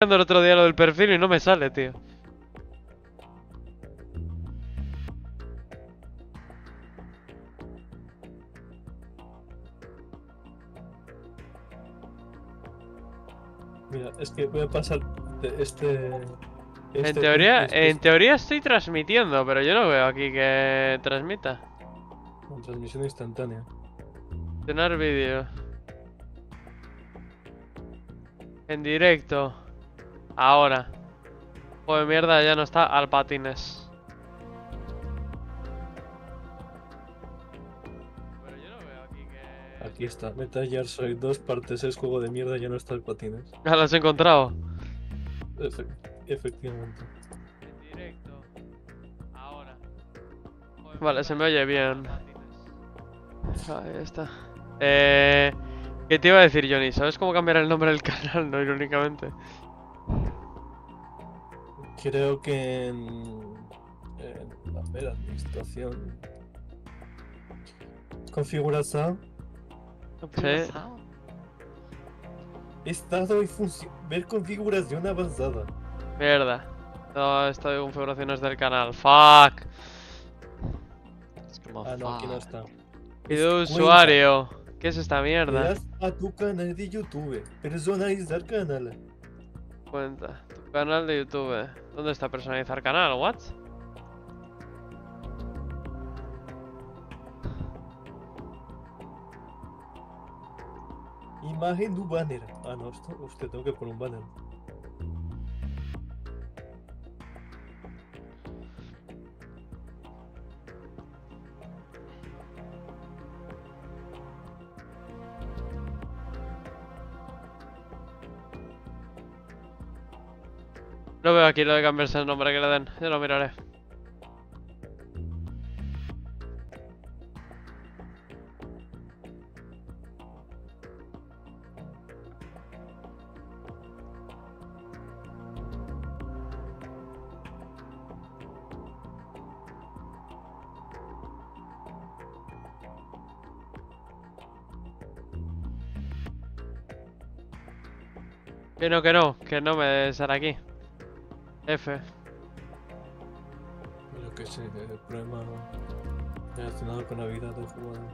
el otro día lo del perfil y no me sale, tío. Mira, es que voy a pasar de este En link teoría estoy transmitiendo, pero yo no veo aquí que transmita. con transmisión instantánea. Tener vídeo. En directo. Ahora. Joder, mierda, ya no está AlPatines. Pero yo no veo aquí que... Aquí está, Metal Gear Solid 2 parte 6, juego de mierda, ya no está el patines. Ya lo has encontrado. Efectivamente. En directo. Ahora. Joder, vale, se me oye bien. Ahí está. ¿Qué te iba a decir, Johnny? ¿Sabes cómo cambiar el nombre del canal, no? Irónicamente. Creo que a ver, administración. Configuración. Sí. Estado y función. Ver configuración avanzada. Mierda. No, esto de configuraciones del canal. Fuck. Es como Ah, no, aquí no fuck. está. Es Pido cuenta. usuario. ¿Qué es esta Le mierda? das a tu canal de YouTube. Personalizar canal. Cuenta. Tu canal de YouTube. ¿Dónde está personalizar canal? ¿What? Imagen de banner. Ah, no, esto, usted tengo que poner un banner. No veo aquí lo de cambiarse el nombre que le den. Ya lo miraré. Que no me sale aquí. F. Lo que sé, el problema relacionado con la vida del jugador.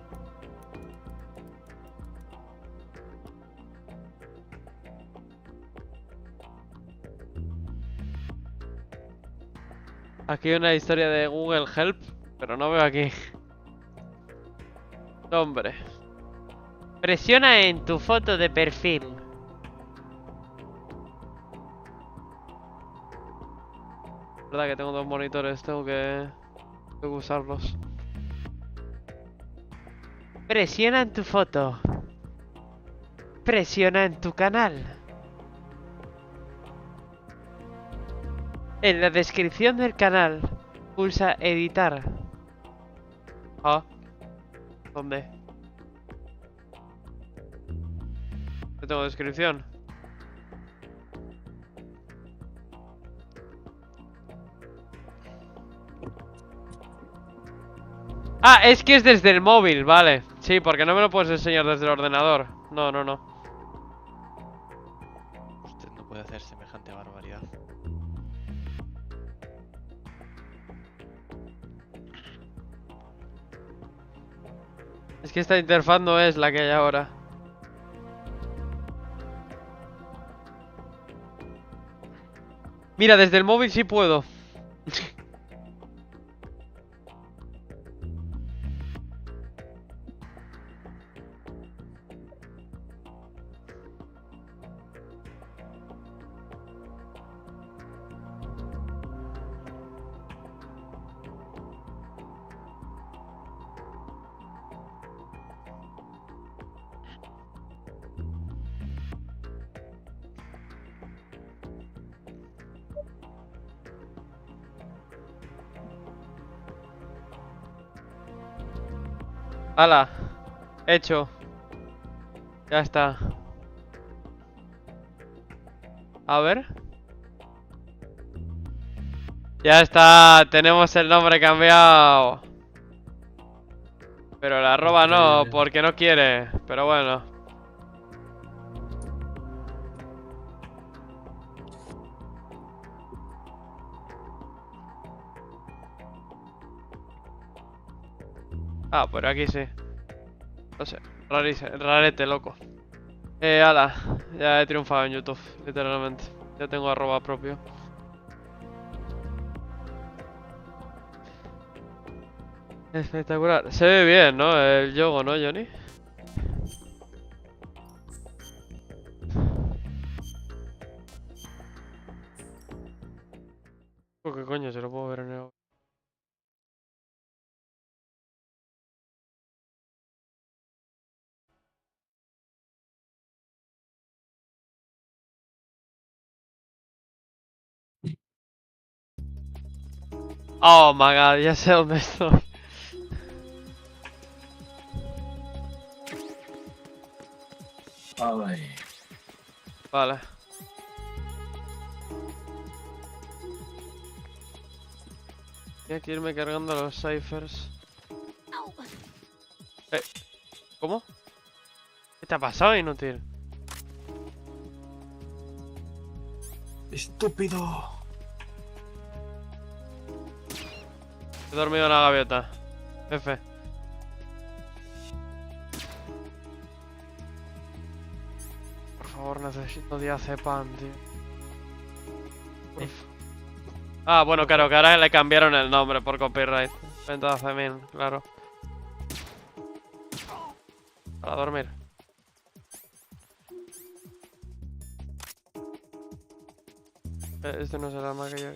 Aquí hay una historia de Google Help, pero no veo aquí. Nombre. Presiona en tu foto de perfil. Verdad que tengo dos monitores, tengo que usarlos. Presiona en tu foto. Presiona en tu canal. En la descripción del canal, pulsa editar. Ah, ¿dónde? No tengo descripción. Ah, es que es desde el móvil, vale. Sí, porque no me lo puedes enseñar desde el ordenador. No, no, no. Usted no puede hacer semejante barbaridad. Es que esta interfaz no es la que hay ahora. Mira, desde el móvil sí puedo. Hala, hecho. Ya está. A ver. Ya está, tenemos el nombre cambiado. Pero la arroba no, porque no quiere. Pero bueno. Ah, por aquí sí. No sé, rarete, loco. Ala, ya he triunfado en YouTube, literalmente. Ya tengo arroba propio. Espectacular. Se ve bien, ¿no? El juego, ¿no, Johnny? ¿Qué coño? Se lo puedo ver en el... Oh my god, ya sé dónde estoy. Ay. Vale. Tengo que irme cargando los ciphers. ¿Cómo? ¿Qué te ha pasado, inútil? ¡Estúpido! He dormido en la gaviota. F. Por favor, necesito diazepam, tío. Uf. Ah, bueno, claro, que ahora le cambiaron el nombre por copyright. Pentazamín, claro. Para dormir. Este no es el arma que yo...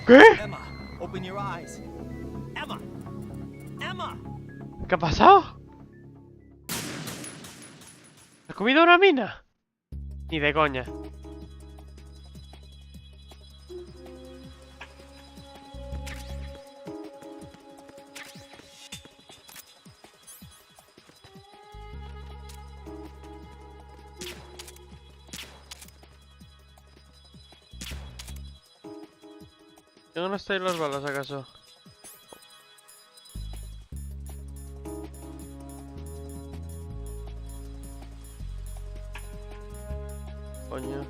¿Qué? Emma, open your eyes. Emma. Emma. ¿Qué ha pasado? ¿Has comido una mina? Ni de coña. ¿Dónde están las balas, acaso? Coño.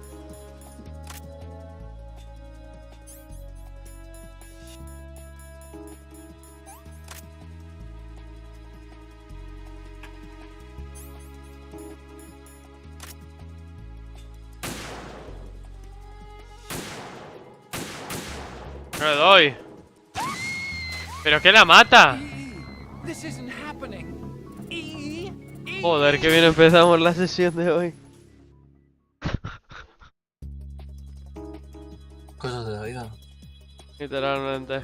No le doy. ¿Pero qué la mata? This isn't happening. Joder, que bien empezamos la sesión de hoy. Cosas de la vida. Literalmente.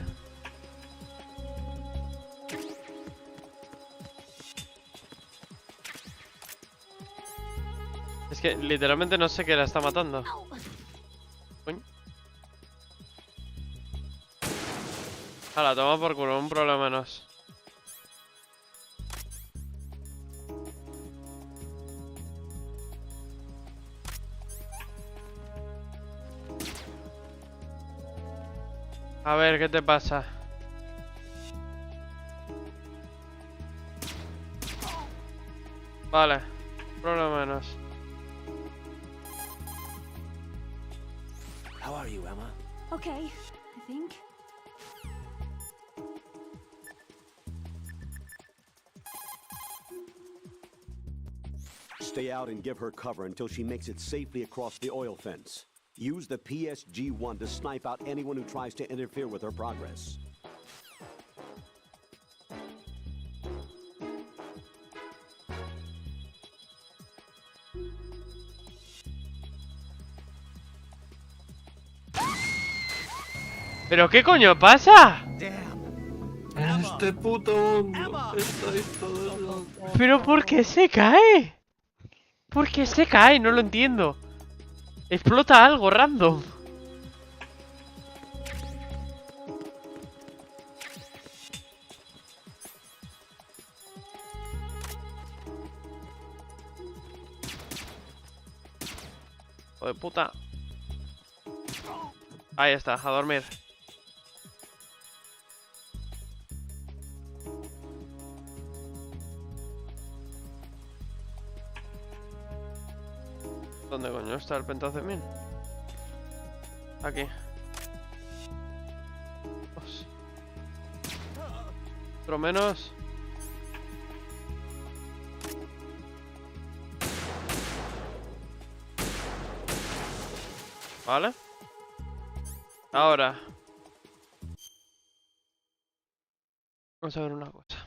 Es que literalmente no sé qué la está matando. Coño. Hala, toma por culo, un problema menos. A ver, ¿qué te pasa? Vale, problema menos. How are you, Emma? Okay, I think. Stay out and give her cover until she makes it safely across the oil fence. Use the PSG-1 to snipe out anyone who tries to interfere with her progress. ¿Pero qué coño pasa? Damn. En este puto mundo Emma. estáis todos locos. ¿Pero por qué se cae? ¿Por qué se cae? No lo entiendo. Explota algo random. Hijo de puta. Ahí está, a dormir. ¿Dónde coño está el pentacemín? Aquí. Dios. Otro menos. Vale. Ahora. Vamos a ver una cosa.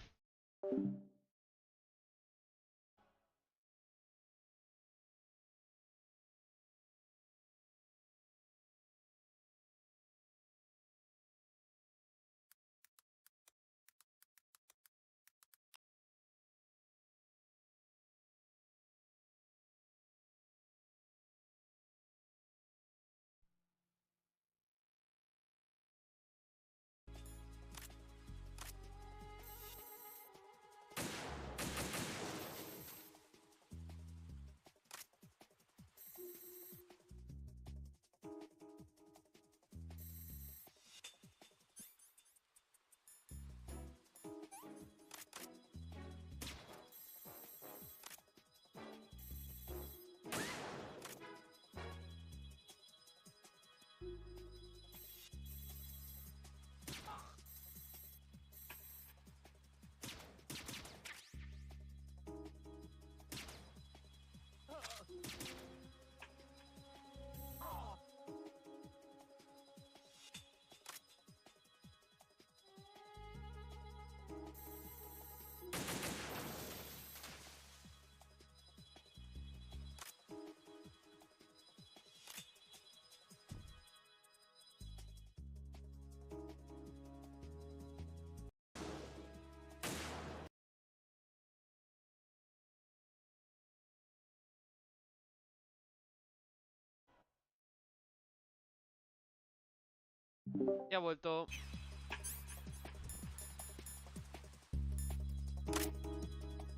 Ya ha vuelto.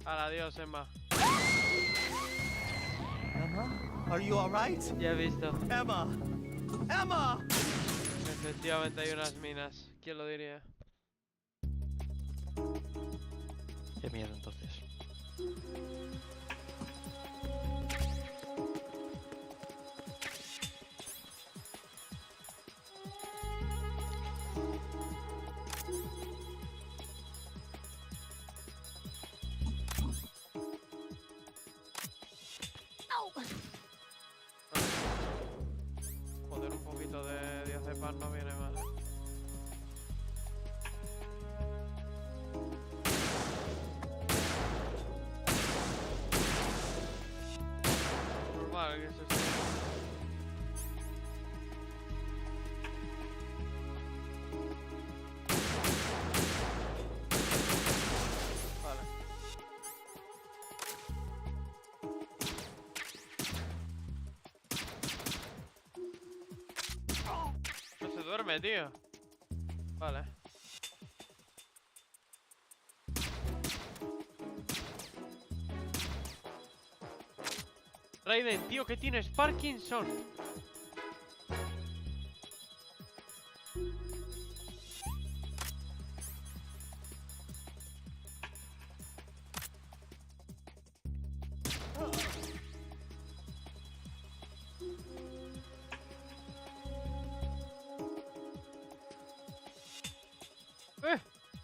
Adiós, Emma. Emma, are you alright? Ya he visto. Emma! Emma! Efectivamente hay unas minas. ¿Quién lo diría? Qué miedo entonces. Joder, un poquito de diazepam no viene mal. Normal que eso sí. Vale. No se duerme, tío. Vale. Raiden, tío, ¿qué tienes? Parkinson.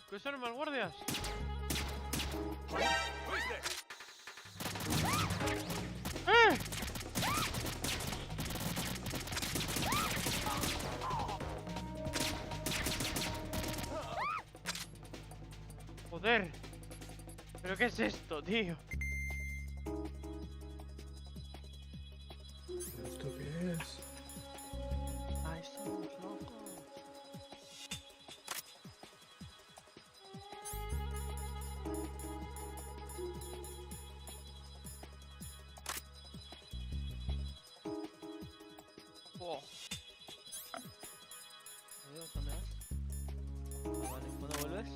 ¿Qué son más guardias? ¡Eh! Joder. ¿Pero qué es esto, tío? ¿Esto qué es? Ah, estamos locos. Oh. Adiós, ¿dónde vas? Ah, vale, ¿cuándo vuelves?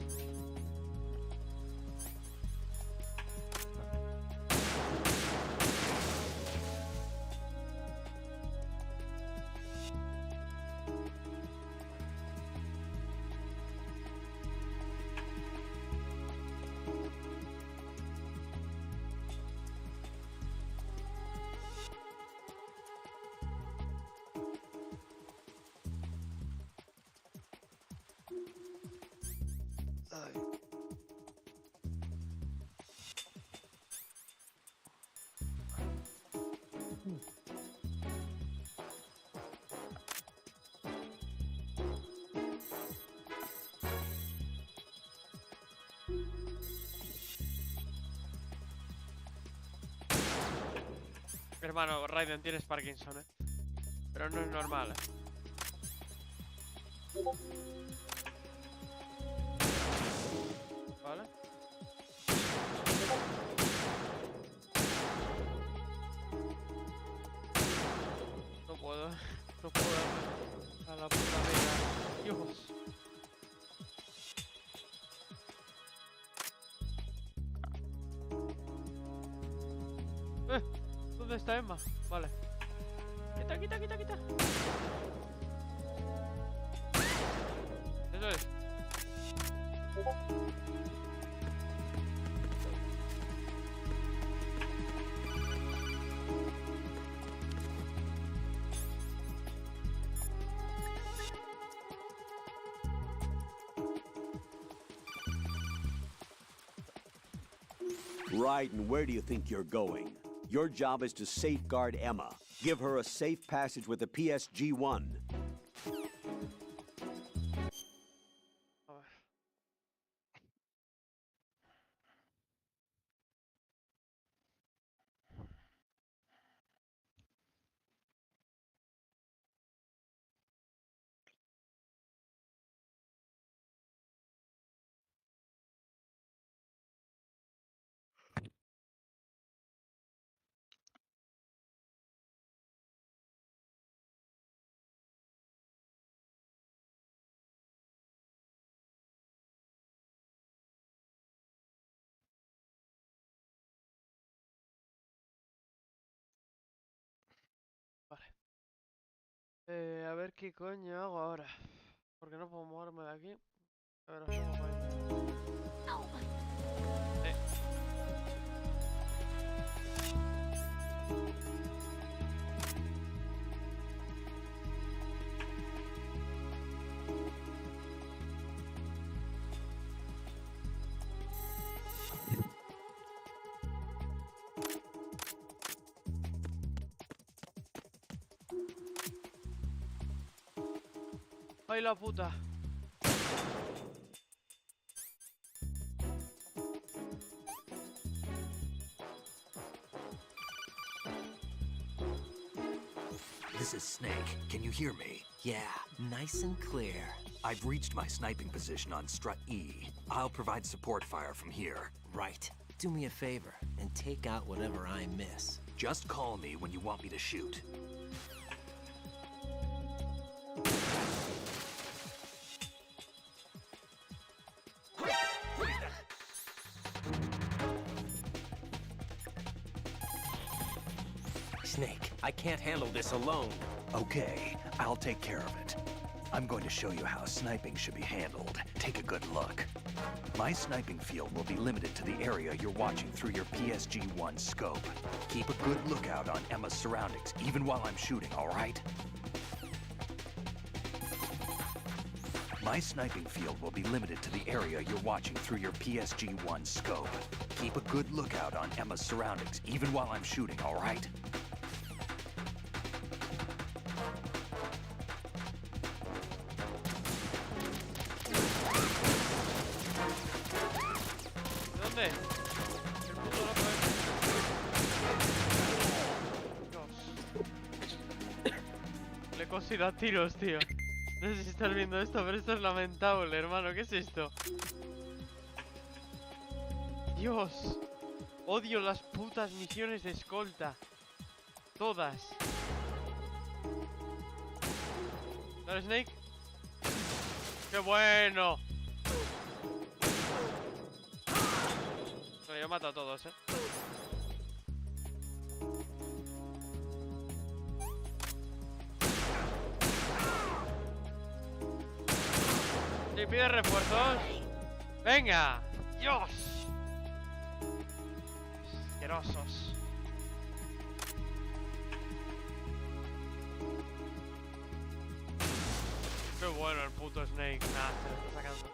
Ay. Hermano, Raiden, tienes Parkinson, pero no es normal, Vale. No puedo. No puedo. A la puta vida. Dios. ¿Dónde está Emma? Vale. Quita, quita, quita, quita. Eso es. Raiden, where do you think you're going? Your job is to safeguard Emma. Give her a safe passage with the PSG-1. A ver. Vale. A ver qué coño hago ahora. Porque no puedo moverme de aquí. A ver, os pongo por ahí. ¡Ay, la puta! This is Snake. Can you hear me? Yeah, nice and clear. I've reached my sniping position on strut E. I'll provide support fire from here. Right. Do me a favor and take out whatever I miss. Just call me when you want me to shoot. Snake, I can't handle this alone. Okay, I'll take care of it. I'm going to show you how sniping should be handled. Take a good look. My sniping field will be limited to the area you're watching through your PSG-1 scope. Keep a good lookout on Emma's surroundings, even while I'm shooting, all right? My sniping field will be limited to the area you're watching through your PSG-1 scope. Keep a good lookout on Emma's surroundings, even while I'm shooting, all right? ¿Dónde? El puto loco Dios. Le he cosido a tiros, tío. No sé si estás viendo esto, pero esto es lamentable, hermano. ¿Qué es esto? Dios. Odio las putas misiones de escolta. Todas. ¿Dale, Snake? ¡Qué bueno! Bueno, yo mato a todos, ¿Y pide refuerzos? ¡Venga! ¡Dios! Asquerosos. Qué bueno el puto Snake. Nah, se lo está sacando.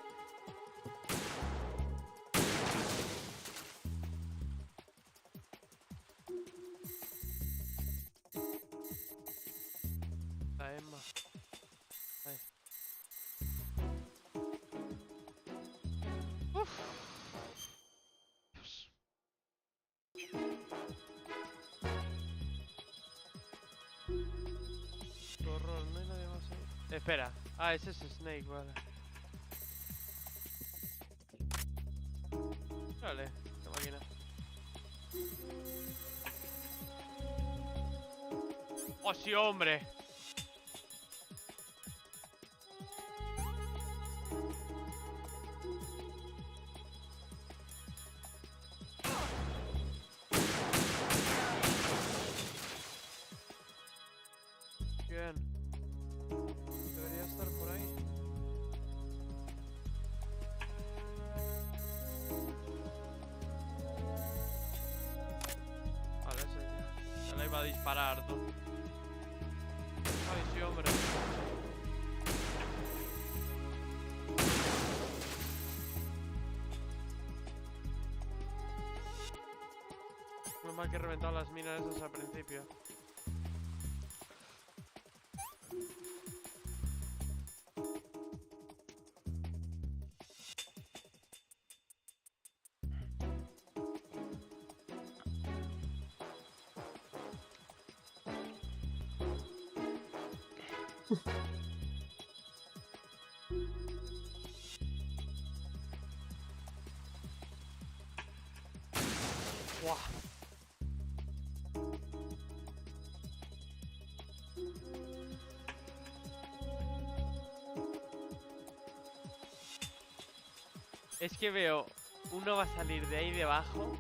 La Emma. Ahí. Uf. Dios. Espera. Ah, ese es Snake, vale. Vale, qué máquina. ¡Oh, sí, hombre! Bien. Debería estar por ahí. Vale, ese ya. Se la iba a disparar, tú. Ay, sí, hombre. Menos mal que he reventado las minas esas al principio. Buah. Es que veo, uno va a salir de ahí debajo,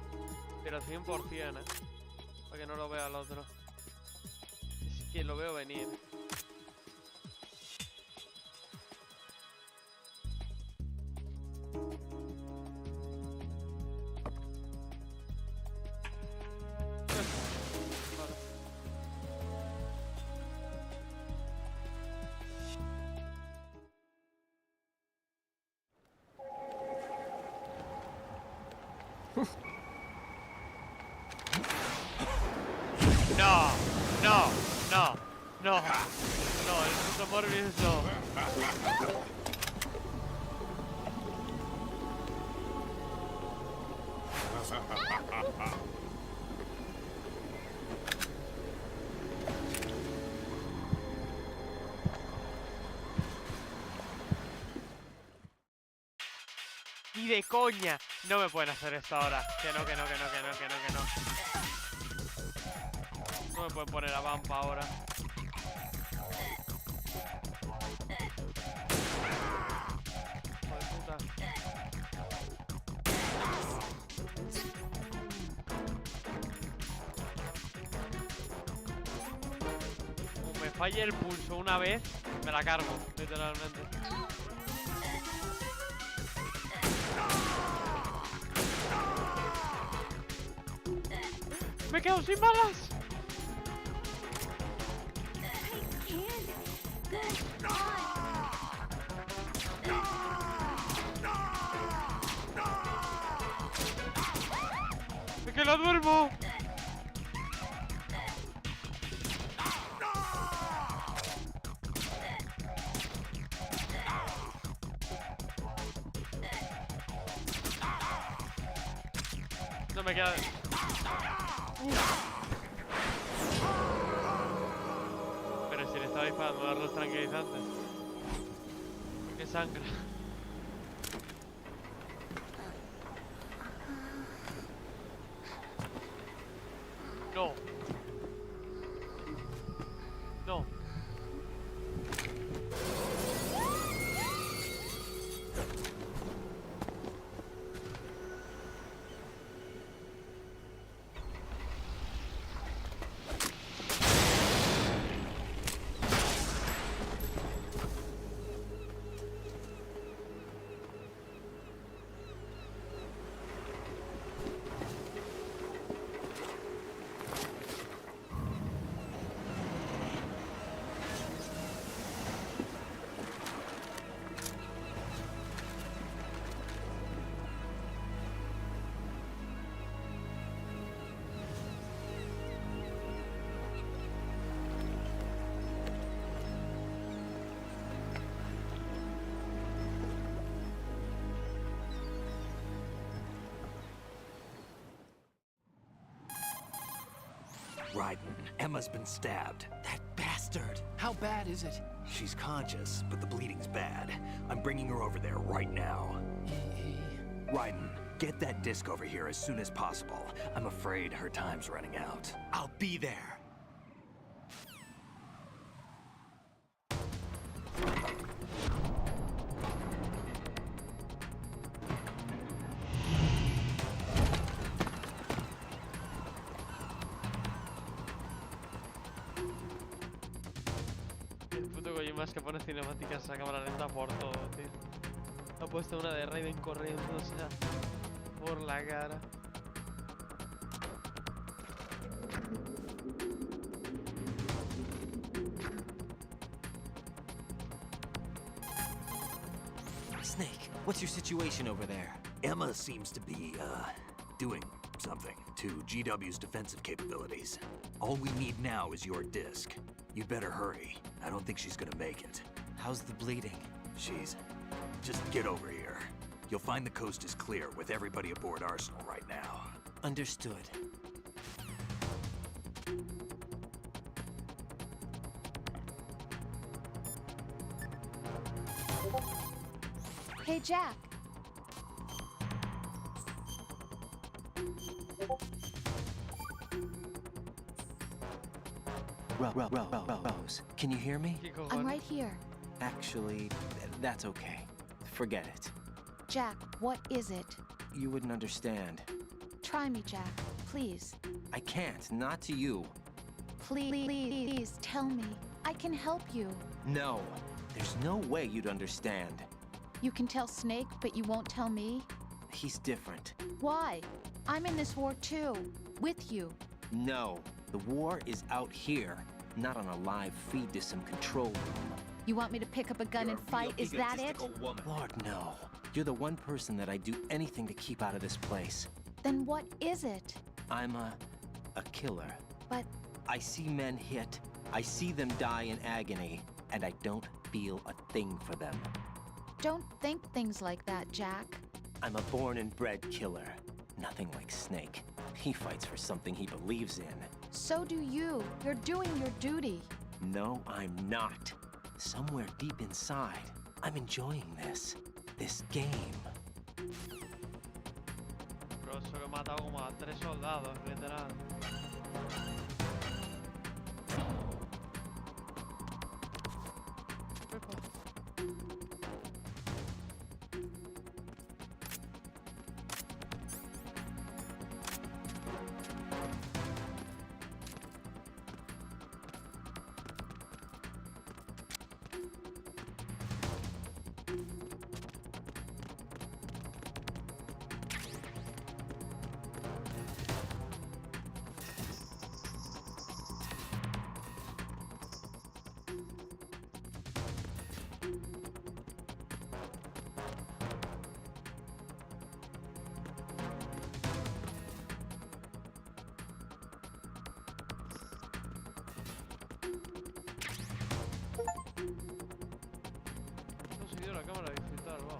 pero 100%, ¿eh? Para que no lo vea el otro. Es que lo veo venir. No, no, no, no, no, el puto Morbius no. Ni de coña. No me pueden hacer esto ahora. Que no, que no, que no, que no, que no, que no. No me pueden poner a vampa ahora. Hijo de puta. Como me falle el pulso una vez, me la cargo, literalmente. ¡Me quedo sin balas! ¡Me que la duermo! No me queda... Pero si le estaba disparando a los tranquilizantes. ¿Por qué sangra? No. No. Ryden, Emma's been stabbed. That bastard. bastard! How bad is it? She's conscious, but the bleeding's bad. I'm bringing her over there right now. Raiden, get that disc over here as soon as possible. I'm afraid her time's running out. I'll be there. El puto Kojima es que pone cinemáticas a cámara lenta por todo, tío. Ha puesto una de Raiden corriendo, o sea, por la cara. Snake, what's your situation over there? Emma seems to be, doing something to GW's defensive capabilities. All we need now is your disc. You'd better hurry. I don't think she's gonna make it. How's the bleeding? Just get over here. You'll find the coast is clear with everybody aboard Arsenal right now. Understood. Hey, Jack. Rose, can you hear me? ¿Qué I'm cojones? right here. Actually, that's okay. Forget it. Jack, what is it? You wouldn't understand. Try me, Jack. Please. I can't, not to you. Please tell me. I can help you. No, there's no way you'd understand. You can tell Snake, but you won't tell me? He's different. Why? I'm in this war too. With you. No, the war is out here, not on a live feed to some control room. You want me to pick up a gun and fight? Is that it? Lord, no. You're the one person that I'd do anything to keep out of this place. Then what is it? I'm a killer. But I see men hit, I see them die in agony, and I don't feel a thing for them. don't think things like that, Jack. I'm a born and bred killer. Nothing like Snake. He fights for something he believes in. So do you. You're doing your duty. No, I'm not. Somewhere deep inside, I'm enjoying this. This game. Bro, eso que he matado como a 3 soldados, literal. He conseguido la cámara digital, wow.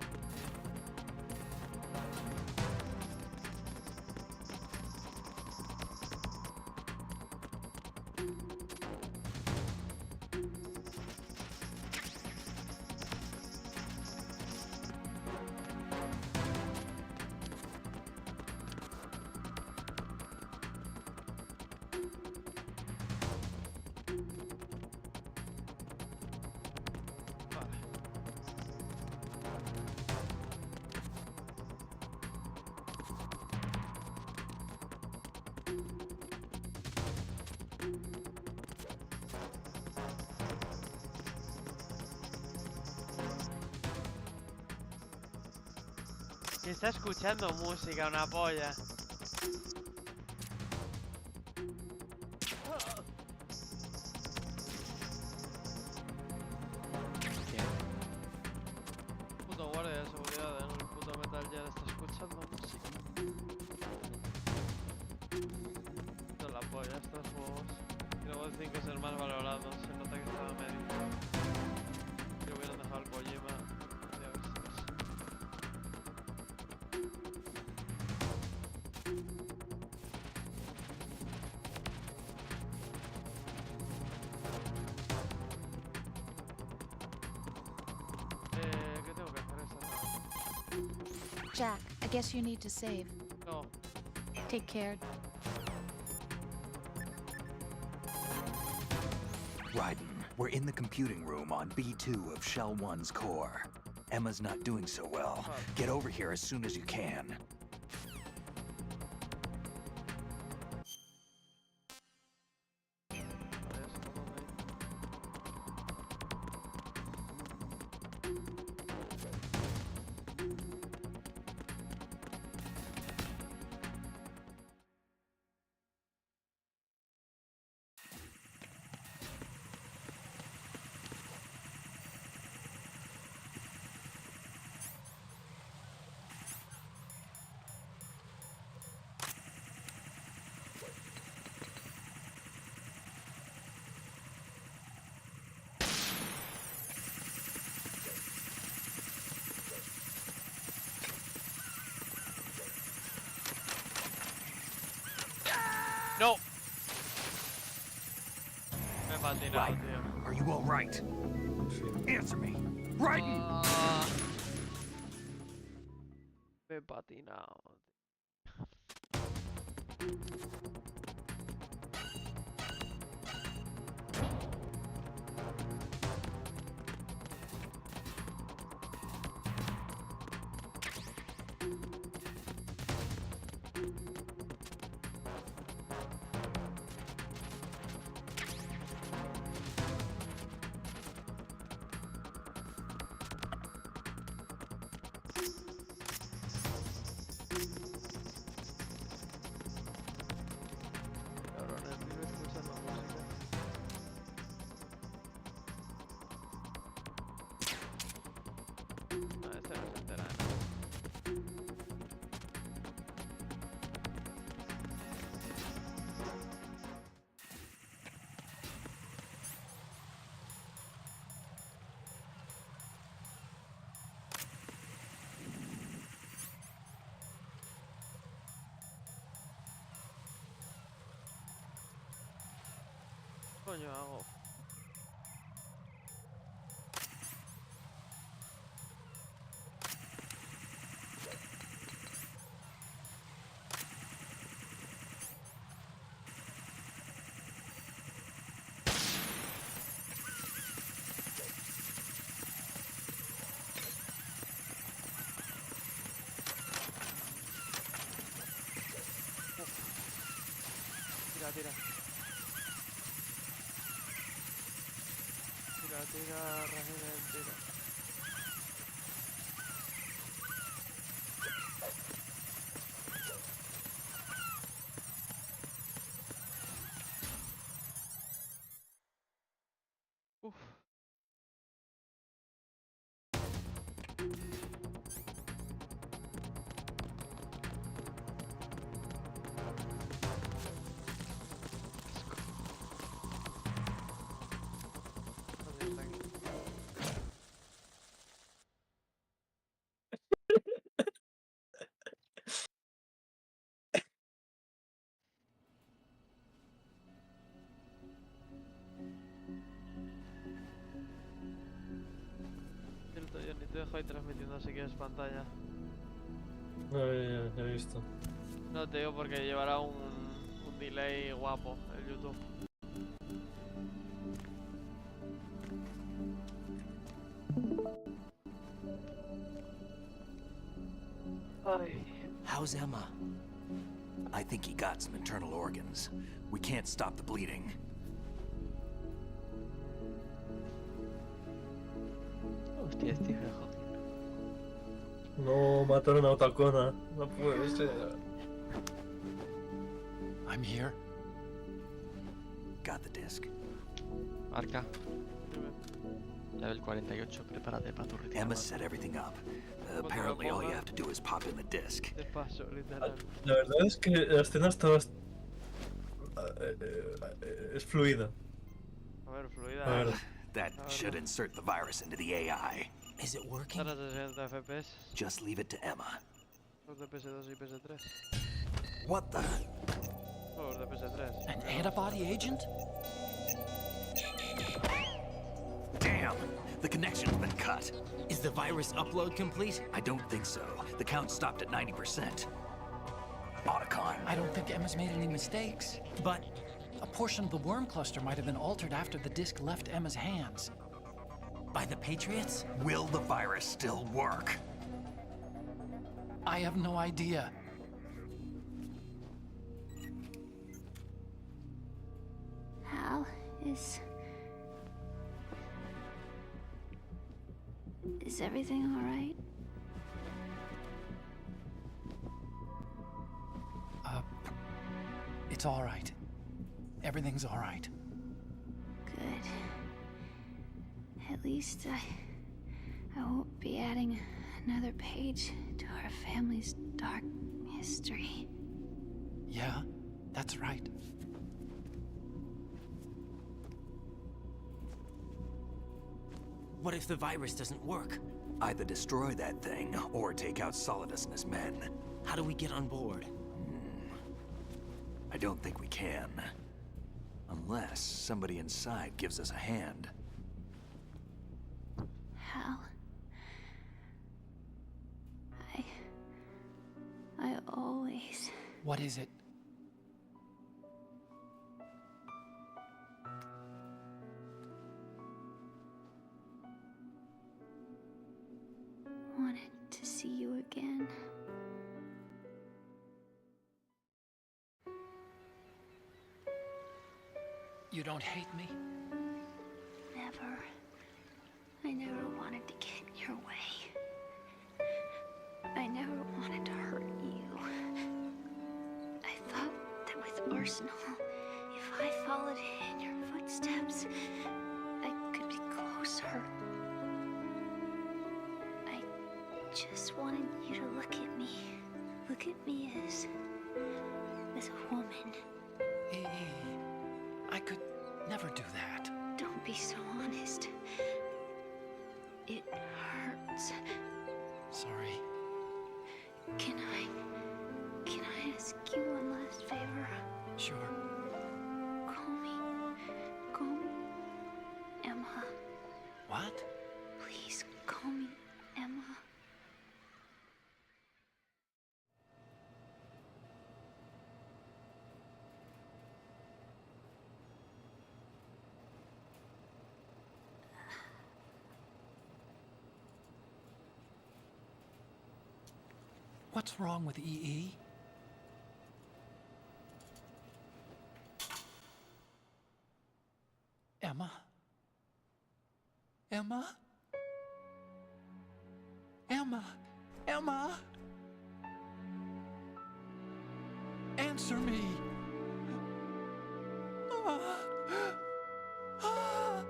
Vale. Que está escuchando música, una polla. Puto guardia de seguridad en el puto Metal Gear está escuchando música. Esto es la polla, estos juegos. Y luego el 5 es el más valorado, se nota que estaba medio. Que hubieran dejado el Kojima. Ya ves. Jack, I guess you need to save. No. Take care. Raiden, we're in the computing room on B2 of Shell 1's core. Emma's not doing so well. Get over here as soon as you can. No. Me he patinado, Raiden, tío. are you all right? Answer me. Raiden! Ah. Me he patinado. Cabrones, vive escuchando música. No, este no se entera de nada. ¿Qué coño hago? Tira, tira. Tira, tira, Resident, tira. Uf. ¿Dónde está aquí? Cierto, yo ni te dejo ahí transmitiendo si quieres pantalla. No, ya he visto. No te digo porque llevará un delay guapo el YouTube. Ay. How's Emma? I think he got some internal organs. We can't stop the bleeding. Hostia, este hijo de joder. No, mataron a Otacona. No puede ser. I'm here. Got the disc. Marca. Level 48, prepárate para tu retirada. Emma set everything up. Apparently, all you have to do is pop in the disc. Te paso, literal. La verdad es que la escena está es fluida. A ver, fluida. A ver. That should insert the virus into the AI. Is it working? Están a 60 FPS. Just leave it to Emma. Los de PS2 y PS3. What the? Los de PS3. An antibody agent? Damn! The connection's been cut. Is the virus upload complete? I don't think so. The count stopped at 90%. Otacon. I don't think Emma's made any mistakes. But A portion of the worm cluster might have been altered after the disk left Emma's hands. by the Patriots? Will the virus still work? I have no idea. Hal, is everything all right? It's all right. Everything's all right. Good. At least I won't be adding another page to our family's dark history. Yeah, that's right. What if the virus doesn't work? Either destroy that thing, or take out Solidus and his men. How do we get on board? I don't think we can. Unless somebody inside gives us a hand. Hal, I always... What is it? wanted to see you again. You don't hate me? Never. I never wanted to get in your way. I never wanted to hurt you. I thought that with Arsenal, if I followed in your footsteps, I could be closer. I just wanted you to look at me. Look at me as a woman. I could never do that. Don't be so honest. It hurts. Sorry. Can I ask you one last favor? Sure. Call me Emma. What? Please call me Emma. What's wrong with EE? Emma? Emma? Emma? Emma? Answer me! Ah. Ah.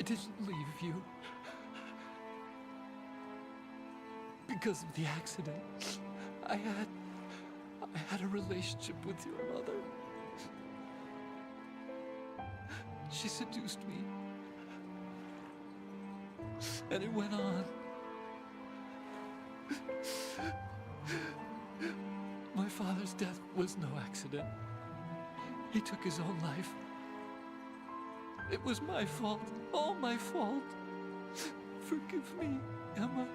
I didn't leave you. Because of the accident, I had a relationship with your mother. She seduced me. And it went on. My father's death was no accident. He took his own life. It was my fault, all my fault. Forgive me, Emma.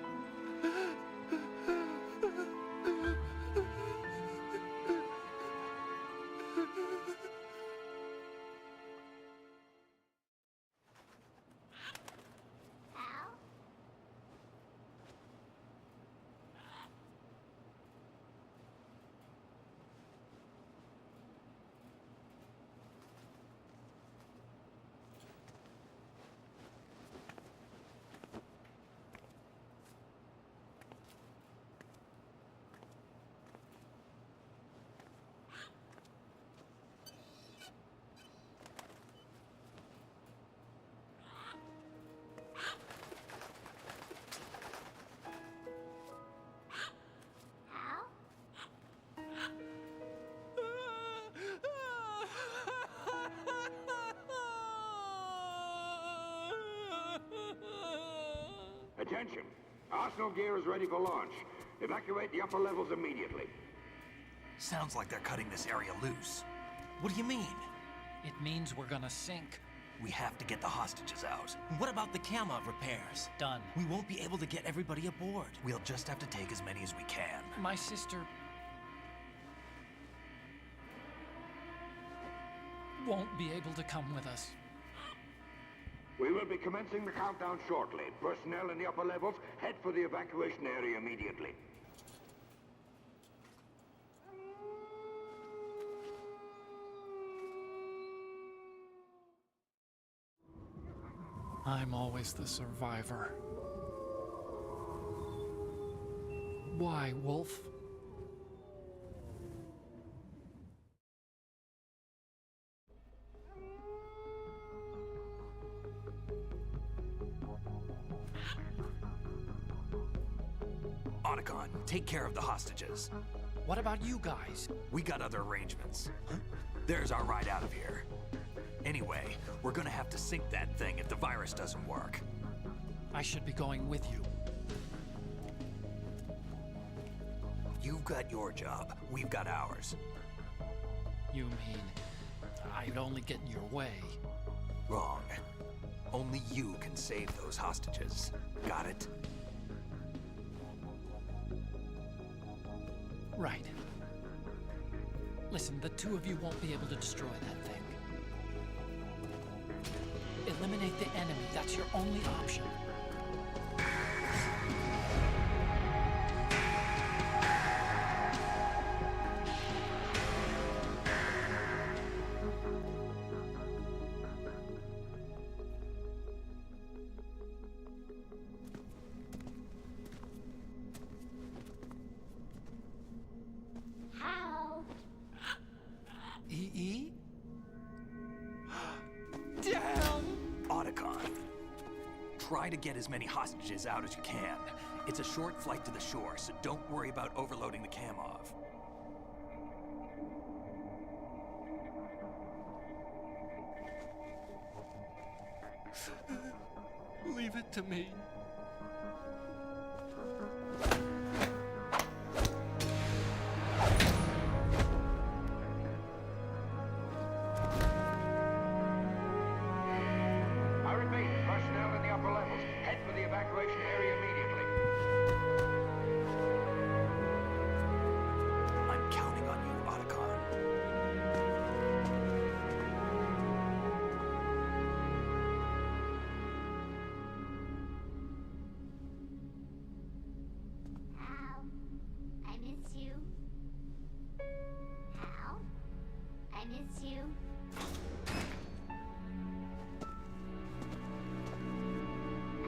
Attention. Arsenal gear is ready for launch. Evacuate the upper levels immediately. Sounds like they're cutting this area loose. What do you mean? It means we're gonna sink. We have to get the hostages out. What about the camo repairs? Done. We won't be able to get everybody aboard. We'll just have to take as many as we can. My sister won't be able to come with us. We will be commencing the countdown shortly. Personnel in the upper levels, head for the evacuation area immediately. I'm always the survivor. Why, Wolf? Otacon, take care of the hostages. What about you guys? We got other arrangements. There's our ride out of here. Anyway, we're gonna have to sink that thing if the virus doesn't work. I should be going with you. You've got your job, we've got ours. You mean I'd only get in your way? Wrong. Only you can save those hostages. Got it? Right. Listen, the two of you won't be able to destroy that thing. Eliminate the enemy. That's your only option. How? E? Damn! Otacon, try to get as many hostages out as you can. It's a short flight to the shore, so don't worry about overloading the Kamov. Leave it to me. I repeat, personnel in the upper levels, head for the evacuation area immediately. I'm counting on you, Otacon. Hal, I miss you. Hal, I miss you.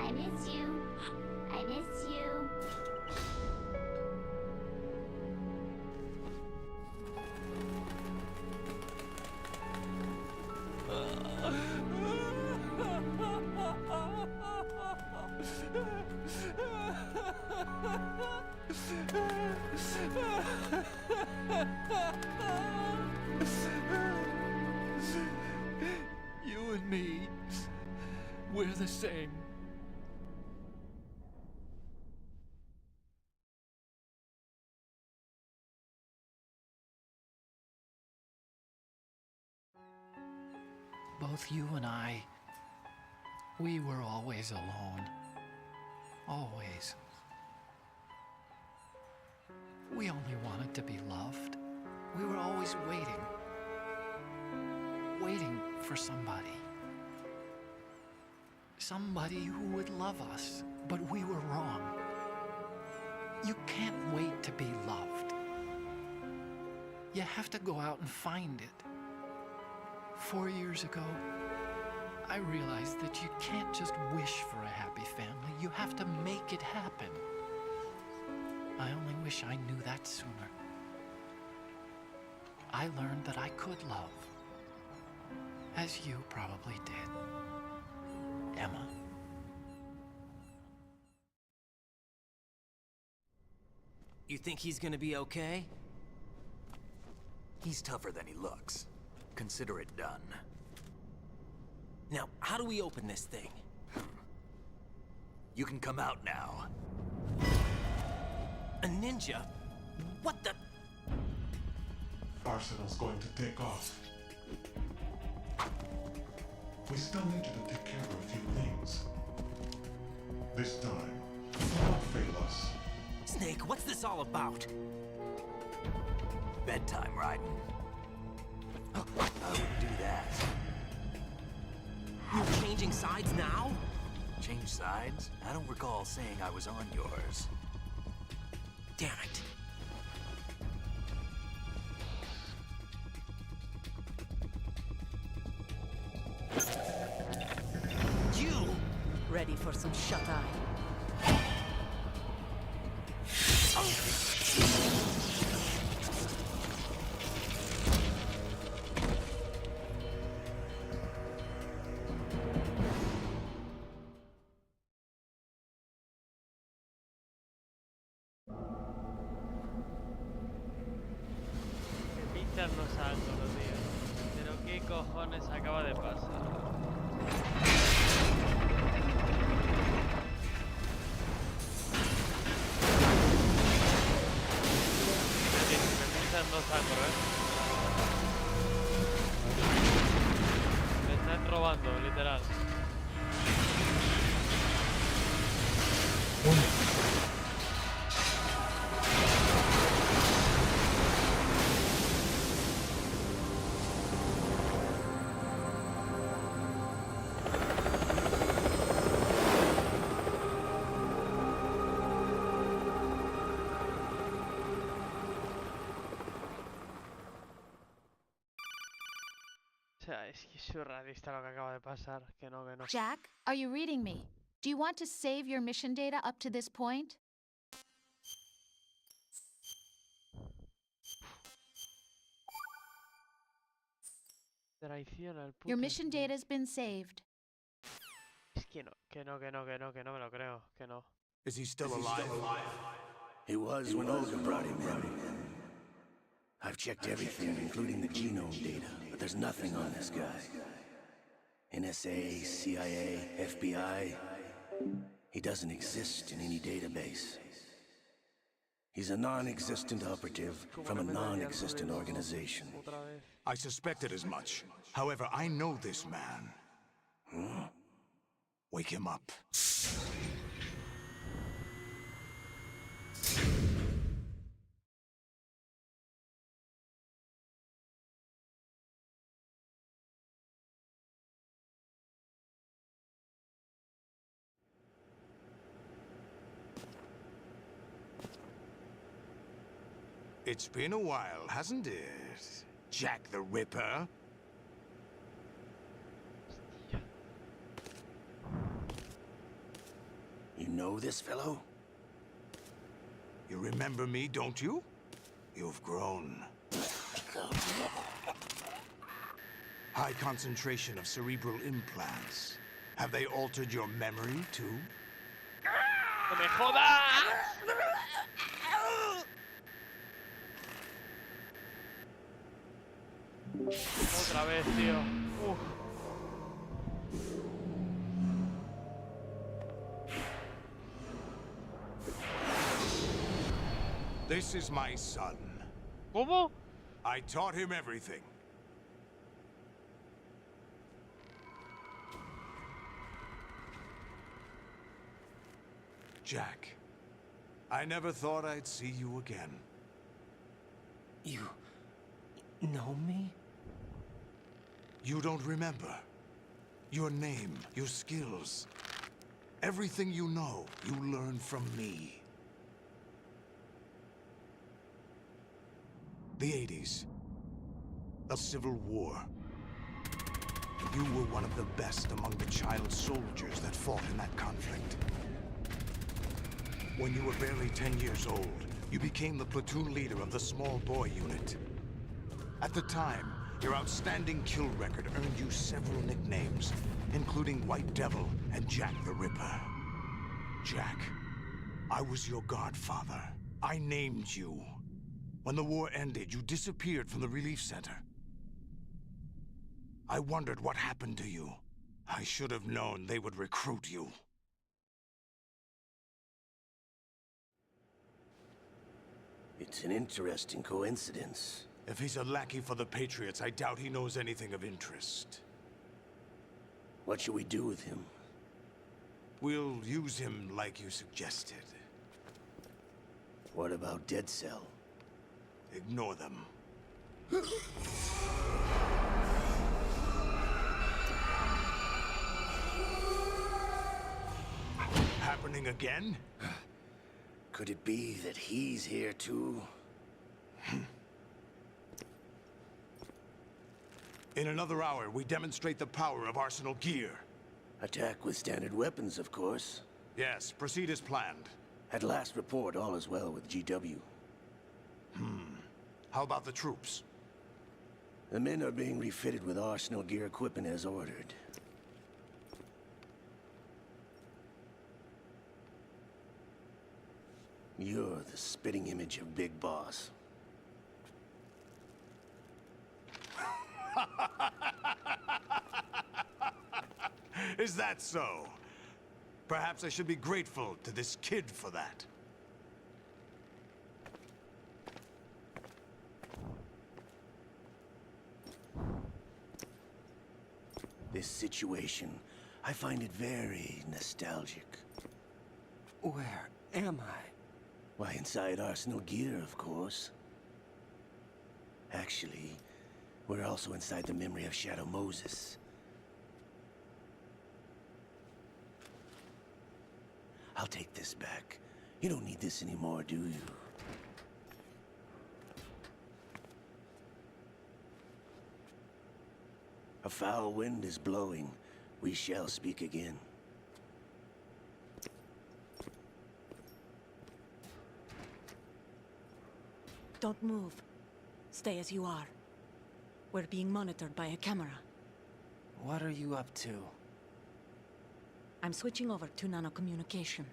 I miss you. I miss you. You and me, we're the same. Both you and I, we were always alone. Always. We only wanted to be loved. We were always waiting. Waiting for somebody. Somebody who would love us, but we were wrong. You can't wait to be loved. You have to go out and find it. 4 years ago, I realized that you can't just wish for a happy family. You have to make it happen. I only wish I knew that sooner. I learned that I could love, as you probably did, Emma. You think he's gonna be okay? He's tougher than he looks. Consider it done. Now, how do we open this thing? You can come out now. A ninja? What the? Arsenal's going to take off. We still need you to take care of a few things. This time, don't fail us. Snake, what's this all about? Bedtime, Raiden. I would do that. You're changing sides now? Change sides? I don't recall saying I was on yours. Damn it. You! Ready for some shut-eye? Que pincharnos algo, tío. Pero qué cojones acaba de pasar. No sangro, Me están robando, literal. Es que es surrealista lo que acaba de pasar, que no. Jack, are you reading me? Do you want to save your mission data up to this point? Traiciona al puto. Your mission data has been saved. Es que no me lo creo, que no. Is he still alive? He was when Olga brought him in. I've checked everything, including the genome data, but there's nothing on this guy. NSA, CIA, FBI. He doesn't exist in any database. He's a non-existent operative from a non-existent organization. I suspected as much. However, I know this man. Huh? Wake him up. It's been a while, hasn't it? Jack the Ripper? You know this fellow? You remember me, don't you? You've grown. High concentration of cerebral implants. Have they altered your memory, too? ¡No me jodas! Otra vez, tío. Uf. This is my son. ¿Cómo? I taught him everything. Jack, I never thought I'd see you again. You know me? You don't remember. Your name, your skills. Everything you know, you learned from me. The 80s. The Civil War. You were one of the best among the child soldiers that fought in that conflict. When you were barely 10 years old, you became the platoon leader of the small boy unit. At the time, your outstanding kill record earned you several nicknames, including White Devil and Jack the Ripper. Jack, I was your godfather. I named you. When the war ended, you disappeared from the relief center. I wondered what happened to you. I should have known they would recruit you. It's an interesting coincidence. If he's a lackey for the Patriots, I doubt he knows anything of interest. What should we do with him? We'll use him like you suggested. What about Dead Cell? Ignore them. Happening again? Could it be that he's here too? In another hour, we demonstrate the power of Arsenal gear. Attack with standard weapons, of course. Yes, proceed as planned. At last report, all is well with GW. How about the troops? The men are being refitted with Arsenal gear equipment as ordered. You're the spitting image of Big Boss. Is that so? Perhaps I should be grateful to this kid for that. This situation, I find it very nostalgic. Where am I? Why, inside Arsenal gear, of course. Actually, we're also inside the memory of Shadow Moses. I'll take this back. You don't need this anymore, do you? A foul wind is blowing. We shall speak again. Don't move. Stay as you are. We're being monitored by a camera. What are you up to? I'm switching over to nanocommunication.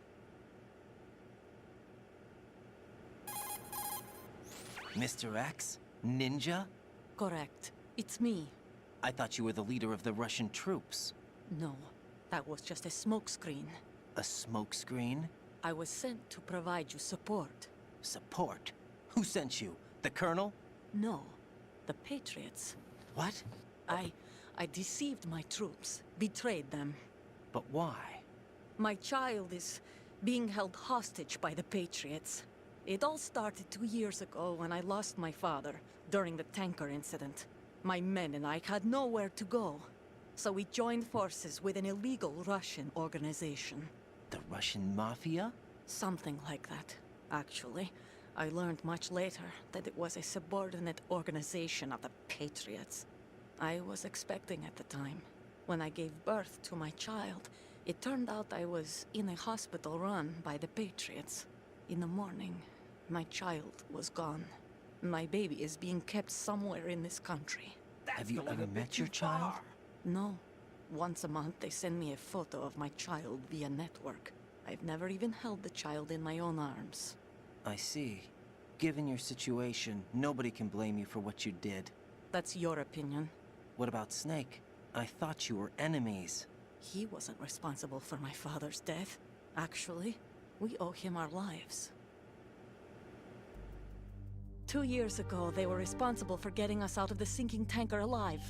Mr. X? Ninja? Correct. It's me. I thought you were the leader of the Russian troops. No, that was just a smokescreen. A smokescreen? I was sent to provide you support. Support? Who sent you? The Colonel? No, the Patriots. What? I deceived my troops, betrayed them. But why? My child is being held hostage by the Patriots. It all started 2 years ago when I lost my father during the tanker incident. My men and I had nowhere to go. So we joined forces with an illegal Russian organization. The Russian Mafia? Something like that, actually. I learned much later that it was a subordinate organization of the Patriots. I was expecting at the time. When I gave birth to my child, it turned out I was in a hospital run by the Patriots. In the morning, my child was gone. My baby is being kept somewhere in this country. Have you ever met your child? No. Once a month, they send me a photo of my child via network. I've never even held the child in my own arms. I see. Given your situation, nobody can blame you for what you did. That's your opinion. What about Snake? I thought you were enemies. He wasn't responsible for my father's death. Actually, we owe him our lives. 2 years ago, they were responsible for getting us out of the sinking tanker alive.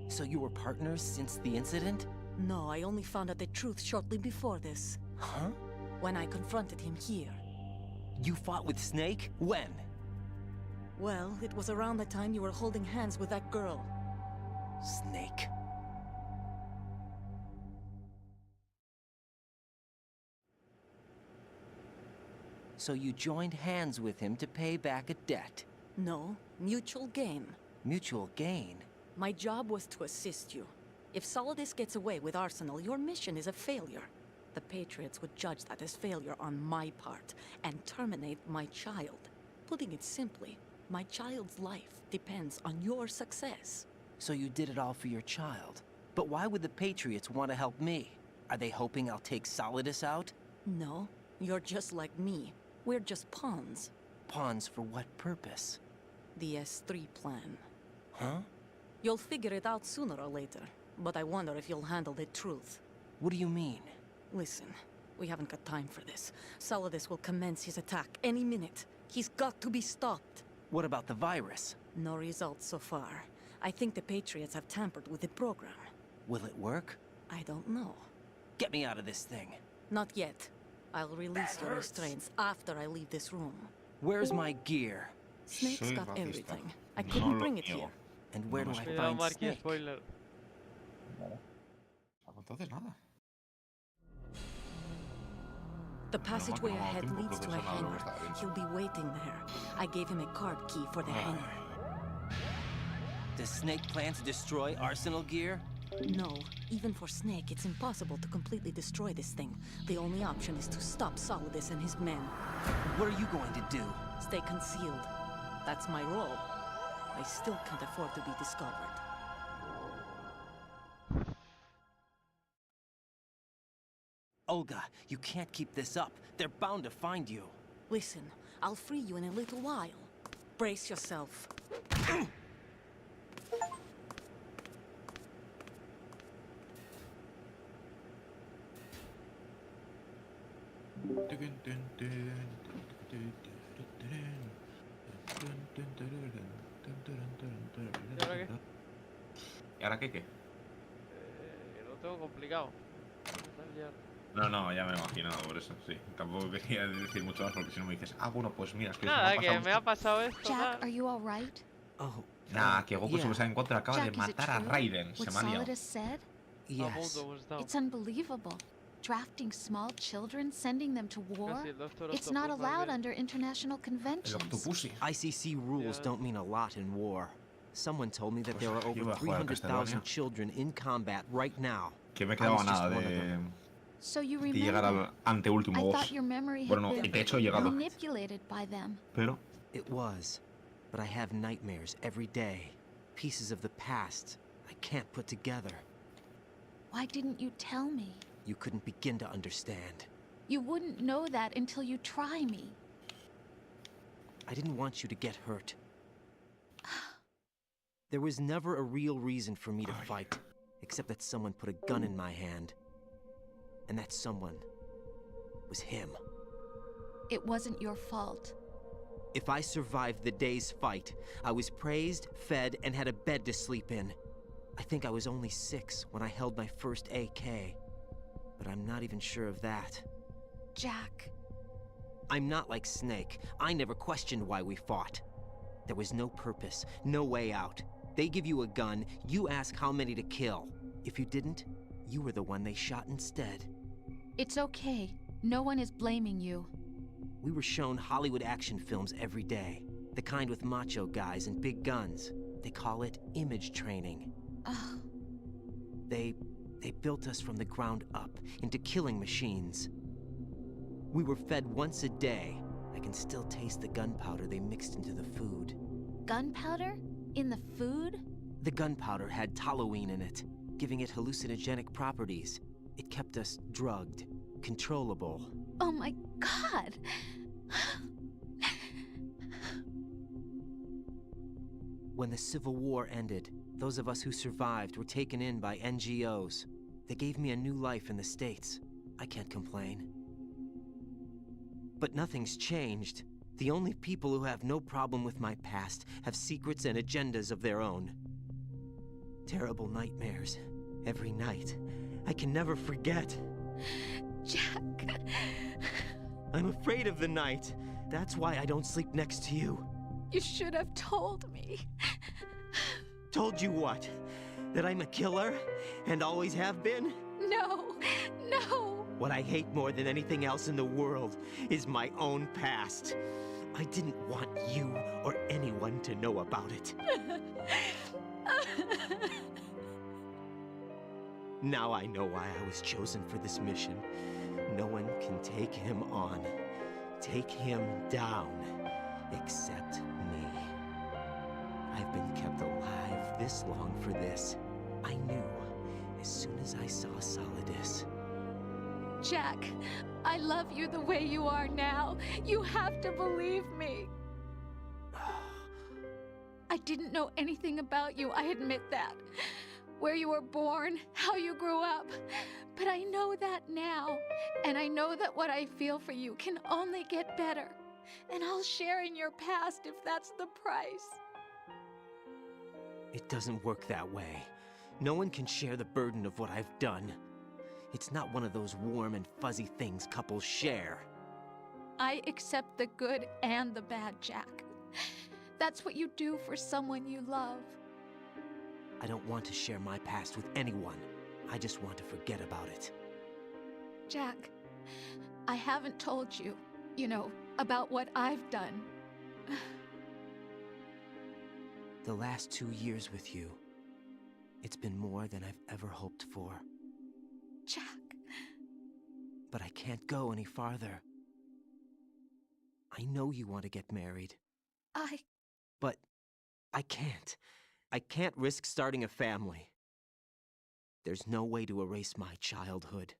So you were partners since the incident? No, I only found out the truth shortly before this. Huh? When I confronted him here. You fought with Snake? When? Well, it was around the time you were holding hands with that girl. Snake. So you joined hands with him to pay back a debt? No, mutual gain. Mutual gain? My job was to assist you. If Solidus gets away with Arsenal, your mission is a failure. The Patriots would judge that as failure on my part, and terminate my child. Putting it simply, my child's life depends on your success. So you did it all for your child. But why would the Patriots want to help me? Are they hoping I'll take Solidus out? No, you're just like me. We're just pawns. Pawns for what purpose? The S3 plan. Huh? You'll figure it out sooner or later, but I wonder if you'll handle the truth. What do you mean? Listen, We haven't got time for this. Solidus will commence his attack any minute. He's got to be stopped. What about the virus? No results so far. I think the Patriots have tampered with the program. Will it work? I don't know. Get me out of this thing. Not yet. I'll release your restraints after I leave this room. Where's my gear? Snake's got everything. I couldn't bring it here. And where do I Cuidado, find Marky, Snake? spoiler. Entonces nada. The passageway ahead leads to a hangar. He'll be waiting there. I gave him a card key for the hangar. Does Snake plan to destroy Arsenal gear? No. Even for Snake, it's impossible to completely destroy this thing. The only option is to stop Solidus and his men. What are you going to do? Stay concealed. That's my role. I still can't afford to be discovered. Olga, you can't keep this up. They're bound to find you. Listen, I'll free you in a little while. Brace yourself. ¿Y ahora qué? Lo tengo complicado. No, ya me he imaginado por eso, sí. Tampoco quería decir mucho más porque si no me dices, bueno, pues mira, es que Nada, se que me ha pasado esto. Jack, are you all right? Oh. Nah, que Goku se usa en contra, acaba de Jack, is it matar a true? Raiden. Se What me ha liado. Solidus said? Yes. It's unbelievable. Drafting small children, sending them to war. Casi el Doctor It's not Octopus, allowed más under international El conventions. Octopussy. ICC rules don't mean a lot in war. Someone told me that there are yo voy over a jugar a 300,000 Castlevania. children in combat right now. Que me I quedaba was just nada one of them. So you de llegar remember? al anteúltimo I boss. thought your memory had Bueno, no, been de hecho he llegado. manipulated by them. Pero It was, but I have nightmares every day. Pieces of the past I can't put together. Why didn't you tell me? You couldn't begin to understand. You wouldn't know that until you try me. I didn't want you to get hurt. There was never a real reason for me to fight, except that someone put a gun in my hand. And that someone was him. It wasn't your fault. If I survived the day's fight, I was praised, fed, and had a bed to sleep in. I think I was only 6 when I held my first AK. But I'm not even sure of that. Jack. I'm not like Snake. I never questioned why we fought. There was no purpose, no way out. They give you a gun, you ask how many to kill. If you didn't, you were the one they shot instead. It's okay. No one is blaming you. We were shown Hollywood action films every day. The kind with macho guys and big guns. They call it image training. Ugh. They built us from the ground up into killing machines. We were fed once a day. I can still taste the gunpowder they mixed into the food. Gunpowder? In the food? The gunpowder had toluene in it, giving it hallucinogenic properties. It kept us drugged, controllable. Oh my God! When the Civil War ended, those of us who survived were taken in by NGOs. They gave me a new life in the States. I can't complain. But nothing's changed. The only people who have no problem with my past have secrets and agendas of their own. Terrible nightmares. Every night. I can never forget. Jack. I'm afraid of the night. That's why I don't sleep next to you. You should have told me. Told you what? That I'm a killer? And always have been? No, no. What I hate more than anything else in the world is my own past. I didn't want you or anyone to know about it. Now I know why I was chosen for this mission. No one can take him on, take him down, except me. I've been kept alive this long for this. I knew as soon as I saw Solidus. Jack, I love you the way you are now. You have to believe me. I didn't know anything about you, I admit that. where you were born, how you grew up. But I know that now. And I know that what I feel for you can only get better. And I'll share in your past if that's the price. It doesn't work that way. No one can share the burden of what I've done. It's not one of those warm and fuzzy things couples share. I accept the good and the bad, Jack. That's what you do for someone you love. I don't want to share my past with anyone. I just want to forget about it. Jack, I haven't told you, about what I've done. The last 2 years with you, it's been more than I've ever hoped for. Jack. But I can't go any farther. I know you want to get married. But I can't. I can't risk starting a family. There's no way to erase my childhood.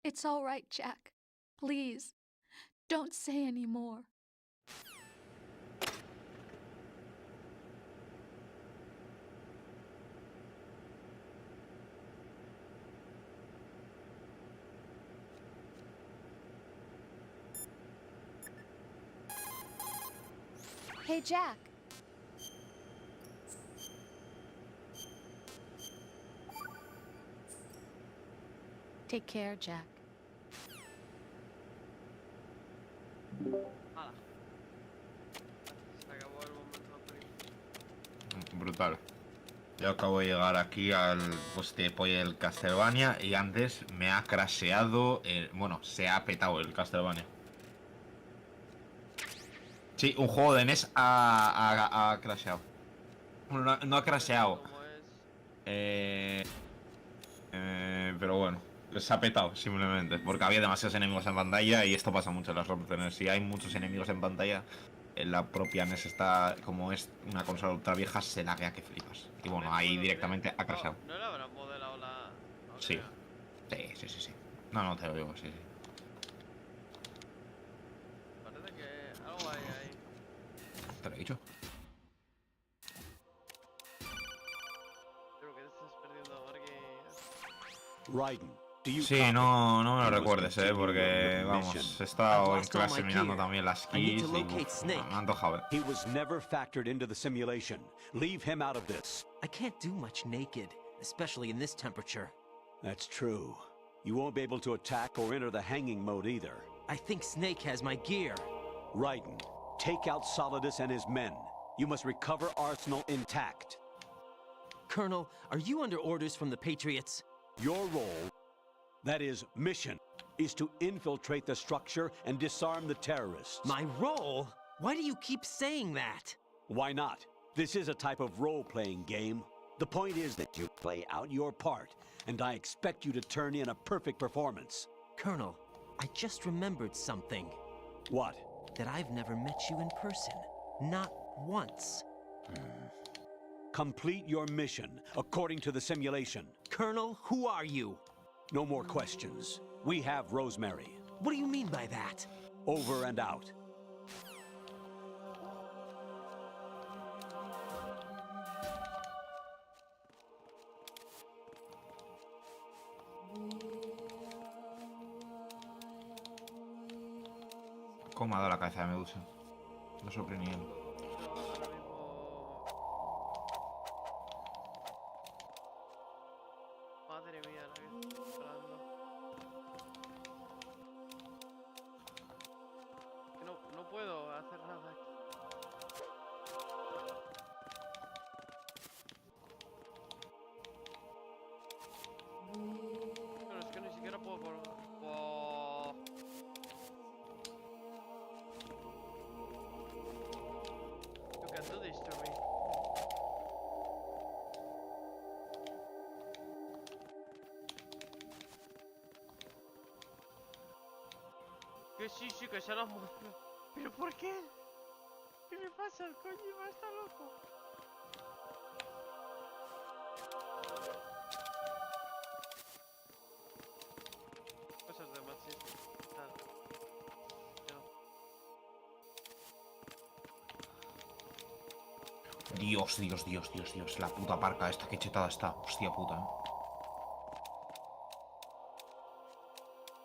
It's all right, Jack. Please, don't say any more. Hey, Jack. Take care, Jack. Brutal. Yo acabo de llegar aquí al el Castlevania y antes me ha crasheado, bueno, se ha petado el Castlevania. Sí, un juego de NES ha crasheado. Bueno, no ha crasheado. Pero bueno, se ha petado simplemente, porque había demasiados enemigos en pantalla y esto pasa mucho en las ROMs. Si hay muchos enemigos en pantalla, la propia NES está, como es una consola ultra vieja, se laguea que flipas. Y bueno, ahí directamente ha crasheado. ¿No le habrán modelado la...? Sí. Sí. No, te lo digo, sí. Parece que algo hay ahí. Te lo he dicho. Creo que te estás perdiendo porque... Raiden, do you Sí, no me lo recuerdes, porque vamos, he estado en clase mirando también las keys y me ha antojado. He was never factored into the simulation. Leave him out of this. I can't do much naked, especially in this temperature. That's true. You won't be able to attack or enter the hanging mode either. I think Snake has my gear. Raiden, take out Solidus and his men. You must recover Arsenal intact. Colonel, are you under orders from the Patriots? Your role, that is, mission, is to infiltrate the structure and disarm the terrorists. My role? Why do you keep saying that? Why not? This is a type of role-playing game. The point is that you play out your part, and I expect you to turn in a perfect performance. Colonel, I just remembered something. What? That I've never met you in person. Not once. Complete your mission, according to the simulation. Colonel, who are you? No more questions. We have Rosemary. What do you mean by that? Over and out. ¿Cómo me ha dado la cabeza de Medusa? No sorprendí él. Madre mía, la que estoy esperando. Que no puedo hacer nada aquí. Pero es que ni siquiera puedo colgar. Oh. You can do this to me. Que sí, que se las muestra. ¿Pero por qué? ¿Qué le pasa al Kojima? Está loco. Cosas de machismo. Dios, Dios, Dios, Dios, Dios. La puta parca esta, qué chetada está. Hostia puta,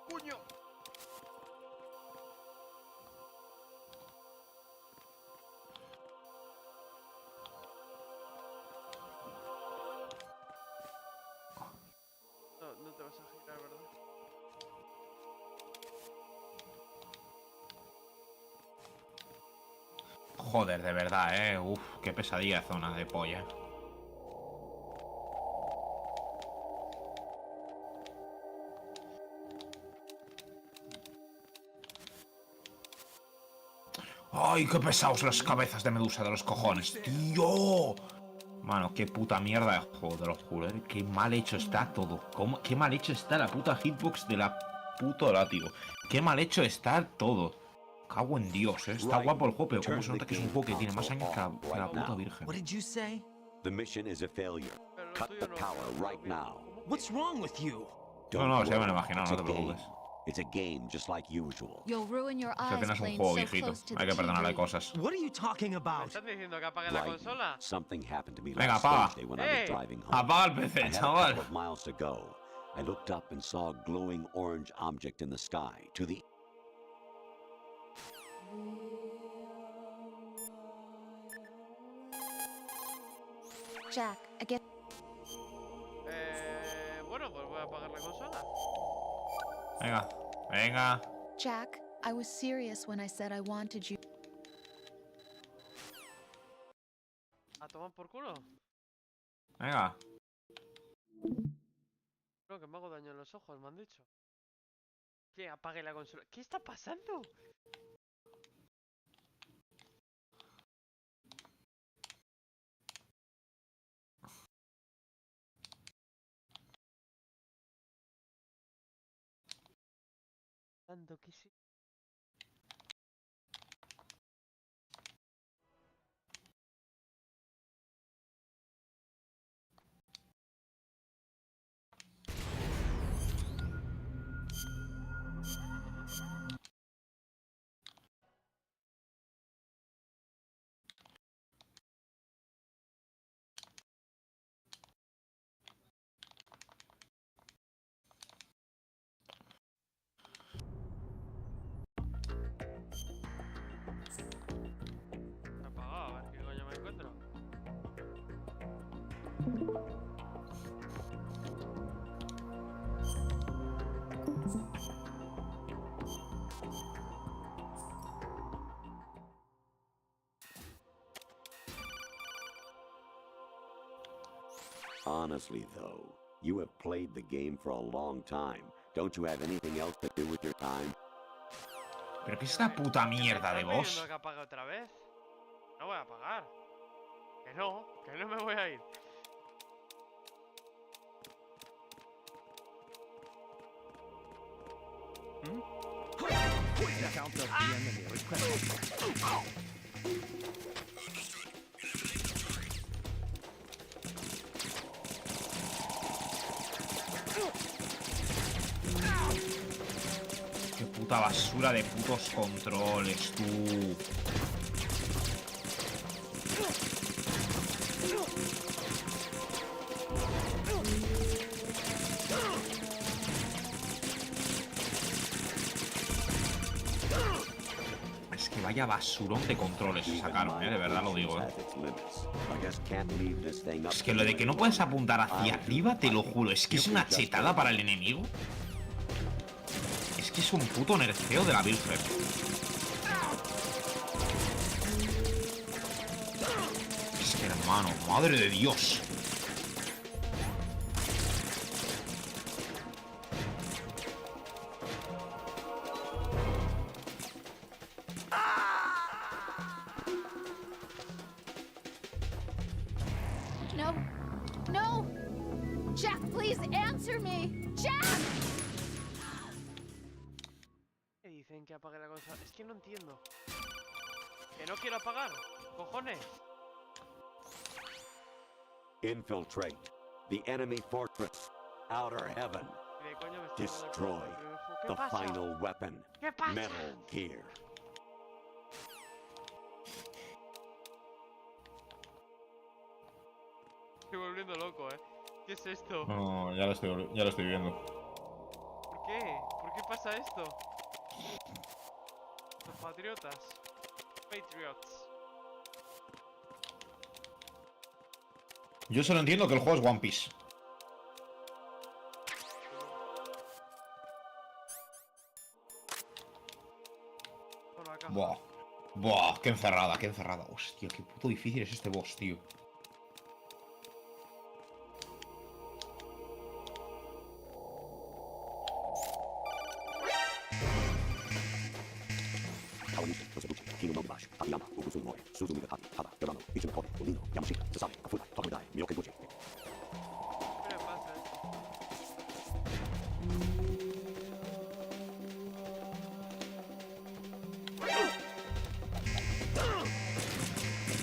¡Puño! No te vas a girar, ¿verdad? Joder, de verdad, Uf, qué pesadilla zona de polla. ¡Ay, qué pesados las cabezas de medusa de los cojones! ¡Tío! Mano, qué puta mierda de juego, te lo juro, Qué mal hecho está todo. Qué mal hecho está la puta hitbox de la puto látigo. Qué mal hecho está todo. Cago en Dios, Está guapo el juego, pero cómo se nota que es un juego que tiene más años que la puta virgen. What did you say? The mission is a failure. Cut the power right now. What's wrong with you? No, ya me lo imagino, no te preocupes. It's a game just like usual. You'll ruin your Si al eyes final es un playing juego so viejito, close to hay the que perdonarle TV. cosas. What are you talking ¿Me about? estás diciendo que apague la consola? Something happened to me Venga, last apaga. Thursday when I was driving home. Apaga el I PC, had a chaval. couple of miles to go. I looked up and saw a glowing orange object in the sky. To the Jack, again. Bueno, pues voy a apagar la consola. Venga, venga. Jack, I was serious when I said I wanted you. ¿A tomar por culo? Venga. Creo que me hago daño en los ojos, me han dicho. Que apague la consola. ¿Qué está pasando? Que sí. Apagado, a ver qué coño me encuentro. Honestly, though, you have played the game for a long time. Don't you have anything else to do with your time? ¿Pero qué es esta puta mierda de voz? ¿Estás que apague otra vez? No voy a apagar. Que no me voy a ir. Qué puta basura de putos controles, tú. Es que vaya basurón de controles se sacaron, de verdad lo digo, Es que lo de que no puedes apuntar hacia arriba, te lo juro, es que es una chetada para el enemigo. Es que es un puto nerfeo de la Virgen. Es que hermano, madre de Dios. No. No! Jack, please answer me! Jack! ¿Qué dicen que apague la consola? Es que no entiendo. Que no quiero apagar. Cojones. Infiltrate the enemy fortress. Outer heaven. ¿Qué coño me está Destroy ¿Qué the pasa? final weapon. ¿Qué pasa? Metal Gear. estoy volviendo loco, ¿Qué es esto? No, ya lo estoy viendo. ¿Por qué? ¿Por qué pasa esto? Los patriotas. Patriots. Yo solo entiendo que el juego es One Piece. Buah. Buah, qué encerrada, qué encerrada. Hostia, qué puto difícil es este boss, tío.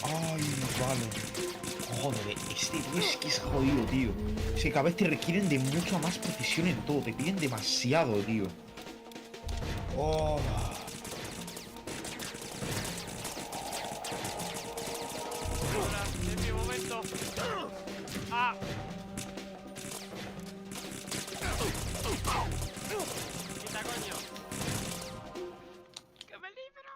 Ay, vale. Joder, este tío es que es jodido, tío. Es que cada vez te requieren de mucha más precisión en todo. Te piden demasiado, tío. Oh. Ahora, es mi momento. ¡Ah! ¡Quita, coño! ¡Que me libro!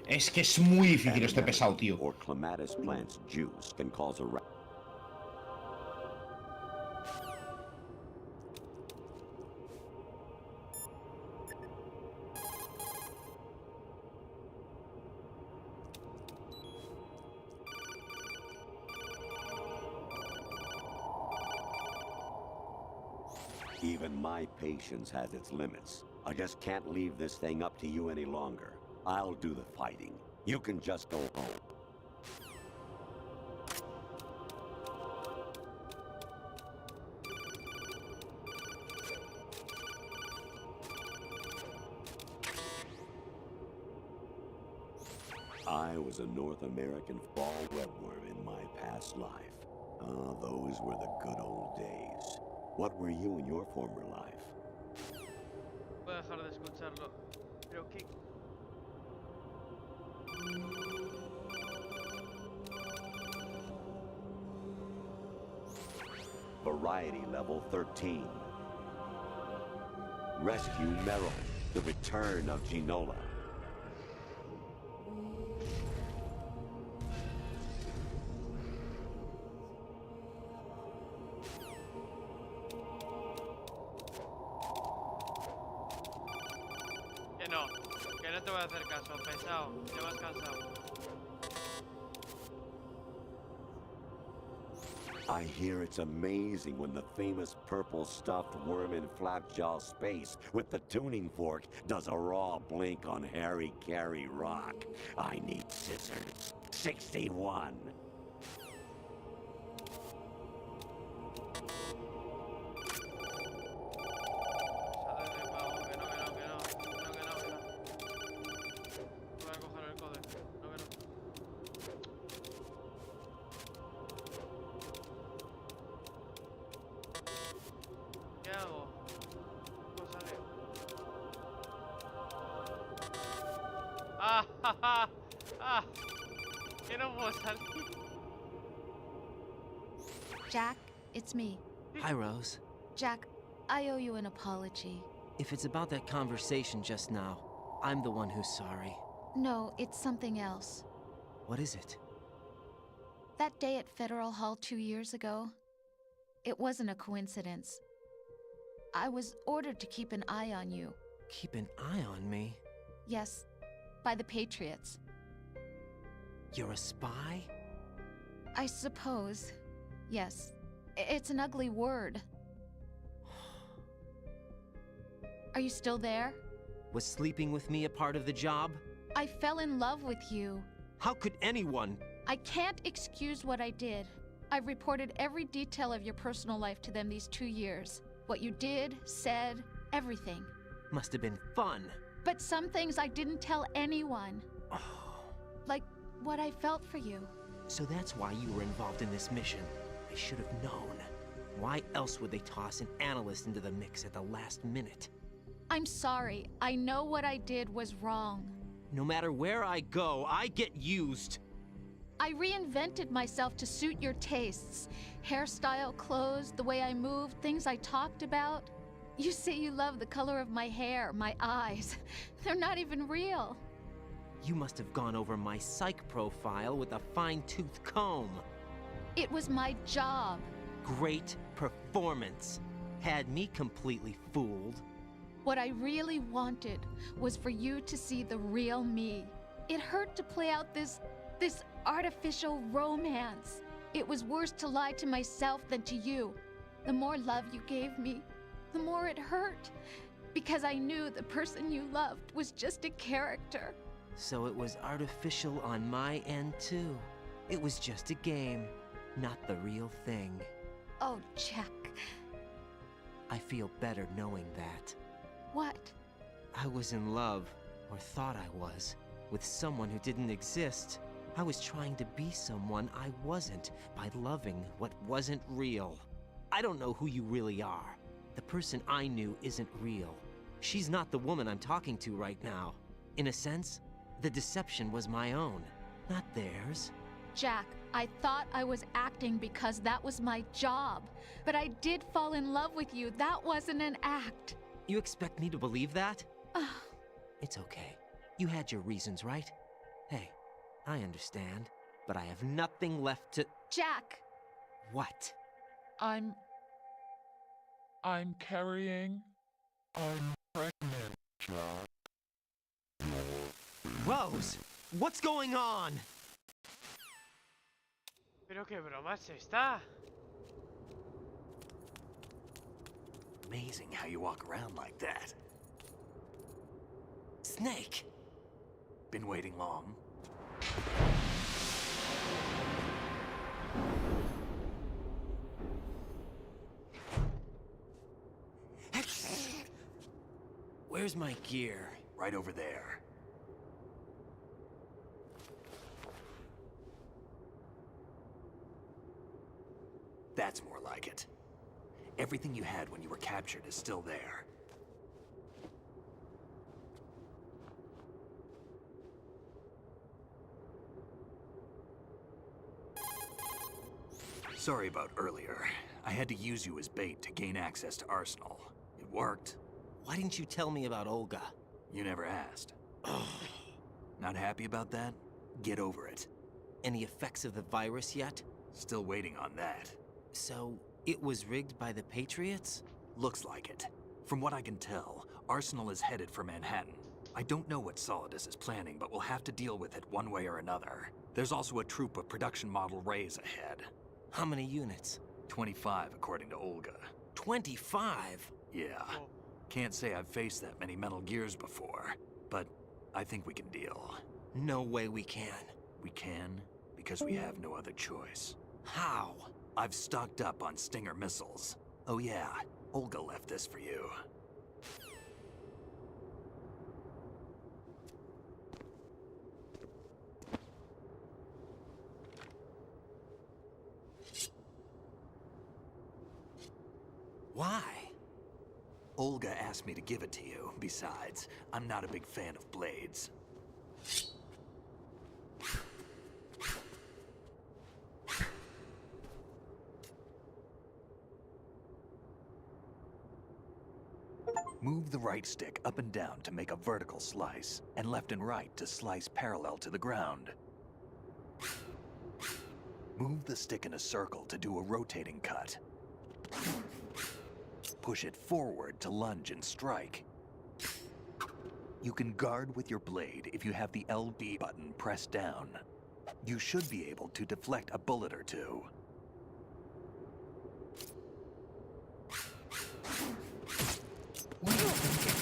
Es que es muy difícil este pesado, tío. Or clematis plant's juice can cause a Even my patience has its limits. I just can't leave this thing up to you any longer. I'll do the fighting. You can just go home. I was a North American fall webworm in my past life. Ah, those were the good old days. What were you in your former life? Voy a dejar de escucharlo. Pero qué... Variety level 13. Rescue Merrill. The return of Ginola. Que no te voy a hacer caso, pesado. Te vas cansado. I hear it's amazing when the famous purple stuffed worm in Flapjaw space with the tuning fork does a raw blink on Harry Carey rock. I need scissors. 61. ¿Qué hago? ¿Cómo sale? ¡Ah! ¡Ja, ja! ¡Ah! Que no puedo salir. Jack, it's me. Hi, Rose. Jack, I owe you an apology. If it's about that conversation just now, I'm the one who's sorry. No, it's something else. What is it? That day at Federal Hall 2 years ago, it wasn't a coincidence. I was ordered to keep an eye on you. Keep an eye on me? Yes, by the Patriots. You're a spy? I suppose. Yes. It's an ugly word. Are you still there? Was sleeping with me a part of the job? I fell in love with you. How could anyone? I can't excuse what I did. I've reported every detail of your personal life to them these 2 years. What you did, said, everything. Must have been fun. But some things I didn't tell anyone. Like what I felt for you. So that's why you were involved in this mission. I should have known. Why else would they toss an analyst into the mix at the last minute? I'm sorry. I know what I did was wrong. No matter where I go, I get used. I reinvented myself to suit your tastes. Hairstyle, clothes, the way I moved, things I talked about. You say you love the color of my hair, my eyes. They're not even real. You must have gone over my psych profile with a fine-tooth comb. It was my job. Great performance. Had me completely fooled. What I really wanted was for you to see the real me. It hurt to play out this artificial romance. It was worse to lie to myself than to you. The more love you gave me, the more it hurt. Because I knew the person you loved was just a character. So it was artificial on my end too. It was just a game, not the real thing. Oh, Jack. I feel better knowing that. What? I was in love, or thought I was, with someone who didn't exist. I was trying to be someone I wasn't by loving what wasn't real. I don't know who you really are. The person I knew isn't real. She's not the woman I'm talking to right now. In a sense, the deception was my own, not theirs. Jack, I thought I was acting because that was my job. But I did fall in love with you. That wasn't an act. You expect me to believe that? It's okay. You had your reasons, right? Hey, I understand, but I have nothing left to... Jack! What? I'm carrying. I'm pregnant, Jack. Rose! What's going on? Pero qué broma es esta. Amazing how you walk around like that. Snake! Been waiting long? Where's my gear? Right over there. That's more like it. Everything you had when you were captured is still there. Sorry about earlier. I had to use you as bait to gain access to Arsenal. It worked. Why didn't you tell me about Olga? You never asked. Not happy about that? Get over it. Any effects of the virus yet? Still waiting on that. So, it was rigged by the Patriots? Looks like it. From what I can tell, Arsenal is headed for Manhattan. I don't know what Solidus is planning, but we'll have to deal with it one way or another. There's also a troop of production model Rays ahead. How many units? 25, according to Olga. 25? Yeah. Can't say I've faced that many Metal Gears before, but I think we can deal. No way we can. We can, because we have no other choice. How? I've stocked up on Stinger missiles. Oh yeah, Olga left this for you. Why? Olga asked me to give it to you. Besides, I'm not a big fan of blades. Move the right stick up and down to make a vertical slice, and left and right to slice parallel to the ground. Move the stick in a circle to do a rotating cut. Push it forward to lunge and strike. You can guard with your blade if you have the LB button pressed down. You should be able to deflect a bullet or two. What are you thinking?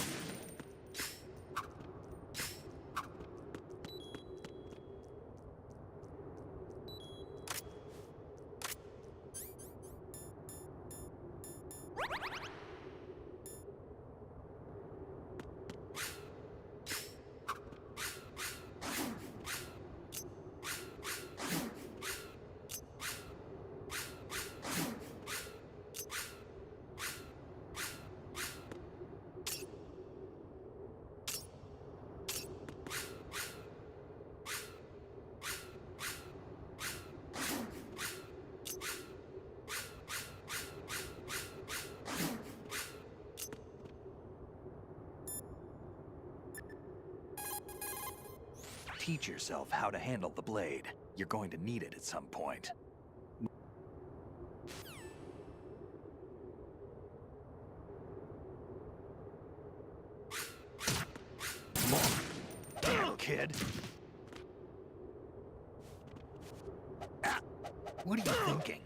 Teach yourself how to handle the blade. You're going to need it at some point. Come on. Damn, kid. Ah, what are you thinking?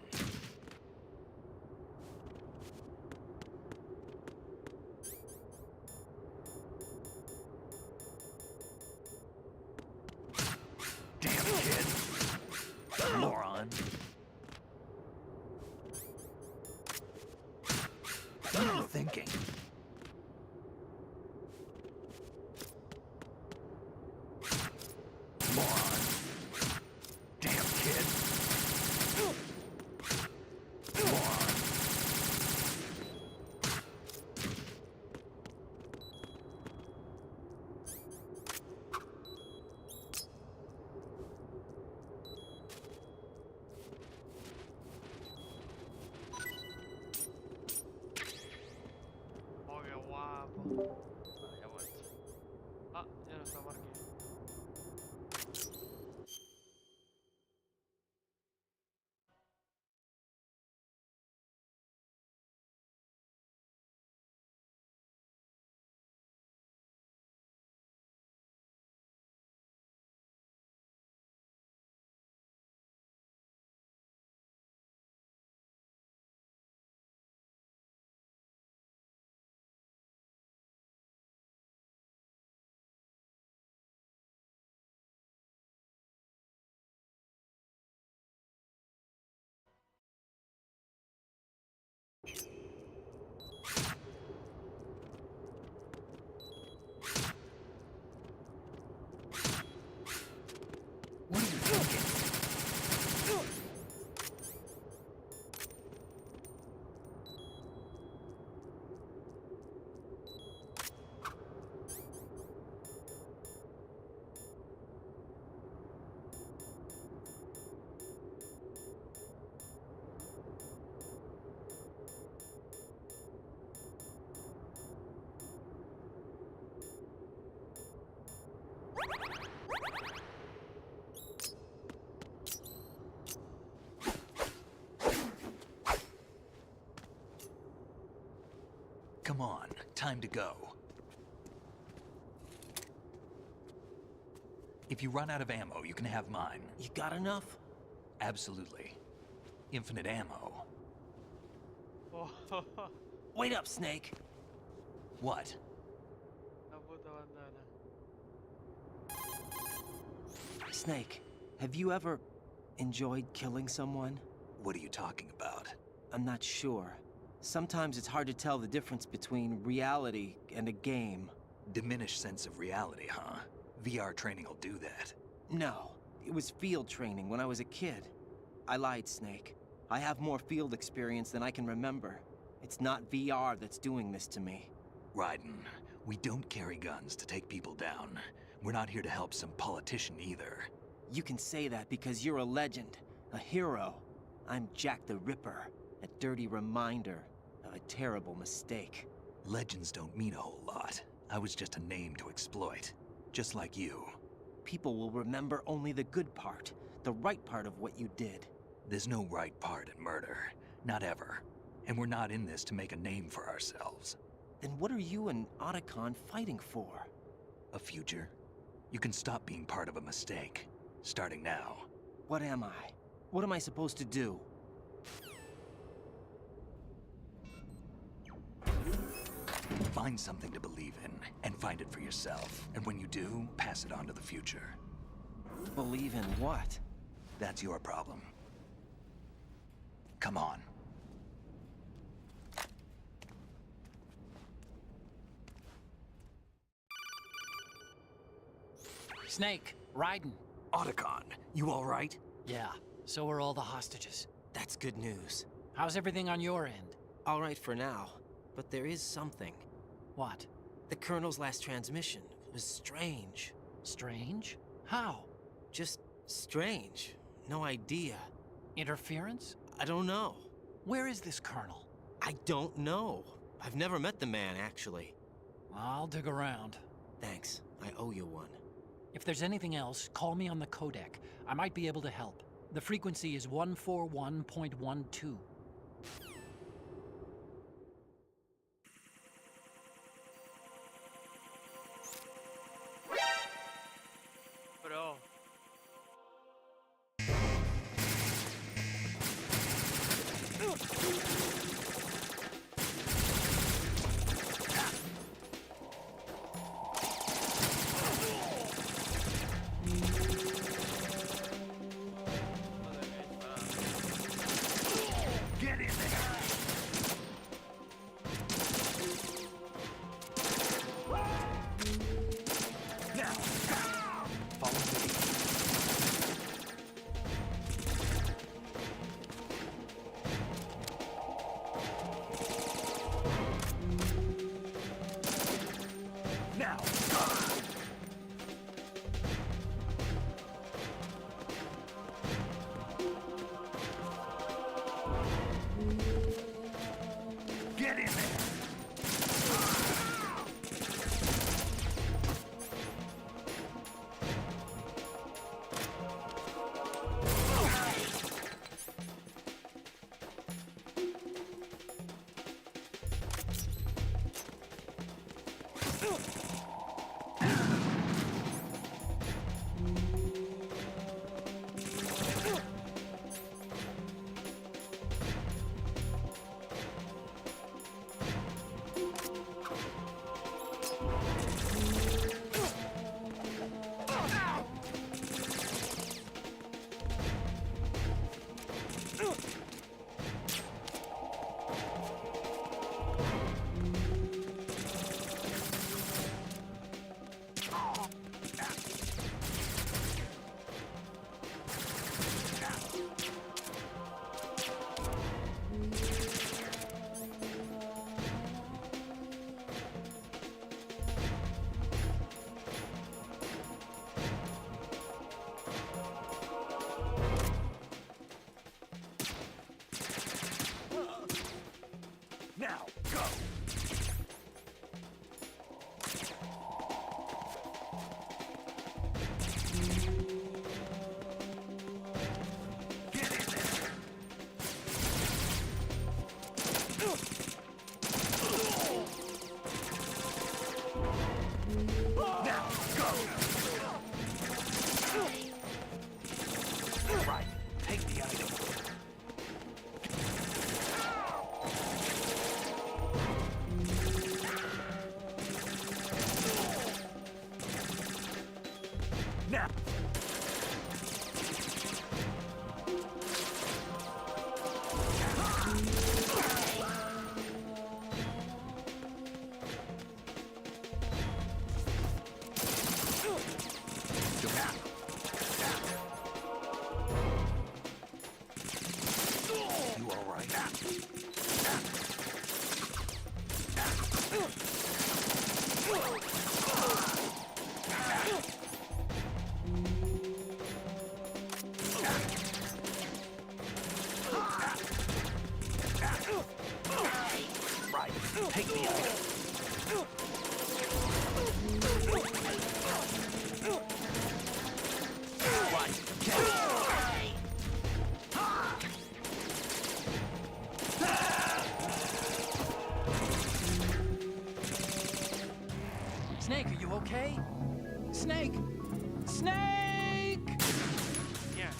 Damn, kid. Moron. What are you thinking? Moron. Damn, kid. Moron. Oh, qué guapo. Vale, ya he vuelto. Ah, ya no está Marky. What are you thinking? Come on, time to go. If you run out of ammo, you can have mine. You got enough? Absolutely. Infinite ammo. Wait up, Snake. What? La puta bandana. Snake, have you ever enjoyed killing someone? What are you talking about? I'm not sure. Sometimes it's hard to tell the difference between reality and a game. Diminished sense of reality, huh? VR training will do that. No, it was field training when I was a kid. I lied, Snake. I have more field experience than I can remember. It's not VR that's doing this to me. Raiden, we don't carry guns to take people down. We're not here to help some politician either. You can say that because you're a legend, a hero. I'm Jack the Ripper, a dirty reminder of a terrible mistake. Legends don't mean a whole lot. I was just a name to exploit, just like you. People will remember only the good part, the right part of what you did. There's no right part in murder, not ever. And we're not in this to make a name for ourselves. Then what are you and Otacon fighting for? A future? You can stop being part of a mistake, starting now. What am I? What am I supposed to do? Find something to believe in, and find it for yourself. And when you do, pass it on to the future. Believe in what? That's your problem. Come on. Snake, Raiden. Otacon, you all right? Yeah, so are all the hostages. That's good news. How's everything on your end? All right for now, but there is something. What? The Colonel's last transmission was strange. Strange? How? Just strange. No idea. Interference? I don't know. Where is this Colonel? I don't know. I've never met the man, actually. I'll dig around. Thanks. I owe you one. If there's anything else, call me on the codec. I might be able to help. The frequency is 141.12. Bro. Get in there! Now, follow me. Now, get in there! Now, go! Get in there! Now, go! Right, take the item. Now! You all right? Right, take the item. Right, get it. Snake, are you okay? Snake! Snake! Yeah.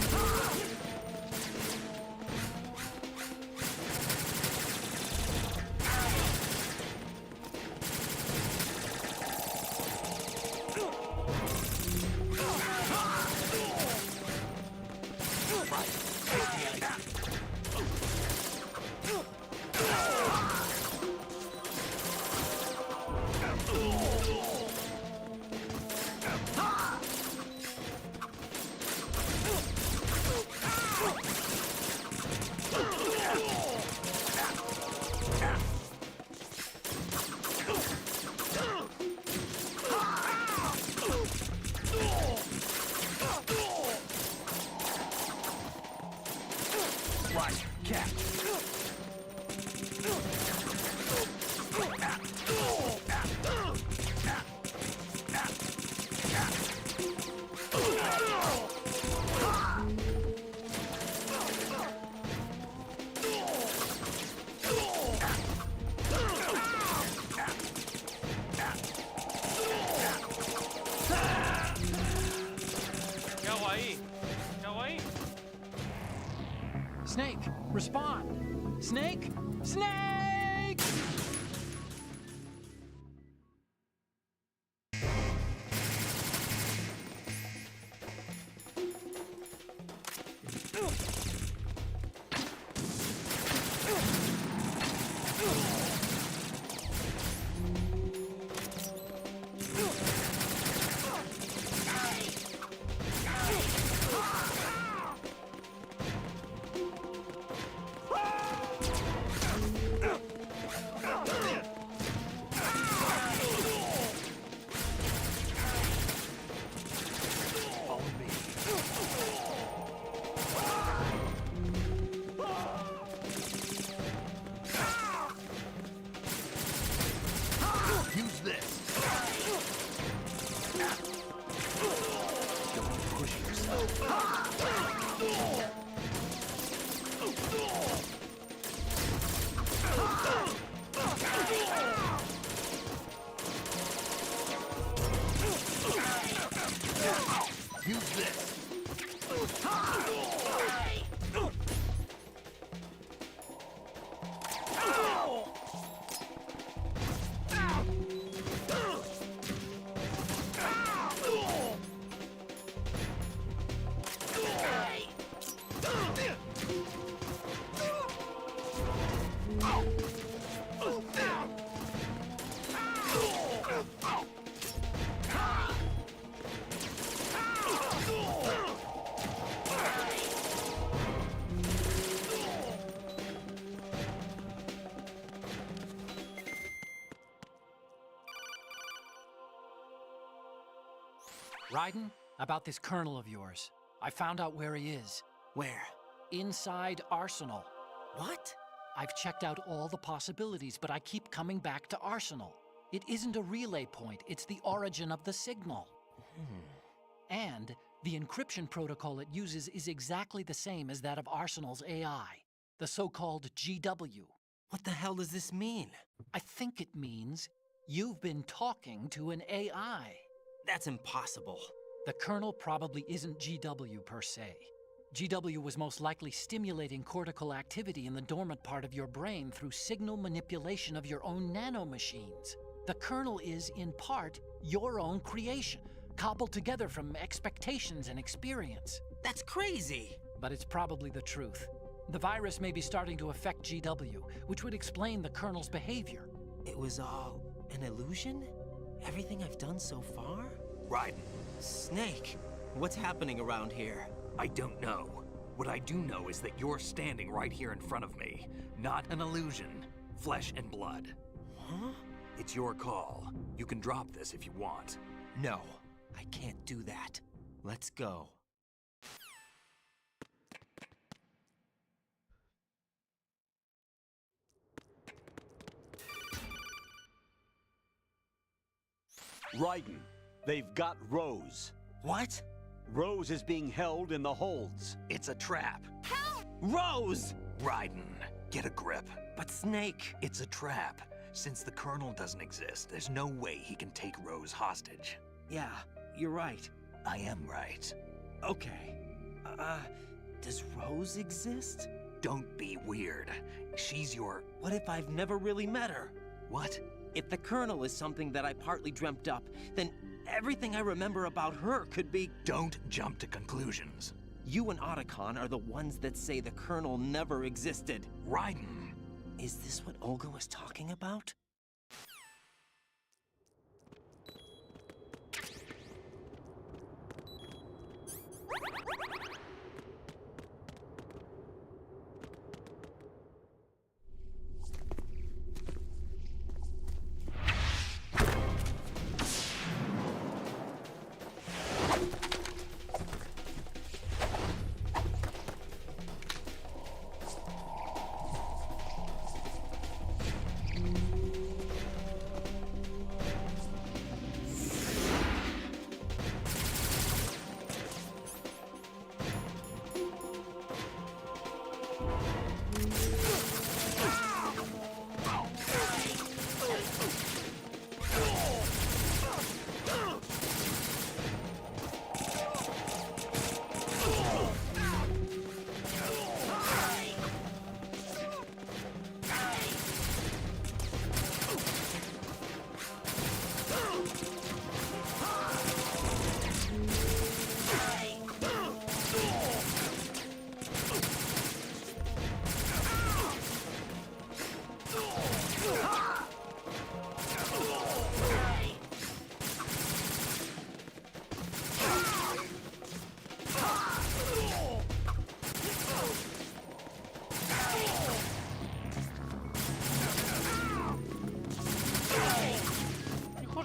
Ah! Snake, respond! Snake! Snake! Use this. Don't push yourself. Use this. Raiden, about this colonel of yours. I found out where he is. Where? Inside Arsenal. What? I've checked out all the possibilities, but I keep coming back to Arsenal. It isn't a relay point, it's the origin of the signal. And the encryption protocol it uses is exactly the same as that of Arsenal's AI, the so-called GW. What the hell does this mean? I think it means you've been talking to an AI. That's impossible. The kernel probably isn't GW per se. GW was most likely stimulating cortical activity in the dormant part of your brain through signal manipulation of your own nanomachines. The kernel is, in part, your own creation, cobbled together from expectations and experience. That's crazy! But it's probably the truth. The virus may be starting to affect GW, which would explain the kernel's behavior. It was all an illusion? Everything I've done so far? Raiden. Snake, what's happening around here? I don't know. What I do know is that you're standing right here in front of me. Not an illusion. Flesh and blood. Huh? It's your call. You can drop this if you want. No, I can't do that. Let's go. Raiden, they've got Rose. What? Rose is being held in the holds. It's a trap. Help! Rose! Raiden, get a grip. But Snake... It's a trap. Since the Colonel doesn't exist, there's no way he can take Rose hostage. Yeah, you're right. I am right. Okay. Does Rose exist? Don't be weird. She's your... What if I've never really met her? What? If the Colonel is something that I partly dreamt up, then everything I remember about her could be... Don't jump to conclusions. You and Otacon are the ones that say the Colonel never existed. Raiden! Is this what Olga was talking about?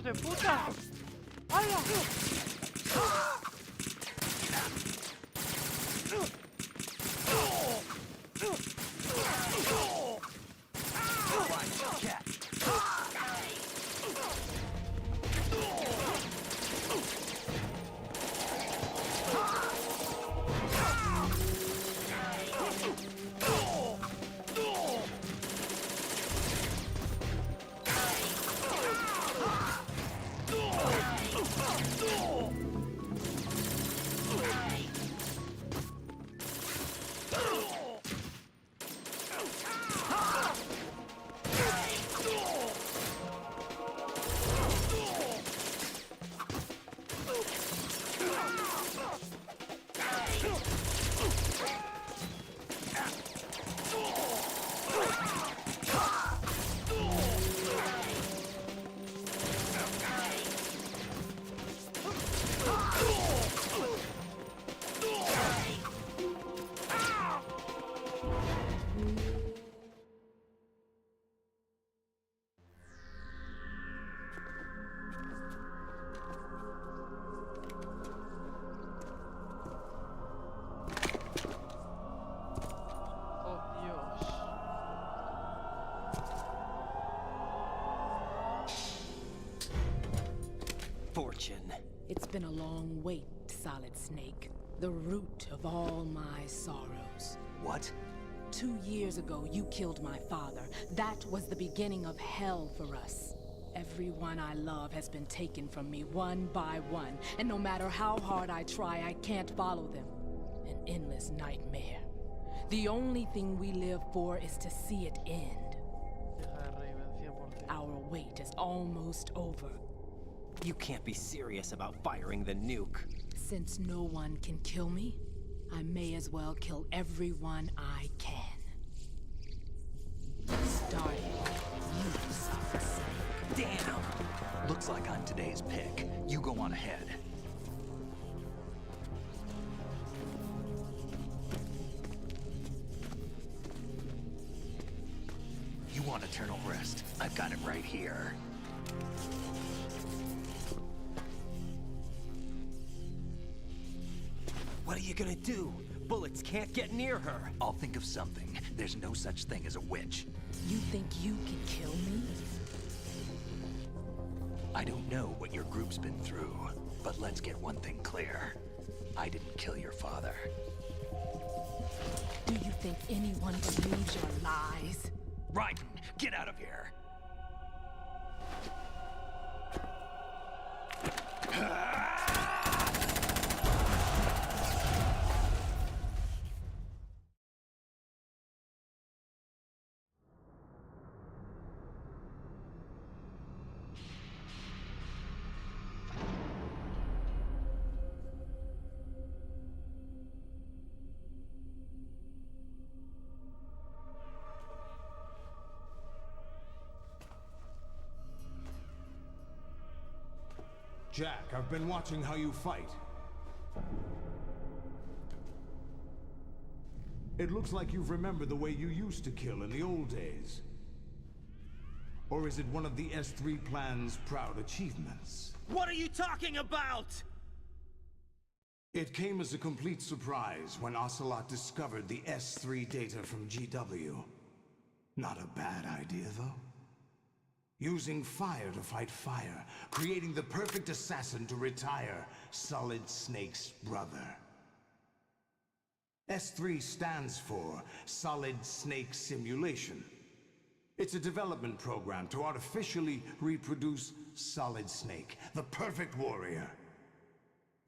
¡Hijos de puta! ¡Hala! Fortune. It's been a long wait, Solid Snake. The root of all my sorrows. What? 2 years ago, you killed my father. That was the beginning of hell for us. Everyone I love has been taken from me one by one, and no matter how hard I try, I can't follow them. An endless nightmare. The only thing we live for is to see it end. Our wait is almost over. You can't be serious about firing the nuke. Since no one can kill me, I may as well kill everyone I can. Starting you, Solid Snake. Damn! Looks like I'm today's pick. You go on ahead. You want eternal rest? I've got it right here. What are you gonna do? Bullets can't get near her. I'll think of something. There's no such thing as a witch. You think you can kill me? I don't know what your group's been through, but let's get one thing clear. I didn't kill your father. Do you think anyone believes your lies? Raiden, get out of here! Jack, I've been watching how you fight. It looks like you've remembered the way you used to kill in the old days. Or is it one of the S3 plan's proud achievements? What are you talking about? It came as a complete surprise when Ocelot discovered the S3 data from GW. Not a bad idea, though. Using fire to fight fire, creating the perfect assassin to retire Solid Snake's brother. S3 stands for Solid Snake Simulation. It's a development program to artificially reproduce Solid Snake, the perfect warrior.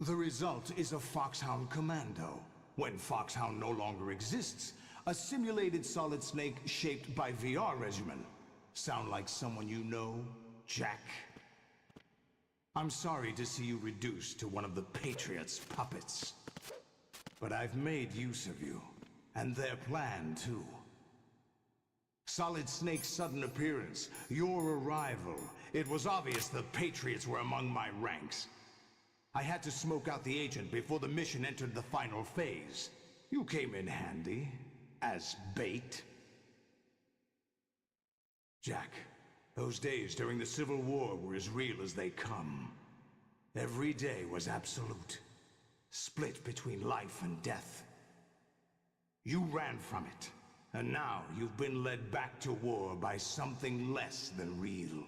The result is a Foxhound Commando. When Foxhound no longer exists, a simulated Solid Snake shaped by VR regimen. Sound like someone you know, Jack? I'm sorry to see you reduced to one of the Patriots' puppets. But I've made use of you, and their plan too. Solid Snake's sudden appearance, your arrival. It was obvious the Patriots were among my ranks. I had to smoke out the agent before the mission entered the final phase. You came in handy, as bait. Jack, Those days during the Civil War were as real as they come. Every day was absolute, split between life and death. You ran from it, and now you've been led back to war by something less than real.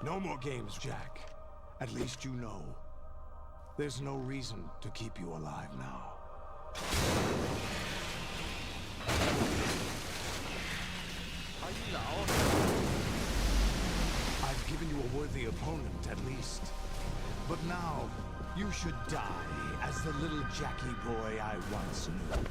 No more games, Jack. At least you know. There's no reason to keep you alive now. I've given you a worthy opponent, at least. But now, you should die as the little Jackie boy I once knew.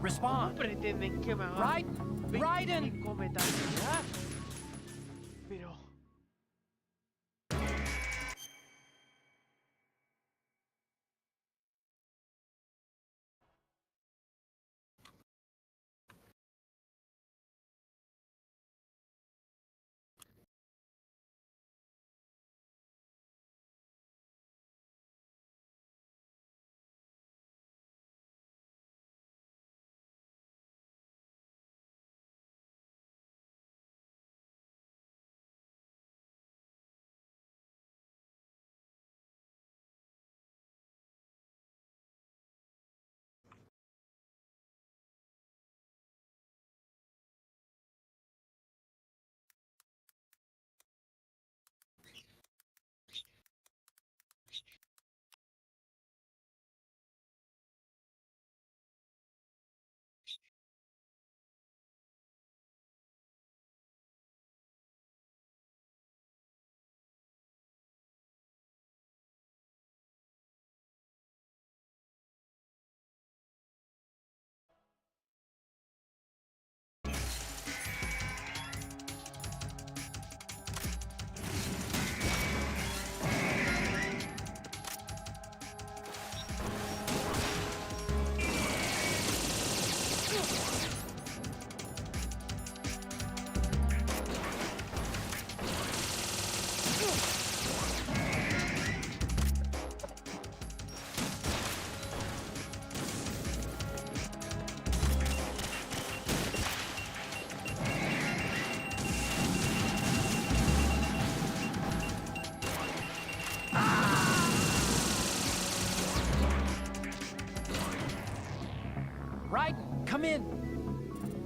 Respond. Pretenden que me haga Raiden. cometas, pero Raiden, come in.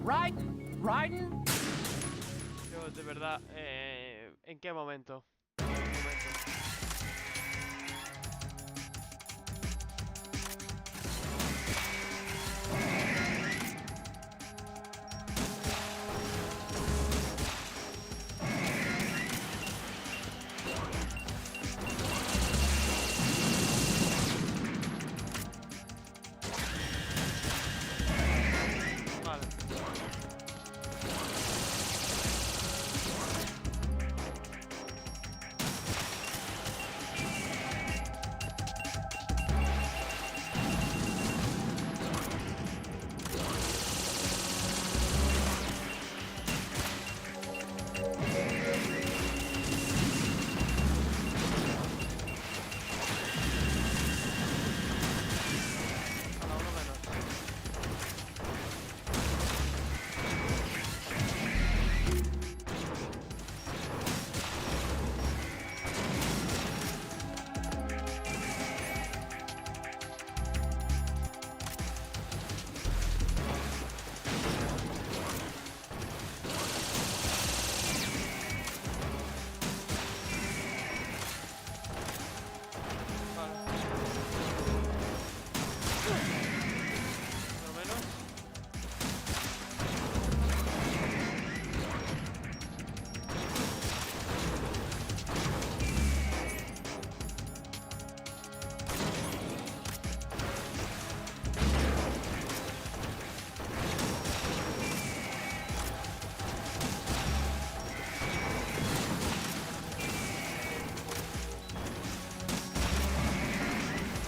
Raiden. yo de verdad, ¿en qué momento?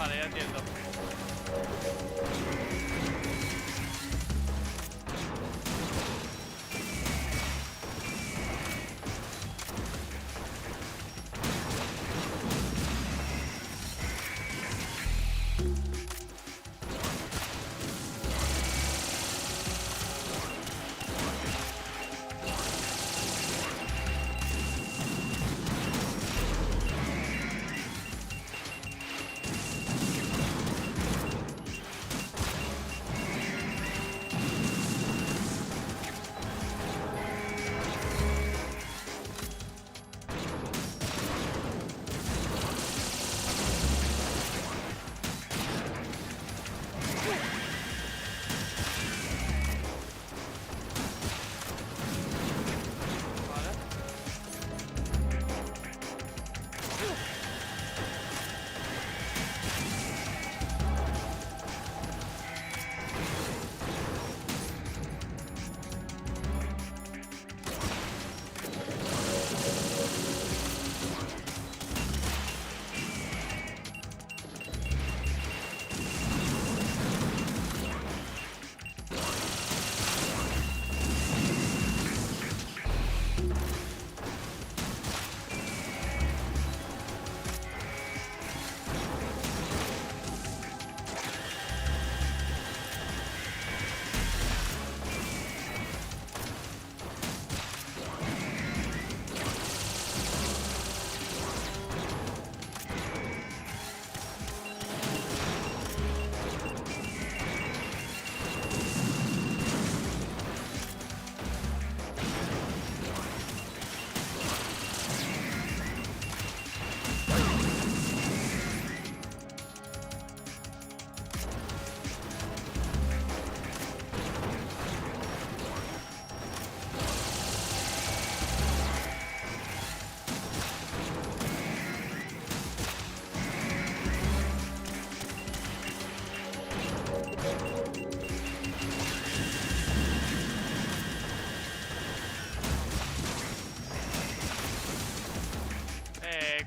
Vale, ya entiendo.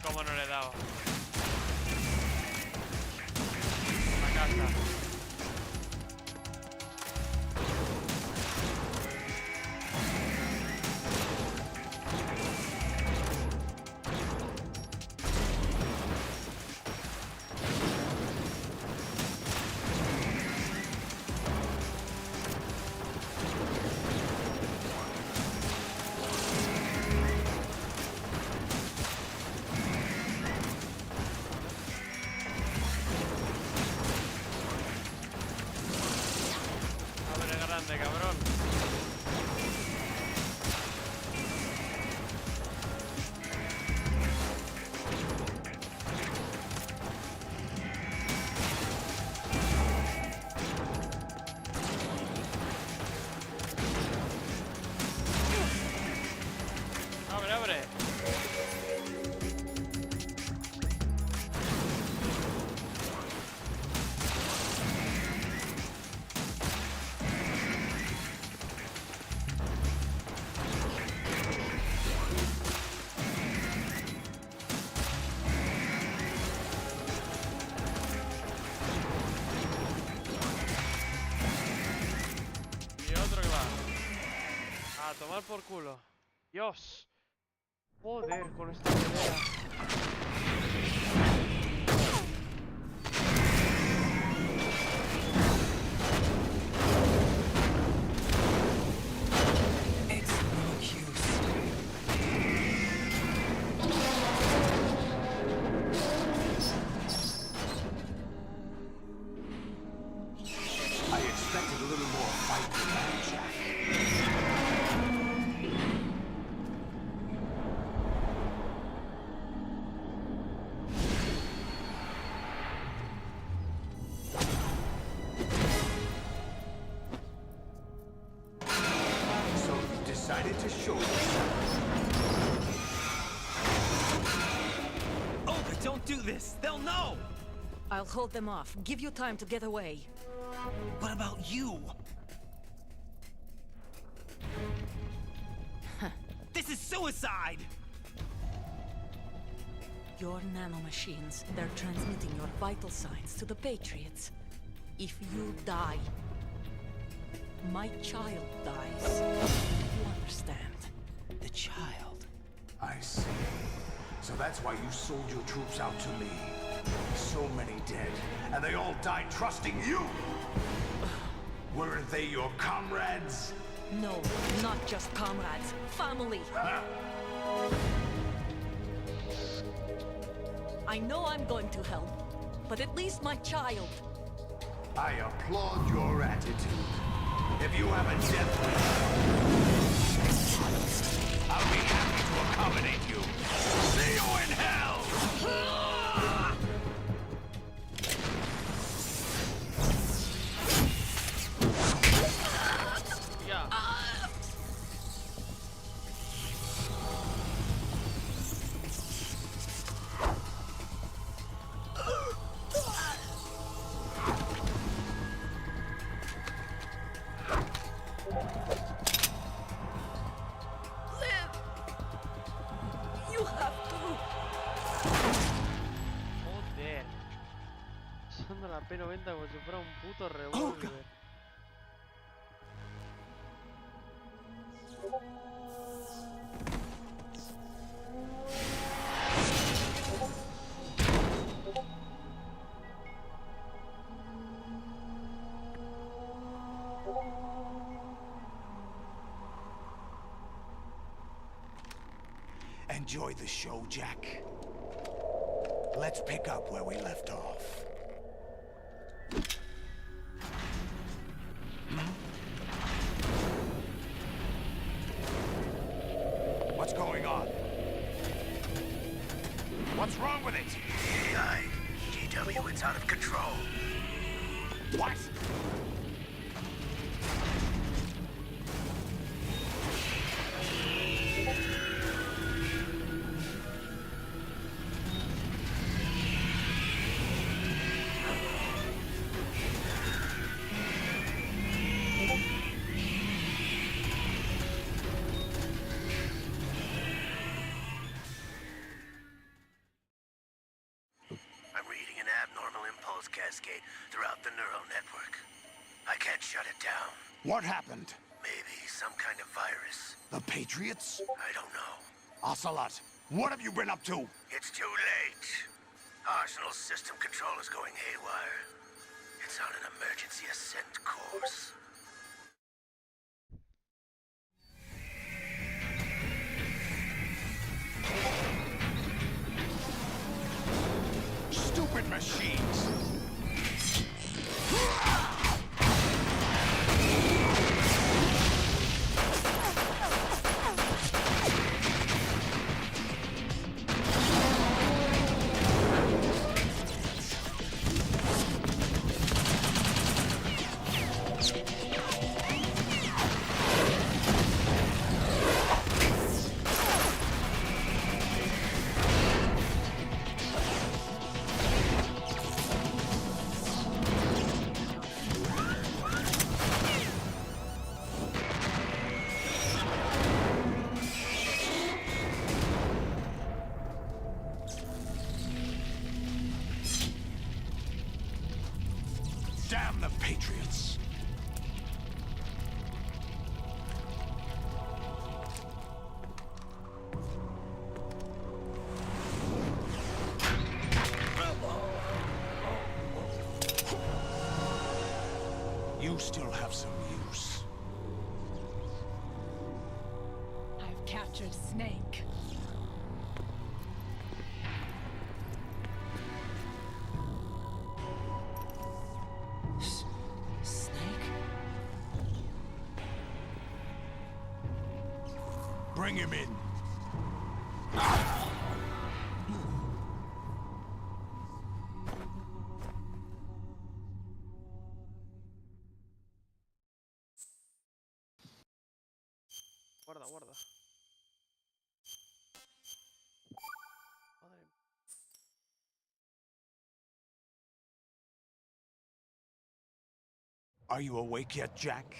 Cómo no le he dado. Acá está. Cabrón. Abre, abre. A tomar por culo. Dios. Joder, con esta pelea. I expected a little more fight than that, Jack. So you decided to show yourself. Olga, don't do this! They'll know! I'll hold them off. Give you time to get away. What about you? This is suicide! Your nanomachines, they're transmitting your vital signs to the Patriots. If you die, my child dies. You understand? The child. I see. So that's why you sold your troops out to me. So many dead, and they all died trusting you! Weren't they your comrades? No, not just comrades. Family. I know I'm going to hell, but at least my child. I applaud your attitude. If you have a death wish, I'll be happy to accommodate you. See you in hell! Joder. Usando la P90 como si fuera un puto revólver. Enjoy the show, Jack. Let's pick up where we left off. What's going on? What's wrong with it? GW, it's out of control. What? Cascade throughout the neural network. I can't shut it down. What happened? Maybe some kind of virus. The Patriots? I don't know. Ocelot, what have you been up to? It's too late. Arsenal's system control is going haywire. It's on an emergency ascent course. Stupid machines! Damn the Patriots! You still have some use. I've captured Snake. Bring him in. Guarda, guarda. Madre mía. Are you awake yet, Jack?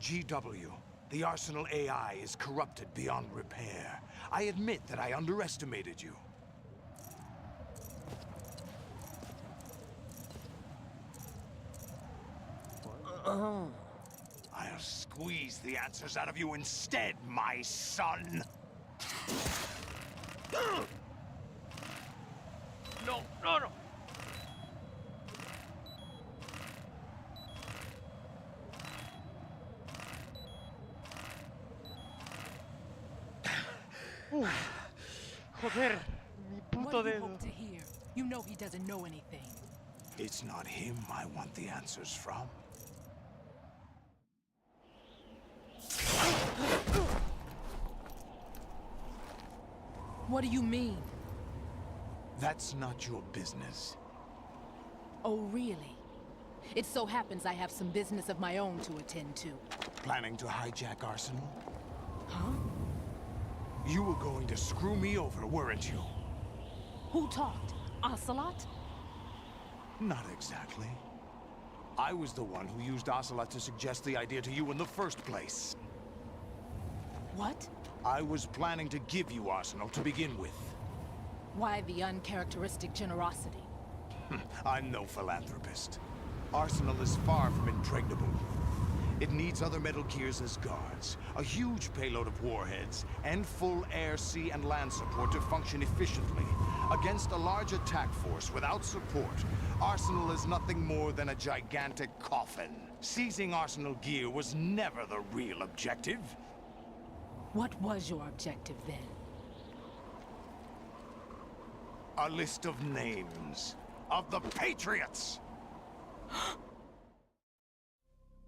GW, The Arsenal AI is corrupted beyond repair. I admit that I underestimated you. I'll squeeze the answers out of you instead, my son! No, no, no. Joder, mi puto What do you dedo. hope to hear? You know he doesn't know anything. It's not him I want the answers from. What do you mean? That's not your business. Oh, really? It so happens I have some business of my own to attend to. Planning to hijack Arsenal? Huh? You were going to screw me over, weren't you? Who talked? Ocelot? Not exactly. I was the one who used Ocelot to suggest the idea to you in the first place. What? I was planning to give you Arsenal to begin with. Why the uncharacteristic generosity? I'm no philanthropist. Arsenal is far from impregnable. It needs other Metal Gears as guards, a huge payload of warheads, and full air, sea, and land support to function efficiently. Against a large attack force without support, Arsenal is nothing more than a gigantic coffin. Seizing Arsenal gear was never the real objective. What was your objective then? A list of names of the Patriots!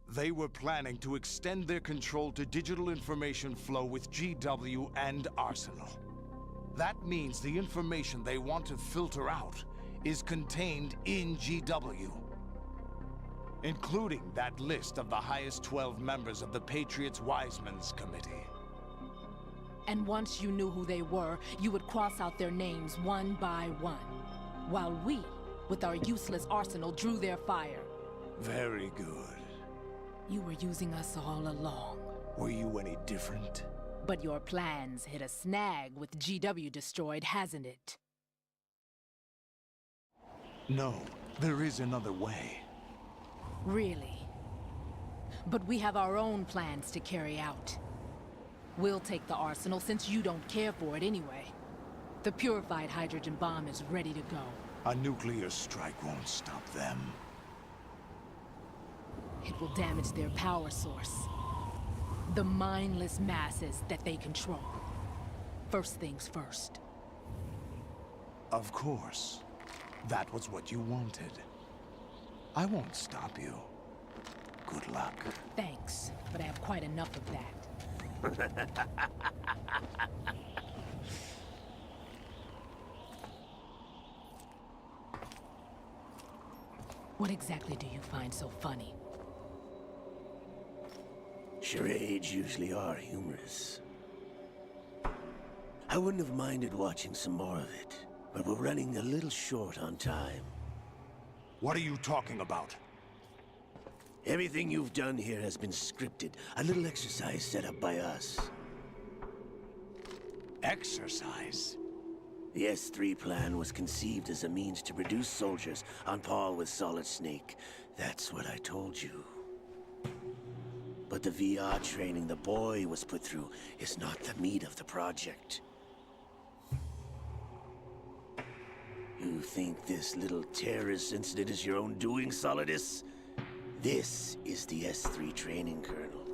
They were planning to extend their control to digital information flow with GW and Arsenal. That means the information they want to filter out is contained in GW, including that list of the highest 12 members of the Patriots Wiseman's Committee. And once you knew who they were, you would cross out their names one by one, while we, with our useless arsenal, drew their fire. Very good. You were using us all along. Were you any different? But your plans hit a snag with GW destroyed, hasn't it? No, there is another way. Really? But we have our own plans to carry out. We'll take the arsenal since you don't care for it anyway. The purified hydrogen bomb is ready to go. A nuclear strike won't stop them. It will damage their power source. The mindless masses that they control. First things first. Of course. That was what you wanted. I won't stop you. Good luck. Thanks, but I have quite enough of that. What exactly do you find so funny? Charades usually are humorous. I wouldn't have minded watching some more of it, but we're running a little short on time. What are you talking about? Everything you've done here has been scripted. A little exercise set up by us. Exercise? The S3 plan was conceived as a means to produce soldiers on par with Solid Snake. That's what I told you. But the VR training the boy was put through is not the meat of the project. You think this little terrorist incident is your own doing, Solidus? This is the S3 training kernel.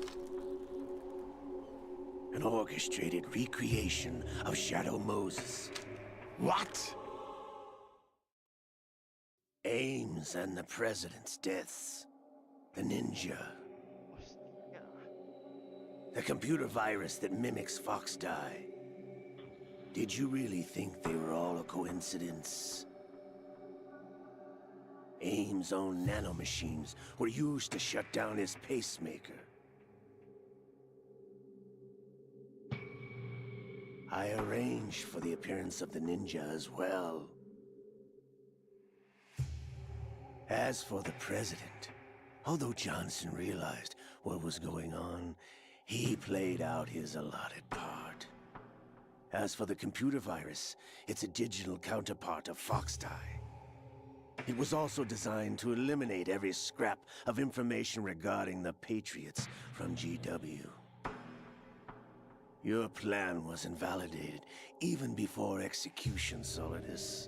An orchestrated recreation of Shadow Moses. What? Ames and the President's deaths. The ninja. The computer virus that mimics Foxdie. Did you really think they were all a coincidence? Ames' own nanomachines were used to shut down his pacemaker. I arranged for the appearance of the ninja as well. As for the President, although Johnson realized what was going on, He played out his allotted part. As for the computer virus, it's a digital counterpart of Foxtie. It was also designed to eliminate every scrap of information regarding the Patriots from GW. Your plan was invalidated even before execution, Solidus.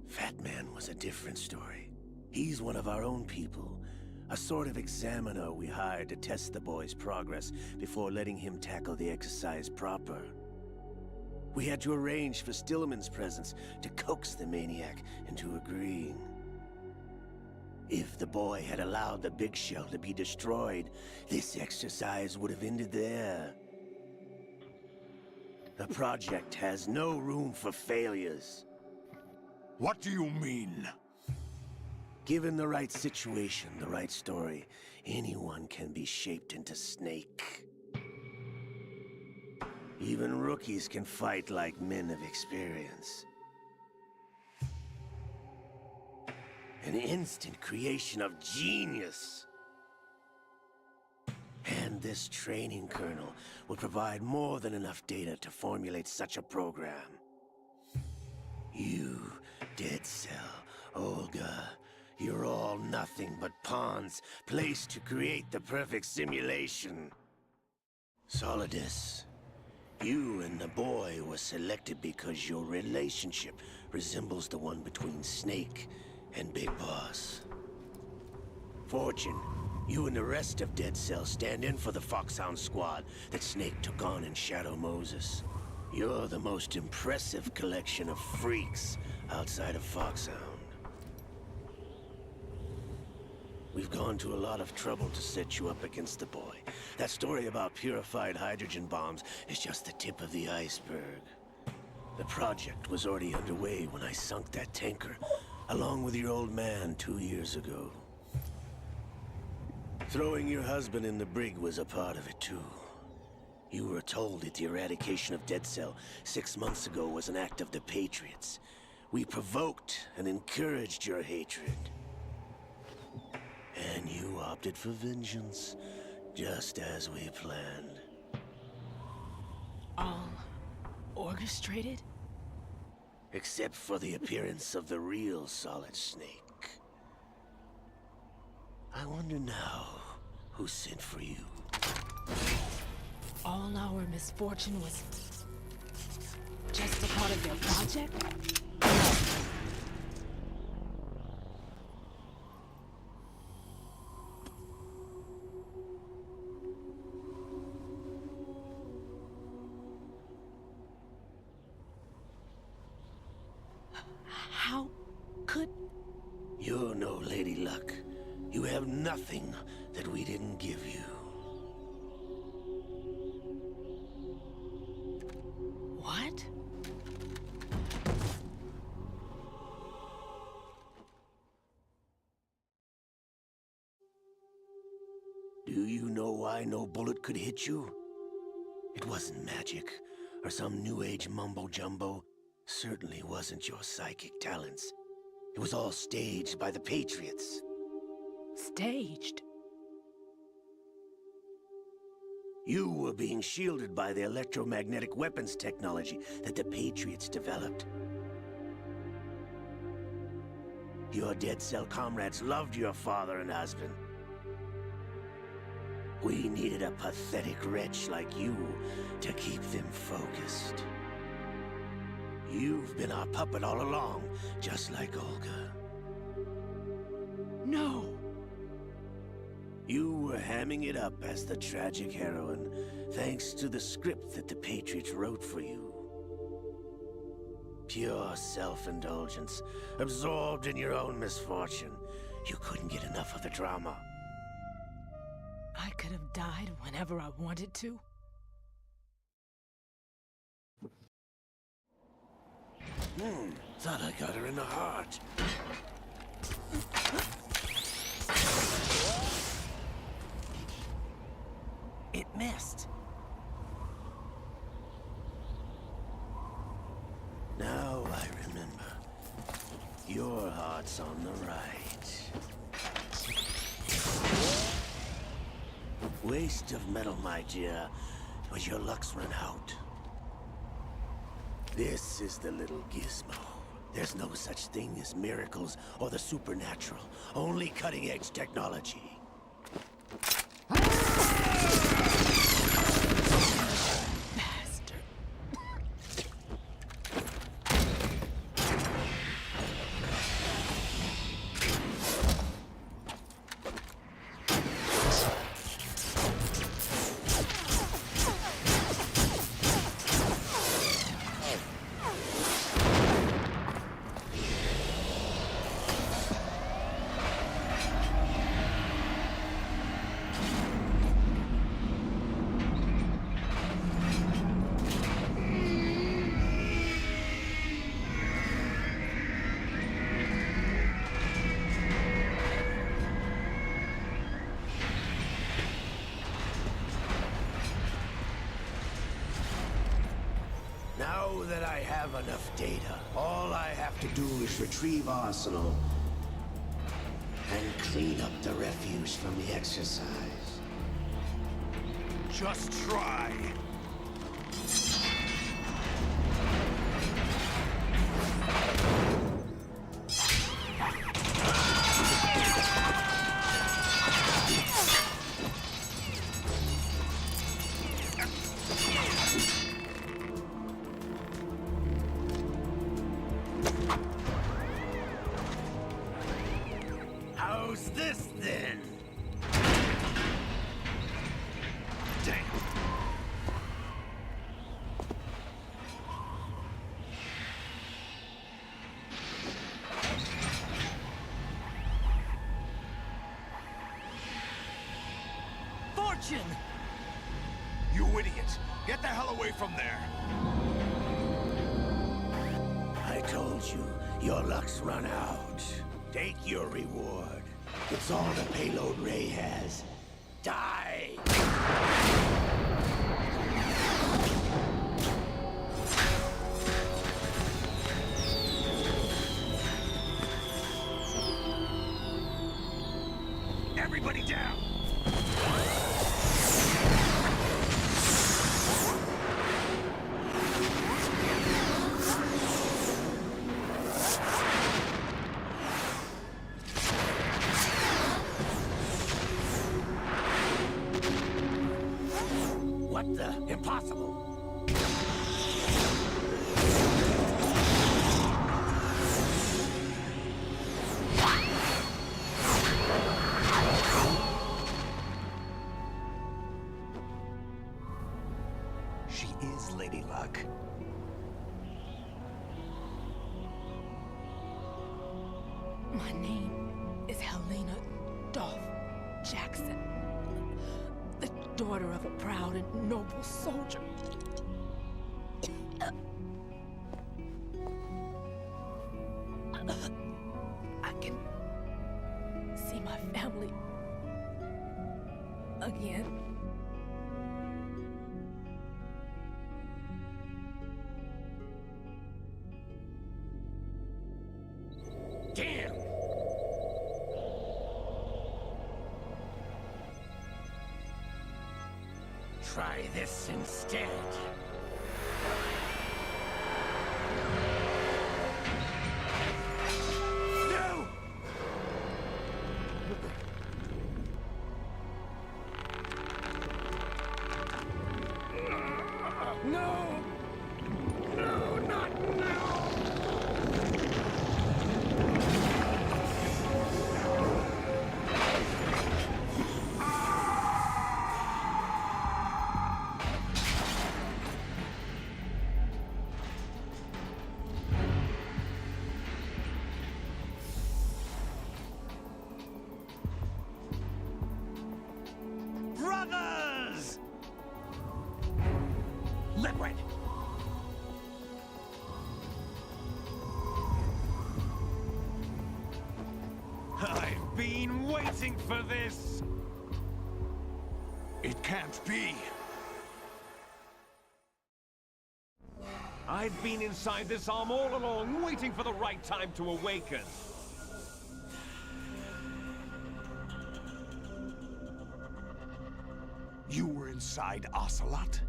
Fat Man was a different story. He's one of our own people, a sort of examiner we hired to test the boy's progress before letting him tackle the exercise proper. We had to arrange for Stillman's presence to coax the maniac into agreeing. If the boy had allowed the big shell to be destroyed, this exercise would have ended there. The project has no room for failures. What do you mean? Given the right situation, the right story, anyone can be shaped into Snake. Even rookies can fight like men of experience. An instant creation of genius. And this training kernel will provide more than enough data to formulate such a program. You, Dead Cell, Olga, you're all nothing but pawns placed to create the perfect simulation. Solidus, you and the boy were selected because your relationship resembles the one between Snake and Big Boss. Fortune, you and the rest of Dead Cell stand in for the Foxhound squad that Snake took on in Shadow Moses. You're the most impressive collection of freaks outside of Foxhound. We've gone to a lot of trouble to set you up against the boy. That story about purified hydrogen bombs is just the tip of the iceberg. The project was already underway when I sunk that tanker, along with your old man 2 years ago. Throwing your husband in the brig was a part of it too. You were told that the eradication of Dead Cell 6 months ago was an act of the Patriots. We provoked and encouraged your hatred. And you opted for vengeance, just as we planned. All orchestrated? Except for the appearance of the real Solid Snake. I wonder now who sent for you. All our misfortune was just a part of their project? How could... You're no Lady Luck. You have nothing that we didn't give you. What? Do you know why no bullet could hit you? It wasn't magic, or some new age mumbo-jumbo. Certainly wasn't your psychic talents. It was all staged by the Patriots. Staged? You were being shielded by the electromagnetic weapons technology that the Patriots developed. Your Dead Cell comrades loved your father and husband. We needed a pathetic wretch like you to keep them focused. You've been our puppet all along, just like Olga. No! You were hamming it up as the tragic heroine, thanks to the script that the Patriots wrote for you. Pure self-indulgence, absorbed in your own misfortune. You couldn't get enough of the drama. I could have died whenever I wanted to. Thought I got her in the heart. It missed. Now I remember. Your heart's on the right. Waste of metal, my dear, but your luck's run out. This is the little gizmo. There's no such thing as miracles or the supernatural, only cutting-edge technology. Now that I have enough data, all I have to do is retrieve Arsenal and clean up the refuse from the exercise. Just try. How's this then? Damn. Fortune! You idiot! Get the hell away from there! I told you, your luck's run out. Take your reward. It's all the payload Ray has. Die! Everybody down! What the? Impossible! She is Lady Luck. My name is Helena Dolph Jackson, the daughter of a proud and noble soldier. I can see my family again. Damn! Try this instead. No! No! No, not now! Brothers! Liquid! I've been waiting for this! It can't be! I've been inside this arm all along, waiting for the right time to awaken. You were inside Ocelot?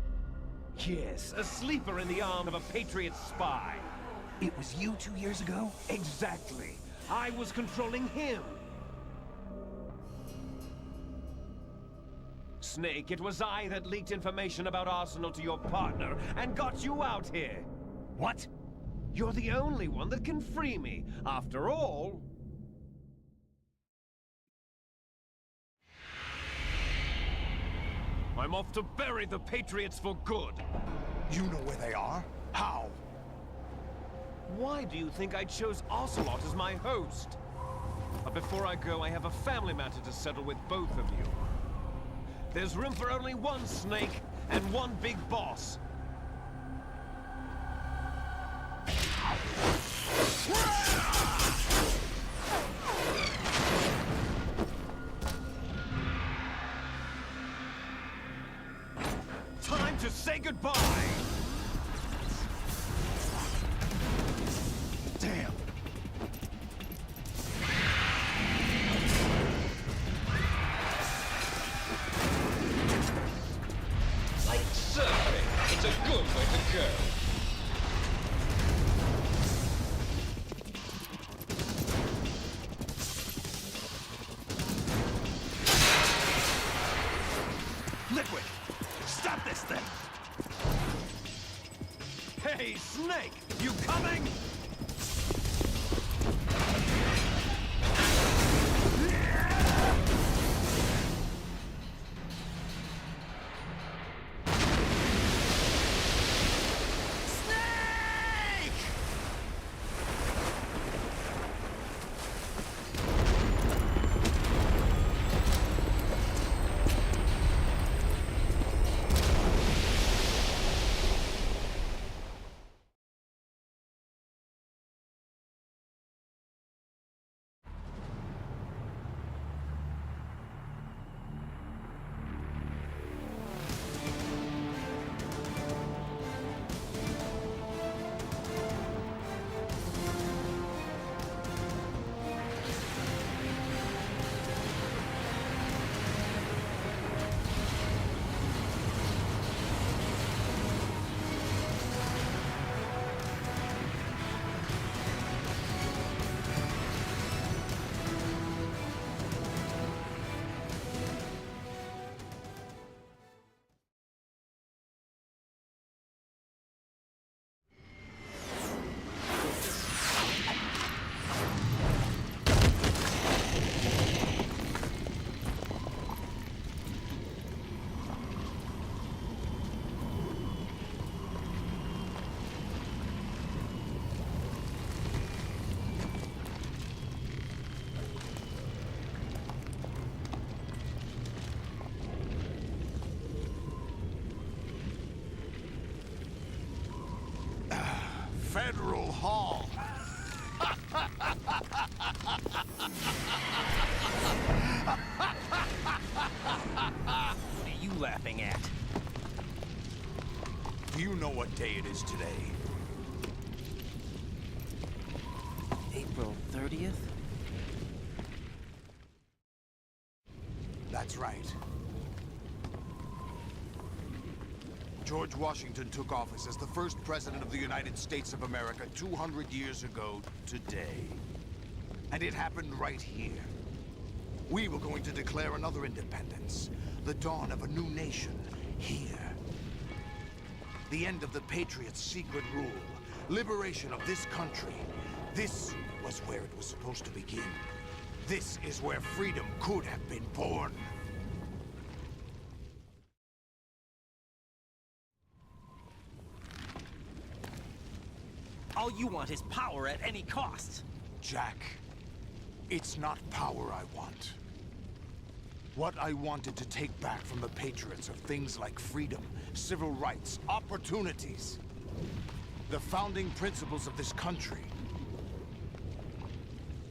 Yes, a sleeper in the arm of a Patriot spy. It was you 2 years ago? Exactly. I was controlling him. Snake, it was I that leaked information about Arsenal to your partner and got you out here. What? You're the only one that can free me. After all... I'm off to bury the Patriots for good. You know where they are? How? Why do you think I chose Ocelot as my host? But before I go, I have a family matter to settle with both of you. There's room for only one Snake and one big boss. Time to say goodbye! Damn! Like surfing, it's a good way to go. Liquid! Stop this thing! Hey, Snake! You coming? Federal Hall. What are you laughing at? Do you know what day it is today? April 30th? That's right. George Washington took office as the first president of the United States of America 200 years ago today. And it happened right here. We were going to declare another independence, the dawn of a new nation, here. The end of the Patriots' secret rule, liberation of this country. This was where it was supposed to begin. This is where freedom could have been born. All you want is power at any cost. Jack, it's not power I want. What I wanted to take back from the Patriots are things like freedom, civil rights, opportunities. The founding principles of this country.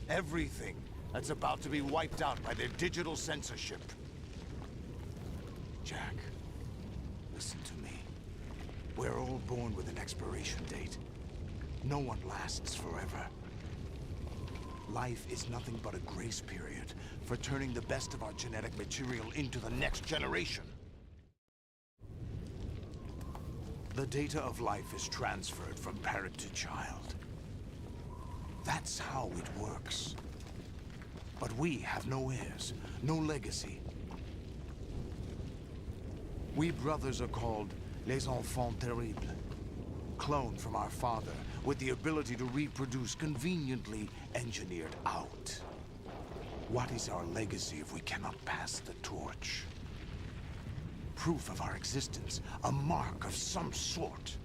Everything that's about to be wiped out by their digital censorship. Jack, listen to me. We're all born with an expiration date. No one lasts forever. Life is nothing but a grace period for turning the best of our genetic material into the next generation. The data of life is transferred from parent to child. That's how it works. But we have no heirs, no legacy. We brothers are called les enfants terribles, cloned from our father with the ability to reproduce conveniently engineered out. What is our legacy if we cannot pass the torch? Proof of our existence, a mark of some sort.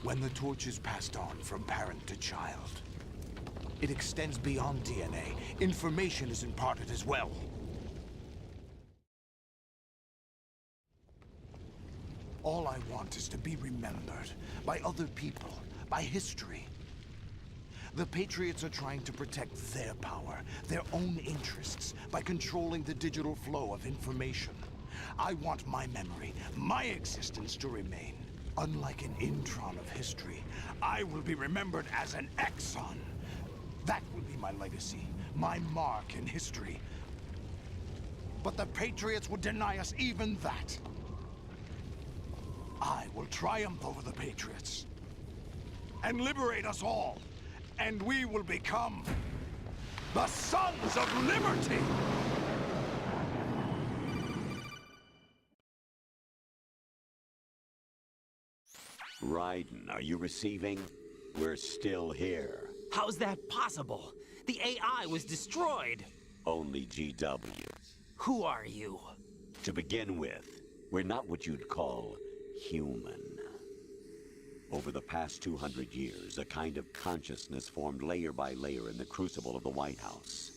When the torch is passed on from parent to child, it extends beyond DNA. Information is imparted as well. All I want is to be remembered by other people, by history. The Patriots are trying to protect their power, their own interests, by controlling the digital flow of information. I want my memory, my existence to remain. Unlike an intron of history, I will be remembered as an exon. That will be my legacy, my mark in history. But the Patriots would deny us even that. I will triumph over the Patriots and liberate us all, and we will become the Sons of Liberty! Raiden, are you receiving? We're still here. How's that possible? The AI was destroyed. Only GW. Who are you? To begin with, we're not what you'd call human. Over the past 200 years, a kind of consciousness formed layer by layer in the crucible of the White House.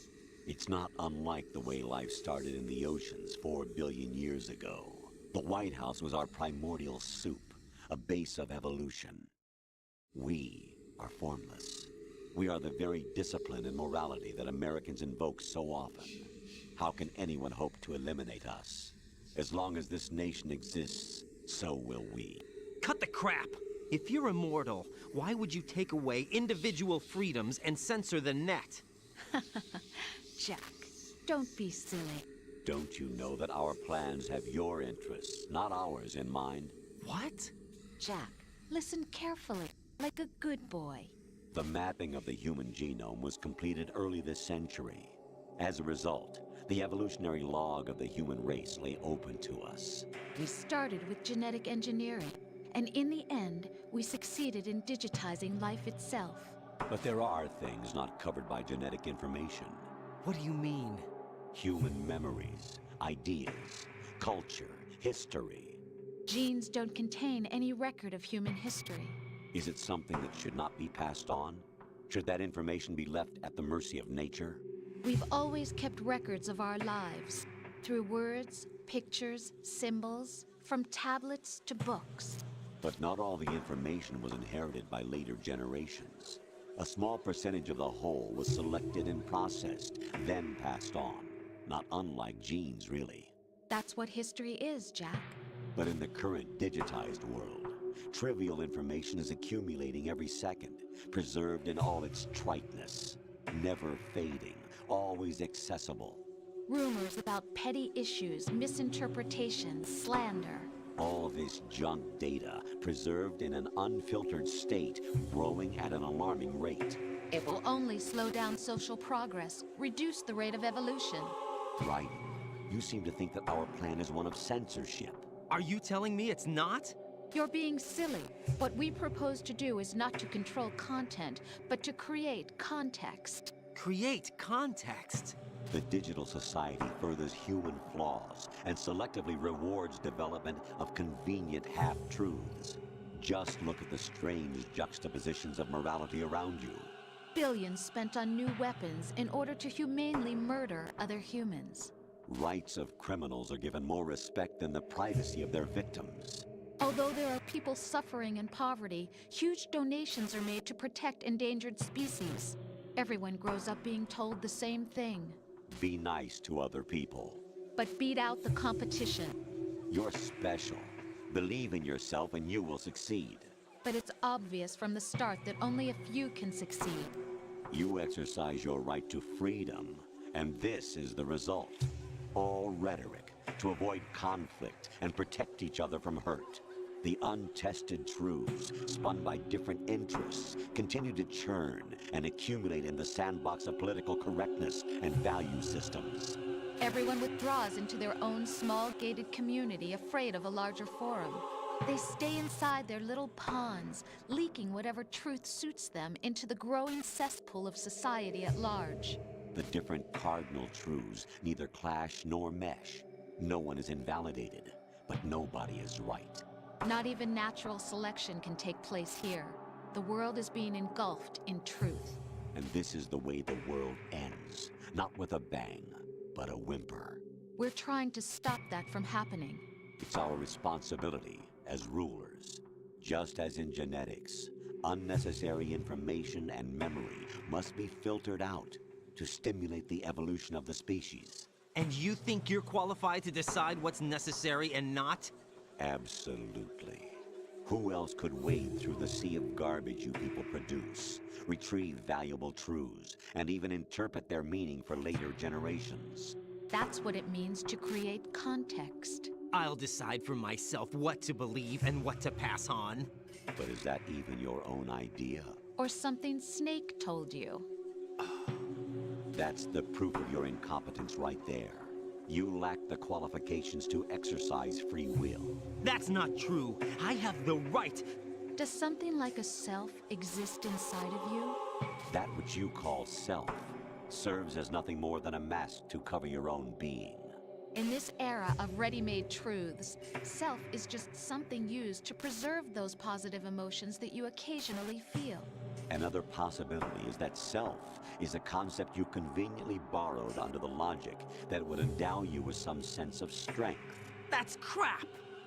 It's not unlike the way life started in the oceans 4 billion years ago. The White House was our primordial soup, a base of evolution. We are formless. We are the very discipline and morality that Americans invoke so often. How can anyone hope to eliminate us? As long as this nation exists, so will we. Cut the crap! If you're immortal, why would you take away individual freedoms and censor the net? Jack, don't be silly. Don't you know that our plans have your interests, not ours, in mind? What? Jack, listen carefully, like a good boy. The mapping of the human genome was completed early this century. As a result, the evolutionary log of the human race lay open to us. We started with genetic engineering, and in the end, we succeeded in digitizing life itself. But there are things not covered by genetic information. What do you mean? Human memories, ideas, culture, history. Genes don't contain any record of human history. Is it something that should not be passed on? Should that information be left at the mercy of nature? We've always kept records of our lives, through words, pictures, symbols, from tablets to books. But not all the information was inherited by later generations. A small percentage of the whole was selected and processed, then passed on. Not unlike genes, really. That's what history is, Jack. But in the current digitized world, trivial information is accumulating every second, preserved in all its triteness, never fading, always accessible. Rumors about petty issues, misinterpretations, slander. All this junk data, preserved in an unfiltered state, growing at an alarming rate. It will only slow down social progress, reduce the rate of evolution. Right. You seem to think that our plan is one of censorship. Are you telling me it's not? You're being silly. What we propose to do is not to control content, but to create context. Create context? The digital society furthers human flaws and selectively rewards development of convenient half-truths. Just look at the strange juxtapositions of morality around you. Billions spent on new weapons in order to humanely murder other humans. Rights of criminals are given more respect than the privacy of their victims. Although there are people suffering in poverty, huge donations are made to protect endangered species. Everyone grows up being told the same thing. Be nice to other people. But beat out the competition. You're special. Believe in yourself and you will succeed. But it's obvious from the start that only a few can succeed. You exercise your right to freedom, and this is the result. All rhetoric, to avoid conflict and protect each other from hurt. The untested truths, spun by different interests, continue to churn and accumulate in the sandbox of political correctness and value systems. Everyone withdraws into their own small gated community, afraid of a larger forum. They stay inside their little ponds, leaking whatever truth suits them into the growing cesspool of society at large. The different cardinal truths neither clash nor mesh. No one is invalidated, but nobody is right. Not even natural selection can take place here. The world is being engulfed in truth. And this is the way the world ends. Not with a bang, but a whimper. We're trying to stop that from happening. It's our responsibility as rulers. Just as in genetics, unnecessary information and memory must be filtered out to stimulate the evolution of the species. And you think you're qualified to decide what's necessary and not? Absolutely. Who else could wade through the sea of garbage you people produce, retrieve valuable truths, and even interpret their meaning for later generations? That's what it means to create context. I'll decide for myself what to believe and what to pass on. But is that even your own idea? Or something Snake told you? That's the proof of your incompetence right there. You lack the qualifications to exercise free will. That's not true. I have the right. Does something like a self exist inside of you? That which you call self serves as nothing more than a mask to cover your own being. In this era of ready-made truths, self is just something used to preserve those positive emotions that you occasionally feel. Another possibility is that self is a concept you conveniently borrowed under the logic that would endow you with some sense of strength. That's crap!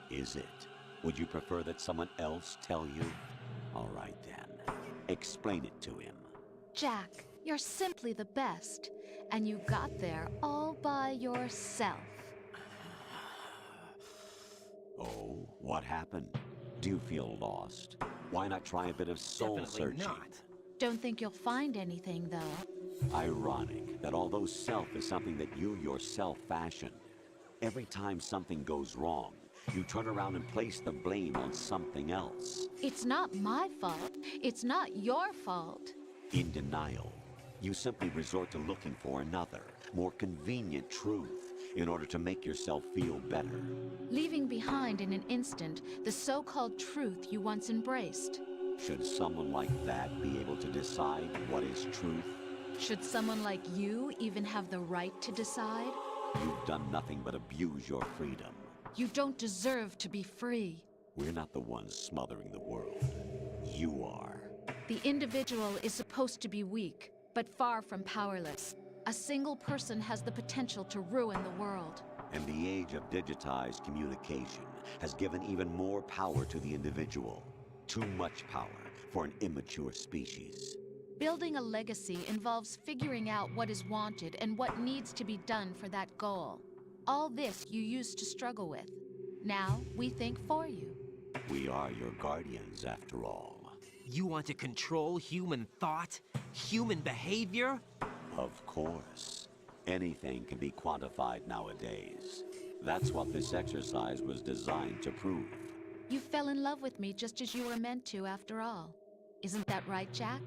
Is it? Would you prefer that someone else tell you? All right then. Explain it to him. Jack, you're simply the best, and you got there all by yourself. Oh, what happened? Do you feel lost? Why not try a bit of soul Definitely searching? not. Don't think you'll find anything, though. Ironic that although self is something that you yourself fashioned, every time something goes wrong, you turn around and place the blame on something else. It's not my fault. It's not your fault. In denial, you simply resort to looking for another, more convenient truth in order to make yourself feel better. Leaving behind in an instant the so-called truth you once embraced. Should someone like that be able to decide what is truth? Should someone like you even have the right to decide? You've done nothing but abuse your freedom. You don't deserve to be free. We're not the ones smothering the world. You are. The individual is supposed to be weak, but far from powerless. A single person has the potential to ruin the world. And the age of digitized communication has given even more power to the individual. Too much power for an immature species. Building a legacy involves figuring out what is wanted and what needs to be done for that goal. All this you used to struggle with. Now, we think for you. We are your guardians, after all. You want to control human thought? Human behavior? Of course. Anything can be quantified nowadays. That's what this exercise was designed to prove. You fell in love with me just as you were meant to, after all. Isn't that right, Jack?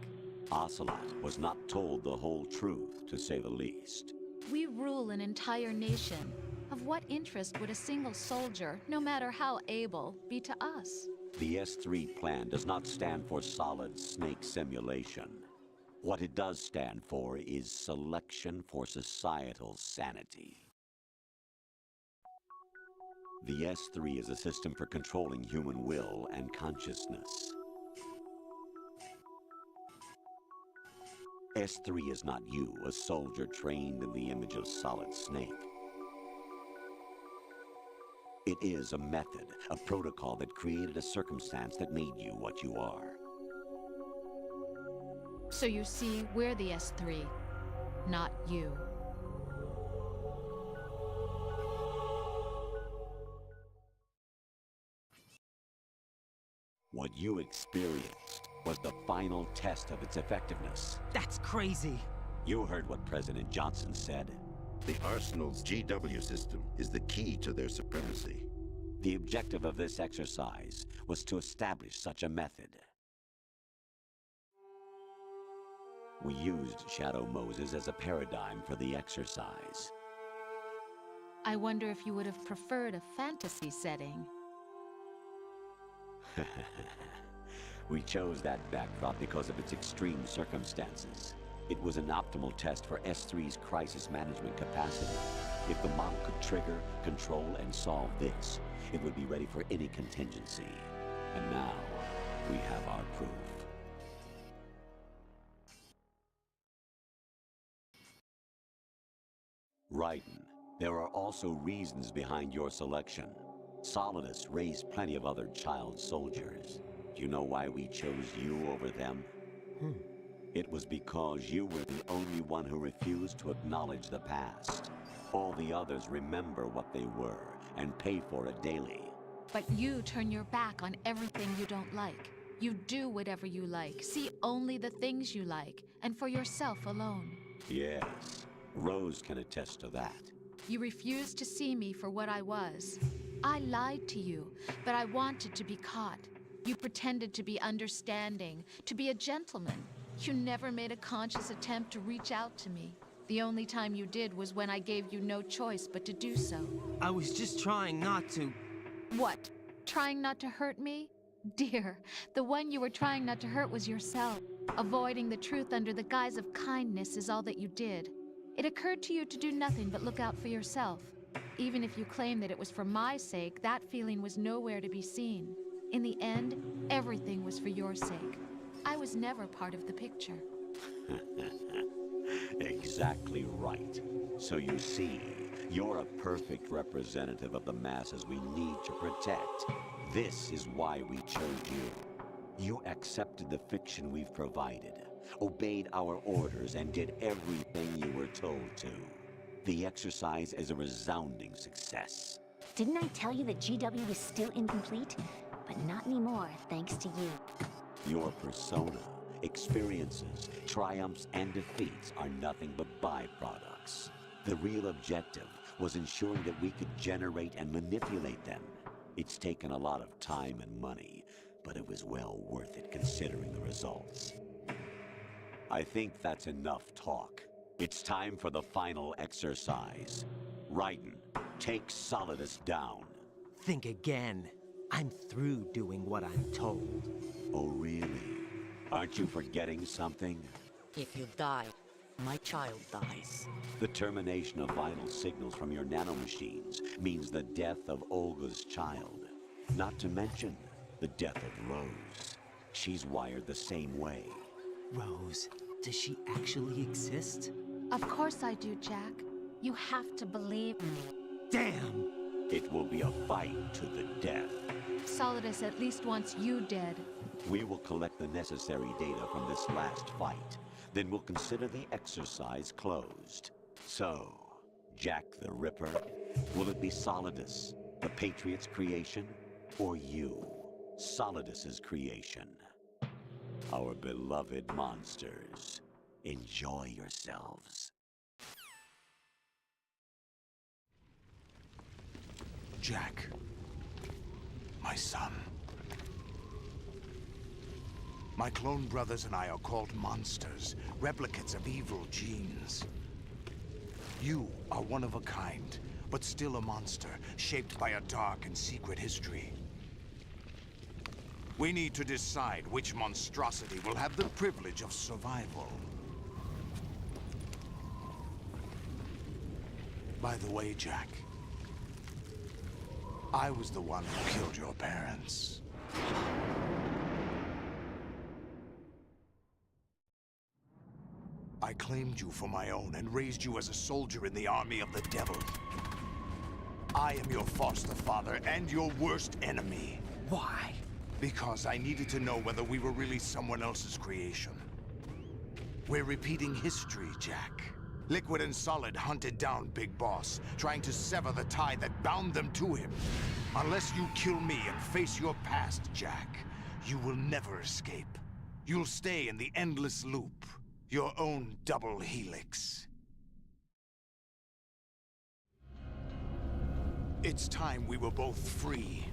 Ocelot was not told the whole truth, to say the least. We rule an entire nation. Of what interest would a single soldier, no matter how able, be to us? The S3 plan does not stand for solid snake simulation. What it does stand for is selection for societal sanity. The S3 is a system for controlling human will and consciousness. S3 is not you, a soldier trained in the image of Solid Snake. It is a method, a protocol that created a circumstance that made you what you are. So you see, we're the S3, not you. What you experienced was the final test of its effectiveness. That's crazy. You heard what President Johnson said. The Arsenal's GW system is the key to their supremacy. The objective of this exercise was to establish such a method. We used Shadow Moses as a paradigm for the exercise. I wonder if you would have preferred a fantasy setting. We chose that backdrop because of its extreme circumstances. It was an optimal test for S3's crisis management capacity. If the model could trigger, control, and solve this, it would be ready for any contingency. And now, we have our proof. Raiden, there are also reasons behind your selection. Solidus raised plenty of other child soldiers. Do you know why we chose you over them? It was because you were the only one who refused to acknowledge the past. All the others remember what they were and pay for it daily. But you turn your back on everything you don't like. You do whatever you like, see only the things you like, and for yourself alone. Yes, Rose can attest to that. You refused to see me for what I was. I lied to you, but I wanted to be caught. You pretended to be understanding, to be a gentleman. You never made a conscious attempt to reach out to me. The only time you did was when I gave you no choice but to do so. I was just trying not to... What? Trying not to hurt me? Dear, the one you were trying not to hurt was yourself. Avoiding the truth under the guise of kindness is all that you did. It occurred to you to do nothing but look out for yourself. Even if you claim that it was for my sake, that feeling was nowhere to be seen. In the end, everything was for your sake. I was never part of the picture. Exactly right. So you see, you're a perfect representative of the masses we need to protect. This is why we chose you. You accepted the fiction we've provided, obeyed our orders, and did everything you were told to. The exercise is a resounding success. Didn't I tell you that GW was still incomplete? But not anymore, thanks to you. Your persona, experiences, triumphs, and defeats are nothing but byproducts. The real objective was ensuring that we could generate and manipulate them. It's taken a lot of time and money, but it was well worth it considering the results. I think that's enough talk. It's time for the final exercise. Raiden, take Solidus down. Think again. I'm through doing what I'm told. Oh, really? Aren't you forgetting something? If you die, my child dies. The termination of vital signals from your nanomachines means the death of Olga's child. Not to mention the death of Rose. She's wired the same way. Rose, does she actually exist? Of course I do, Jack. You have to believe me. Damn! It will be a fight to the death. Solidus at least wants you dead. We will collect the necessary data from this last fight. Then we'll consider the exercise closed. So, Jack the Ripper, will it be Solidus, the Patriot's creation, or you, Solidus's creation? Our beloved monsters, enjoy yourselves. Jack, my son. My clone brothers and I are called monsters, replicates of evil genes. You are one of a kind, but still a monster, shaped by a dark and secret history. We need to decide which monstrosity will have the privilege of survival. By the way, Jack, I was the one who killed your parents. I claimed you for my own and raised you as a soldier in the army of the devil. I am your foster father and your worst enemy. Why? Because I needed to know whether we were really someone else's creation. We're repeating history, Jack. Liquid and Solid hunted down Big Boss, trying to sever the tie that bound them to him. Unless you kill me and face your past, Jack, you will never escape. You'll stay in the endless loop, your own double helix. It's time we were both free.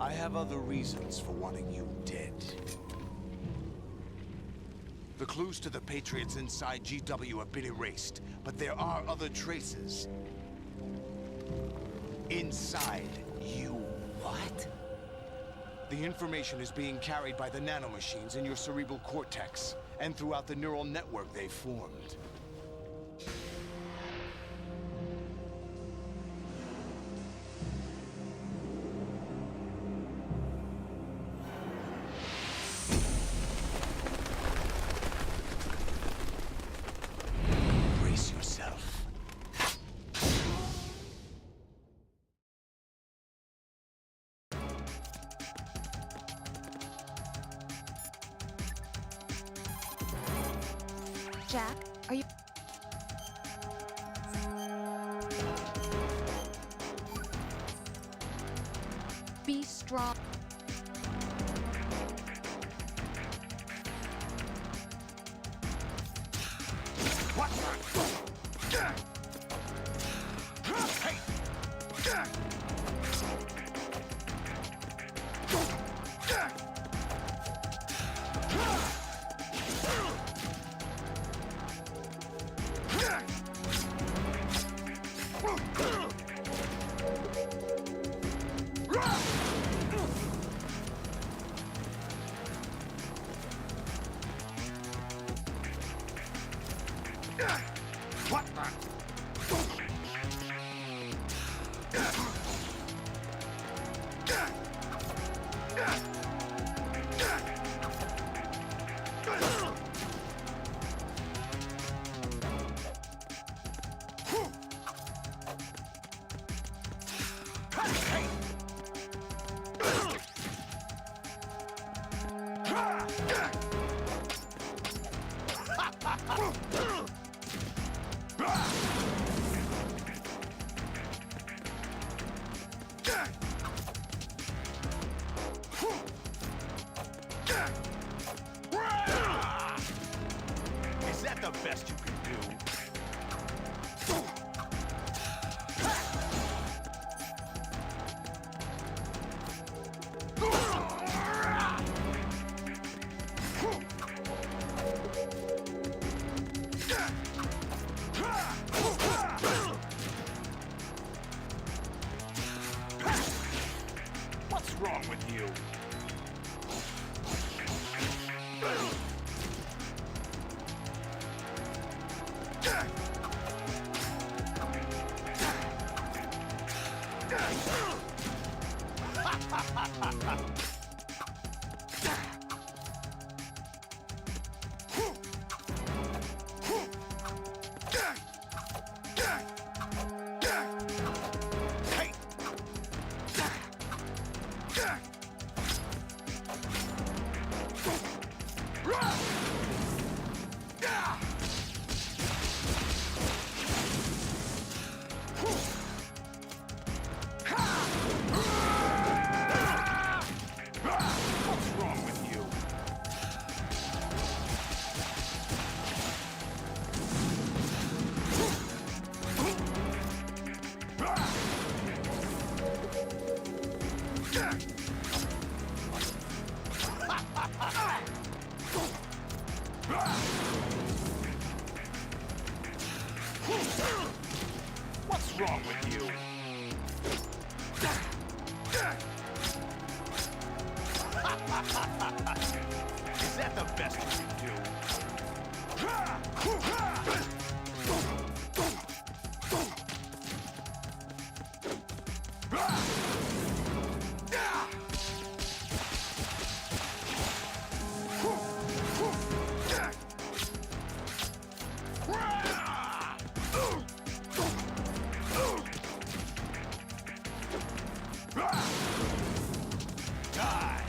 I have other reasons for wanting you dead. The clues to the Patriots inside GW have been erased, but there are other traces. Inside you. What? The information is being carried by the nanomachines in your cerebral cortex, and throughout the neural network they've formed. Brace yourself. Jack, are you... Be strong. What? What Is that the best you can do? What's wrong with you? What's wrong with you? What's wrong with you? Is that the best you can do? Die!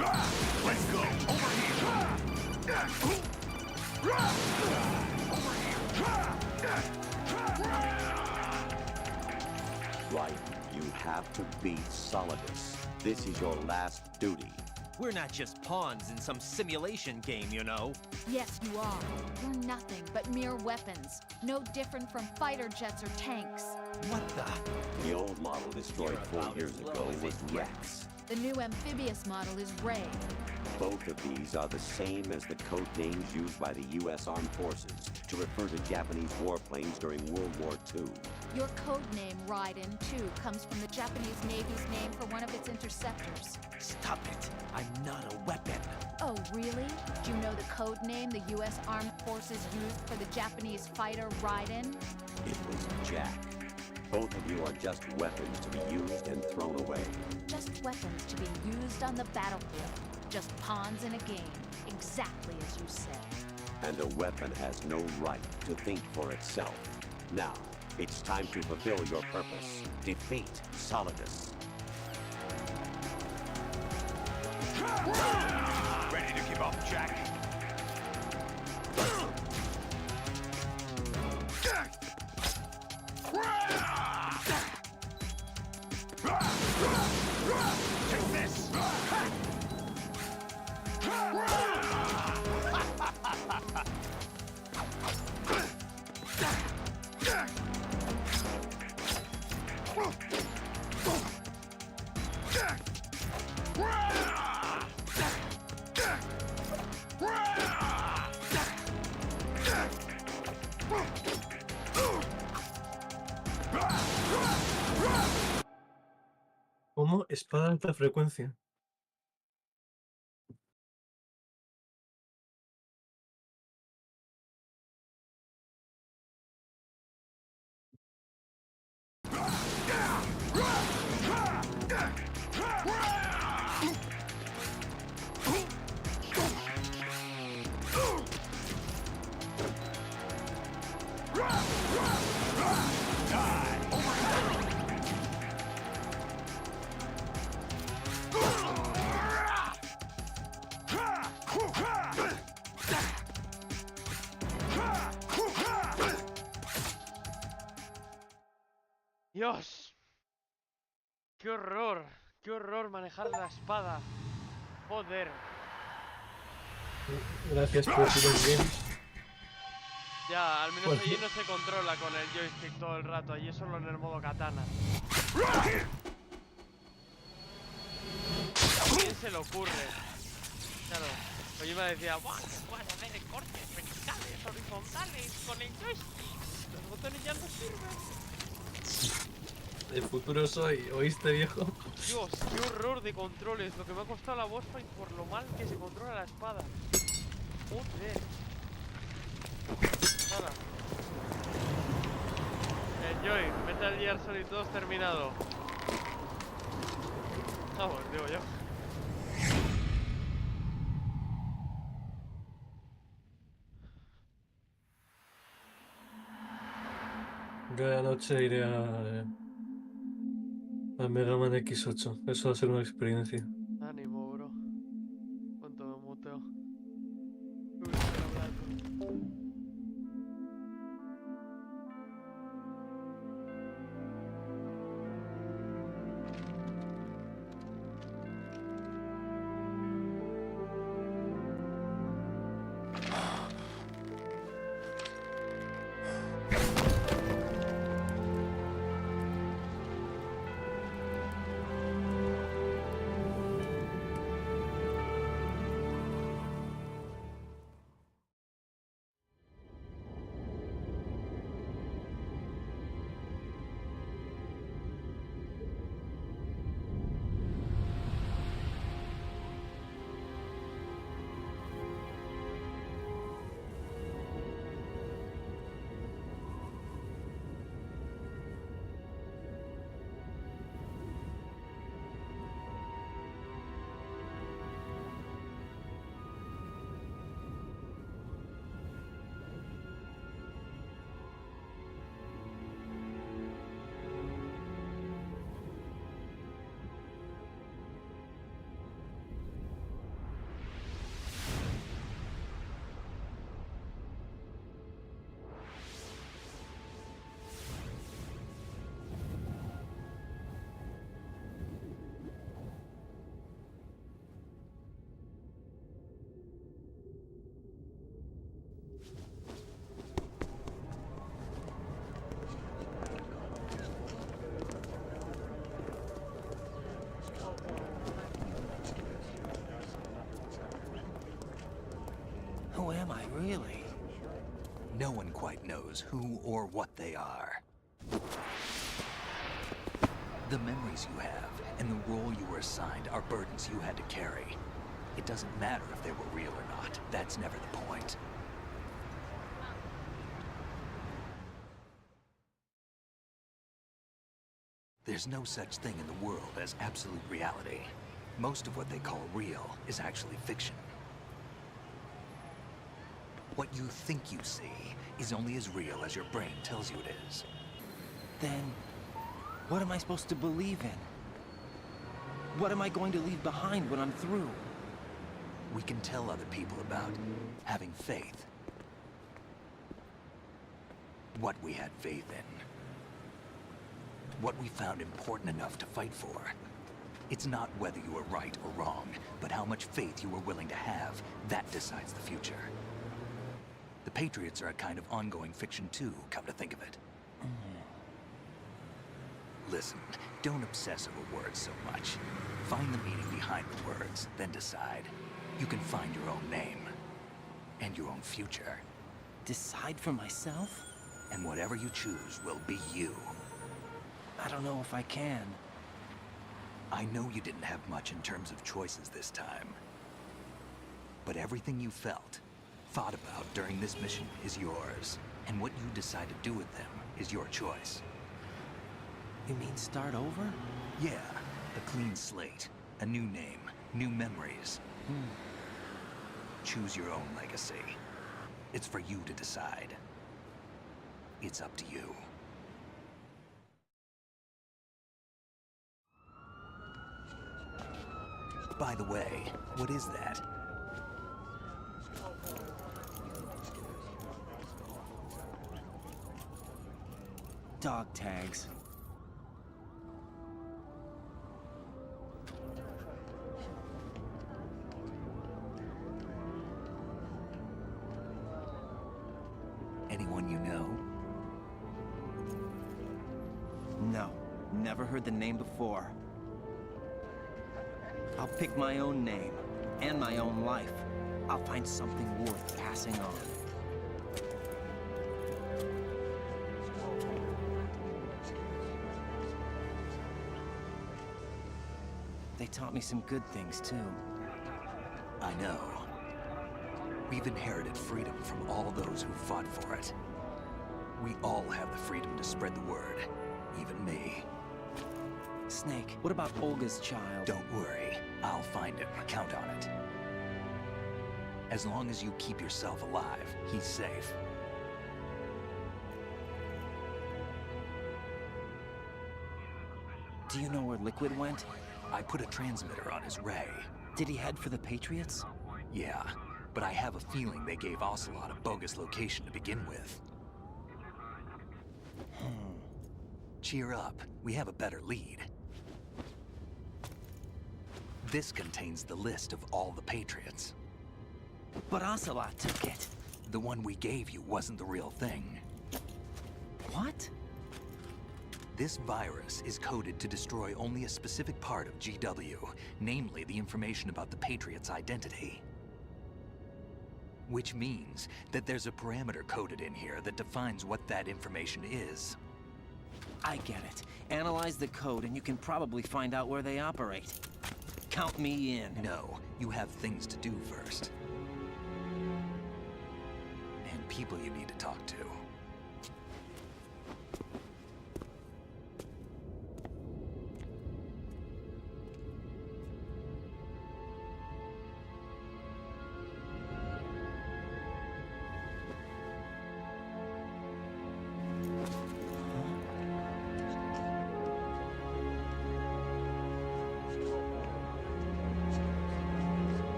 Let's go. Over Right, you have to beat Solidus. This is your last duty. We're not just pawns in some simulation game, you know. Yes, you are. You're nothing but mere weapons. No different from fighter jets or tanks. What the? The old model destroyed 4 years ago was Rex. The new amphibious model is Ray. Both of these are the same as the code names used by the U.S. Armed Forces to refer to Japanese warplanes during World War II. Your code name, Raiden, too, comes from the Japanese Navy's name for one of its interceptors. Stop it. I'm not a weapon. Oh, really? Do you know the code name the U.S. Armed Forces used for the Japanese fighter Raiden? It was Jack. Both of you are just weapons to be used and thrown away. Just weapons to be used on the battlefield. Just pawns in a game, exactly as you said. And a weapon has no right to think for itself. Now, it's time to fulfill your purpose. Defeat Solidus. Ready to give up, Jack? Take this! ¿Cómo? Espada de alta frecuencia. ¡Dios! ¡Qué horror! ¡Qué horror manejar la espada! ¡Joder! Gracias por los games. Ya, al menos Pues allí sí. no se controla con el joystick todo el rato, allí es solo en el modo katana. ¿A quién se le ocurre? Claro, Kojima decía, ¡buah! Puedes hacer cortes verticales, horizontales con el joystick. Los botones ya no sirven. El futuro soy, ¿oíste, viejo? Dios, qué horror de controles, lo que me ha costado la boss fight por lo mal que se controla la espada. Joder. Nada. Enjoy, Metal Gear Solid 2 terminado. Vamos, digo yo. Yo de la noche iré al Mega Man X8. Eso va a ser una experiencia. Ánimo, bro. ¿Cuánto me muteo? Really? No one quite knows who or what they are. The memories you have and the role you were assigned are burdens you had to carry. It doesn't matter if they were real or not. That's never the point. There's no such thing in the world as absolute reality. Most of what they call real is actually fiction. What you think you see is only as real as your brain tells you it is. Then, what am I supposed to believe in? What am I going to leave behind when I'm through? We can tell other people about having faith. What we had faith in. What we found important enough to fight for. It's not whether you were right or wrong, but how much faith you were willing to have. That decides the future. The Patriots are a kind of ongoing fiction too, come to think of it. Listen, don't obsess over words so much. Find the meaning behind the words, then decide. You can find your own name. And your own future. Decide for myself? And whatever you choose will be you. I don't know if I can. I know you didn't have much in terms of choices this time. But everything you felt, thought about during this mission is yours. And what you decide to do with them is your choice. You mean start over? Yeah, a clean slate, a new name, new memories. Choose your own legacy. It's for you to decide. It's up to you. By the way, what is that? Dog tags. Anyone you know? No, never heard the name before. I'll pick my own name, and my own life. I'll find something worth passing on. They taught me some good things, too. I know. We've inherited freedom from all those who fought for it. We all have the freedom to spread the word, even me. Snake, what about Olga's child? Don't worry, I'll find him. Count on it. As long as you keep yourself alive, he's safe. Do you know where Liquid went? I put a transmitter on his ray. Did he head for the Patriots? Yeah, but I have a feeling they gave Ocelot a bogus location to begin with. Cheer up, we have a better lead. This contains the list of all the Patriots. But Ocelot took it. The one we gave you wasn't the real thing. What? This virus is coded to destroy only a specific part of GW, namely the information about the Patriots' identity. Which means that there's a parameter coded in here that defines what that information is. I get it. Analyze the code and you can probably find out where they operate. Count me in. No, you have things to do first. And people you need to talk to.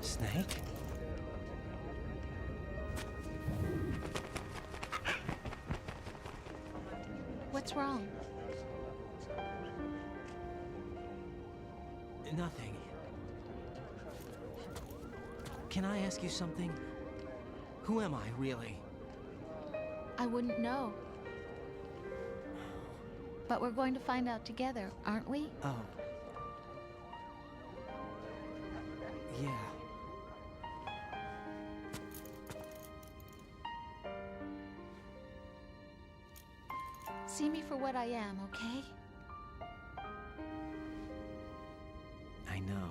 Snake? What's wrong? Nothing. Can I ask you something? Who am I, really? I wouldn't know. But we're going to find out together, aren't we? Oh. Yeah. See me for what I am, okay? I know.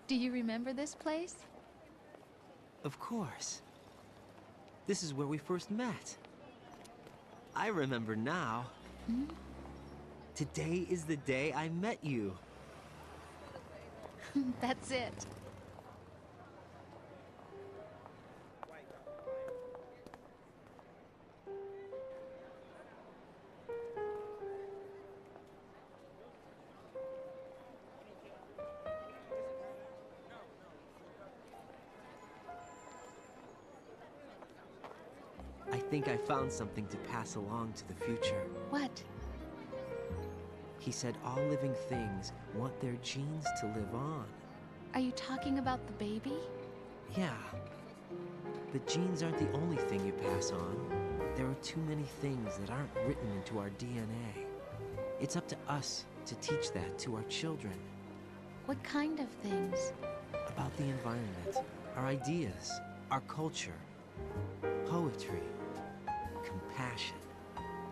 Do you remember this place? Of course. This is where we first met. I remember now. Hmm? Today is the day I met you. That's it. I think I found something to pass along to the future. What? He said all living things want their genes to live on. Are you talking about the baby? Yeah. The genes aren't the only thing you pass on. There are too many things that aren't written into our DNA. It's up to us to teach that to our children. What kind of things? About the environment, our ideas, our culture, poetry, compassion,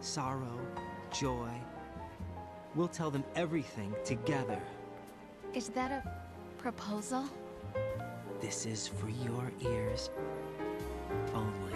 sorrow, joy. We'll tell them everything together. Is that a proposal? This is for your ears only.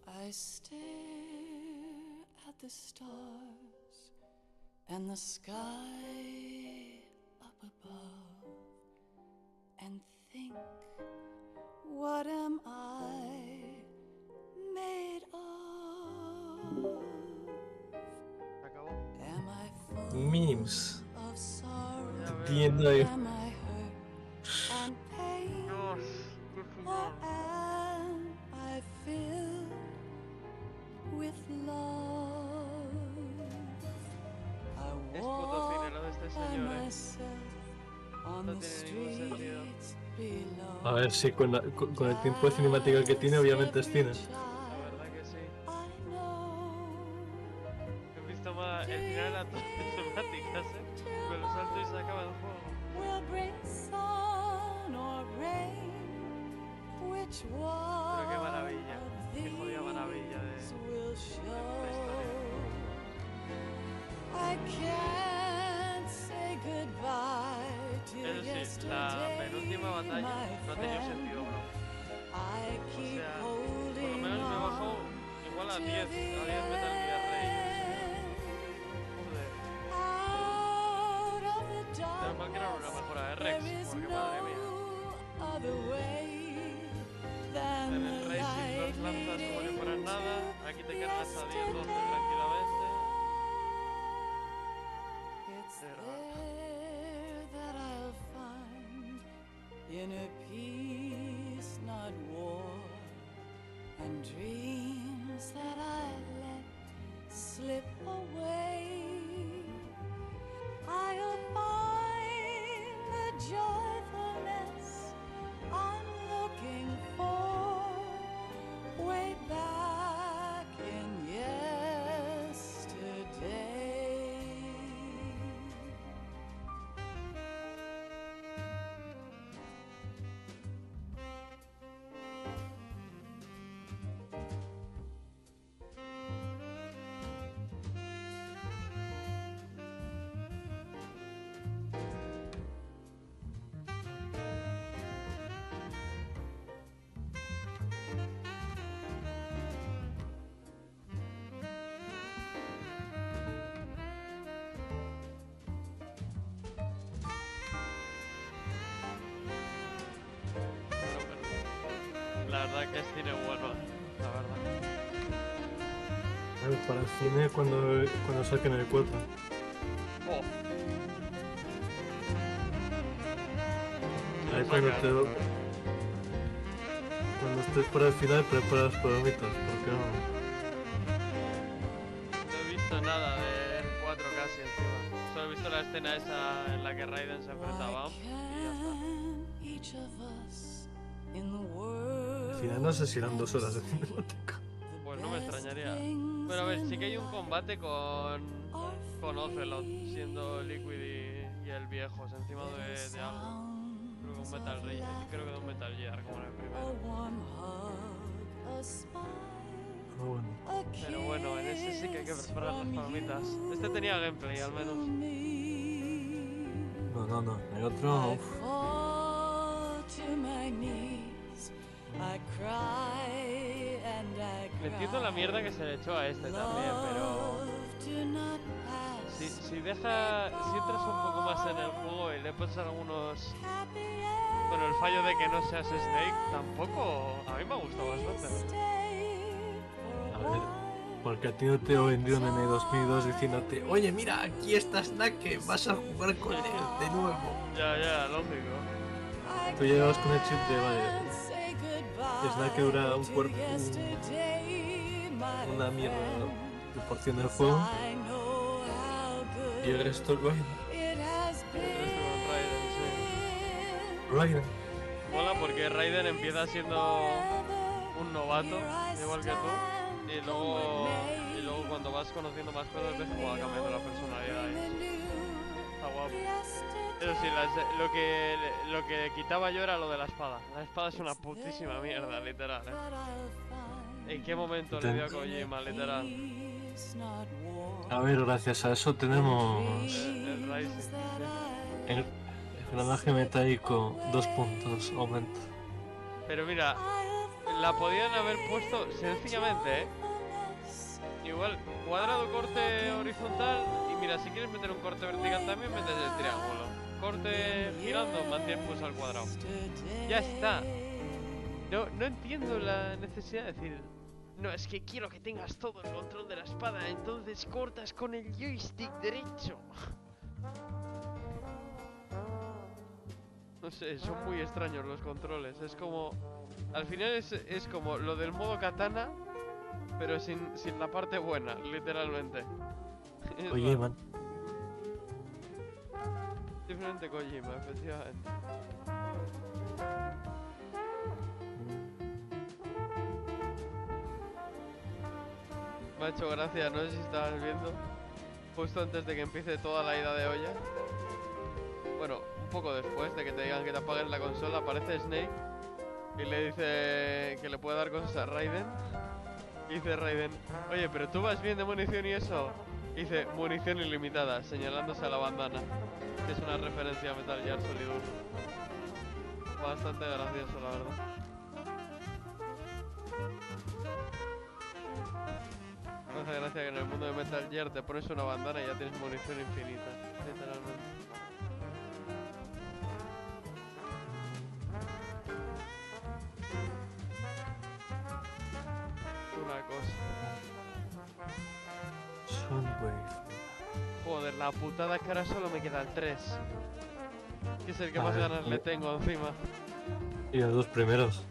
I stare at the stars and the sky up above and think, what am I made of? Am I full Memes. of sorrow? Entiendo ahí. Am I hurt and pain? Or am I filled with love? I walk by myself on the streets below. A ver si con el tiempo de cinemática que tiene, obviamente es cine. La verdad que sí. He visto más. El final era todo cinemáticas, con los saltos y se acaba el juego. Will bring sun or rain. Which one Pero qué maravilla. Qué jodida maravilla de will show? historia. I can't say goodbye to Eso sí, la penúltima batalla no ha tenido sentido, bro. I O keep sea, por lo holding menos me bajó igual a 10 Metal Gear Rey. Joder. out of the Pero mal que era una mejora de Rex, porque madre mía. other way than En el the Rey sin light dos lanzas como si leading fueran to nada, aquí te cargas a 10, 12 tranquilamente. It's there that I'll find inner peace, not war, and dreams that I let slip away. I'll find the joyfulness I'm looking for way back in yesterday. verdad que es cine bueno, la verdad. A ver, para el cine cuando saquen el 4. Oh. Ahí cuando estés por el final preparas palomitas, porque no. No he visto nada del 4 casi encima. Solo he visto la escena esa en la que Raiden se enfrenta a Bump y ya está. Al final no sé si eran 2 horas de cinemática. Pues no me extrañaría. Bueno, a ver, sí que hay un combate con Ocelot, siendo Liquid y el viejo, encima de algo. Creo que un Metal Gear, creo que de un Metal Gear, como en el primero. Pero bueno, en ese sí que hay que preparar las palomitas. Este tenía gameplay, al menos. No, el otro... Le entiendo la mierda que se le echó a este también, pero... Si entras un poco más en el juego y le pones algunos... Bueno, el fallo de que no seas Snake tampoco... A mí me ha gustado bastante. A ver, porque a ti no te lo vendió en el 2002 diciéndote: oye, mira, aquí está Snake, vas a jugar con él de nuevo. Ya, lógico. Tú llegabas con el chip de, vale, Snake dura un cuerpo, una mierda de porción del juego, y el resto Raiden. Raiden. Mola porque Raiden empieza siendo un novato, igual que tú, y luego cuando vas conociendo más cosas ves cómo va cambiando la personalidad y está guapo. Eso sí, lo que quitaba yo era lo de la espada. La espada es una putísima mierda, literal, ¿En qué momento le dio a Kojima, literal? A ver, gracias a eso tenemos El Rising. el granaje metálico 2 puntos, aumenta. Pero mira, la podían haber puesto sencillamente, Igual, cuadrado, corte horizontal. Y mira, si quieres meter un corte vertical también metes el triángulo. Corte girando, mantén pulsado al cuadrado. Ya está. No entiendo la necesidad de decir: no, es que quiero que tengas todo el control de la espada, entonces cortas con el joystick derecho. No sé, son muy extraños los controles. Es como... Al final es como lo del modo katana, pero sin la parte buena, literalmente. Kojima. Simplemente Kojima, efectivamente. Me ha hecho gracia, no sé si estabas viendo, justo antes de que empiece toda la ida de olla. Bueno, un poco después de que te digan que te apaguen la consola, aparece Snake y le dice que le puede dar cosas a Raiden. Y dice Raiden: oye, pero tú vas bien de munición y eso. Y dice: munición ilimitada, señalándose a la bandana, que es una referencia a Metal Gear Solid 1. Bastante gracioso, la verdad. Me hace gracia que en el mundo de Metal Gear te pones una bandana y ya tienes munición infinita, literalmente. Una cosa. Joder, la putada es que ahora solo me queda el 3. Que es el que más ganas le tengo encima. Y los dos primeros.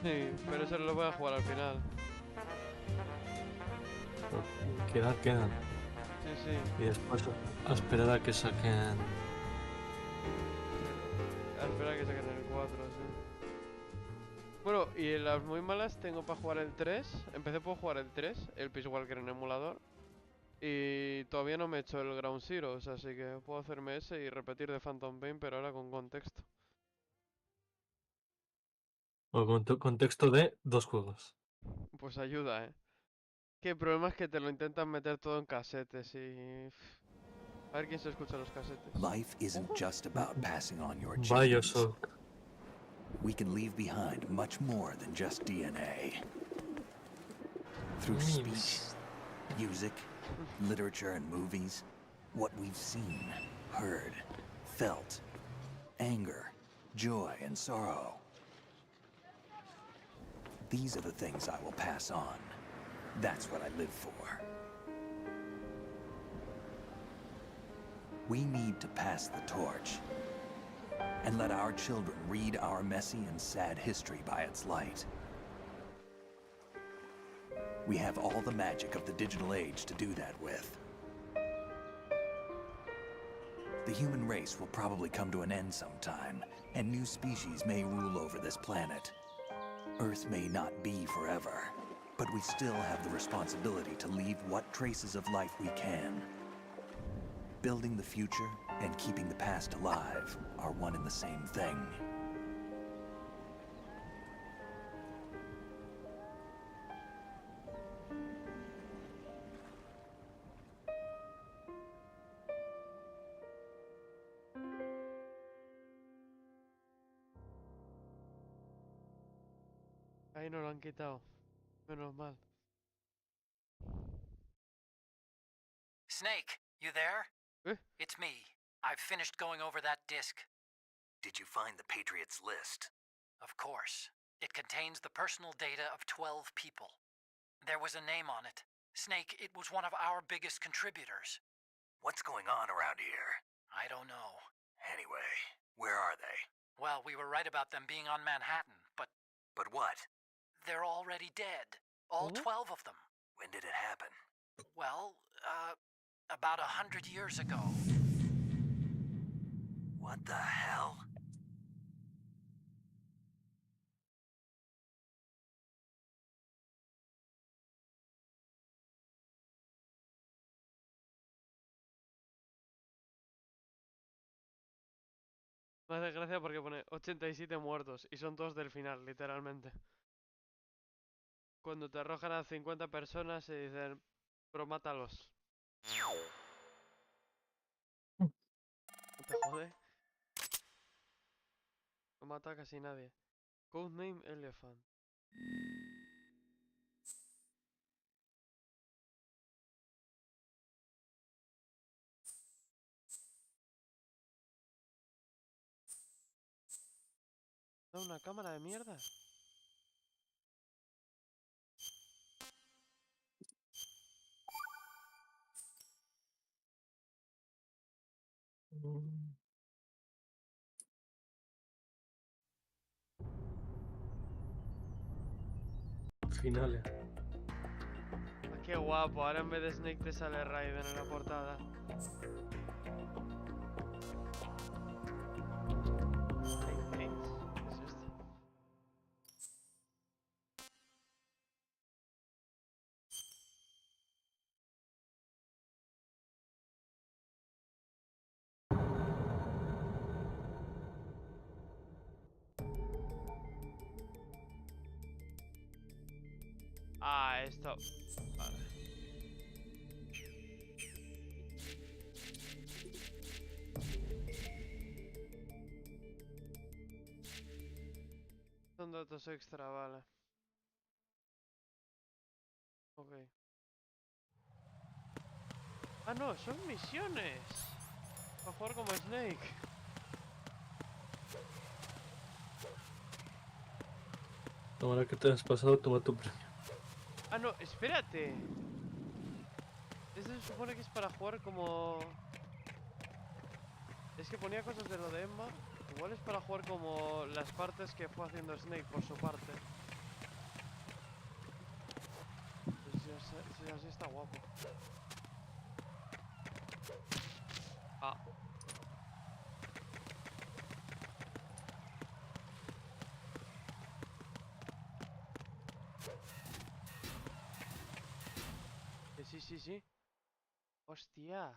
Sí, pero eso lo voy a jugar al final. Quedan. Sí. Y después a esperar a que saquen... A esperar a que saquen el 4, sí. Bueno, y en las muy malas tengo para jugar el 3. Empecé por jugar el 3, el Peace Walker en emulador. Y todavía no me he hecho el Ground Zeroes, así que puedo hacerme ese y repetir de Phantom Pain, pero ahora con contexto. O con contexto de 2 juegos. Pues ayuda, Que el problema es que te lo intentan meter todo en casetes y... A ver quién se escucha los casetes. Life isn't just about passing on your genes. Bioshock. We can leave behind much more than just DNA. Through speech, music, literature, and movies, what we've seen, heard, felt, anger, joy, and sorrow. These are the things I will pass on. That's what I live for. We need to pass the torch and let our children read our messy and sad history by its light. We have all the magic of the digital age to do that with. The human race will probably come to an end sometime, and new species may rule over this planet. Earth may not be forever, but we still have the responsibility to leave what traces of life we can. Building the future and keeping the past alive are one and the same thing. Ahí no lo han quitado. Menos mal. Snake, you there? It's me. I've finished going over that disc. Did you find the Patriots list? Of course. It contains the personal data of 12 people. There was a name on it. Snake, it was one of our biggest contributors. What's going on around here? I don't know. Anyway, where are they? Well, we were right about them being on Manhattan, but... But what? They're already dead. All 12 of them. When did it happen? Well, about 100 years ago. What the hell? Me hace gracia porque pone 87 muertos y son todos del final, literalmente. Cuando te arrojan a 50 personas se dicen, pero mátalos. ¿No te jode? No mata a casi nadie. Codename Elephant. ¿Da una cámara de mierda? Finales. Ah, qué guapo, ahora en vez de Snake te sale Raiden en la portada. ¿Qué es esto? Ah, esto. Vale. Son datos extra, vale. Ok. Ah, no, son misiones. Para jugar como Snake. Ahora que te has pasado, toma tu premio. Ah, no, espérate. Este se supone que es para jugar como... Es que ponía cosas de lo de Emma. Igual es para jugar como las partes que fue haciendo Snake por su parte. Pues si así está guapo. Ah. Sí. Hostia.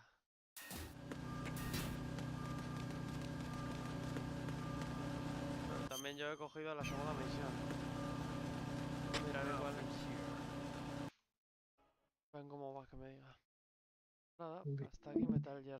Pero también yo he cogido la segunda misión. Miraré cuál es. Ven cómo va, que me diga. Nada, hasta aquí Metal Gear.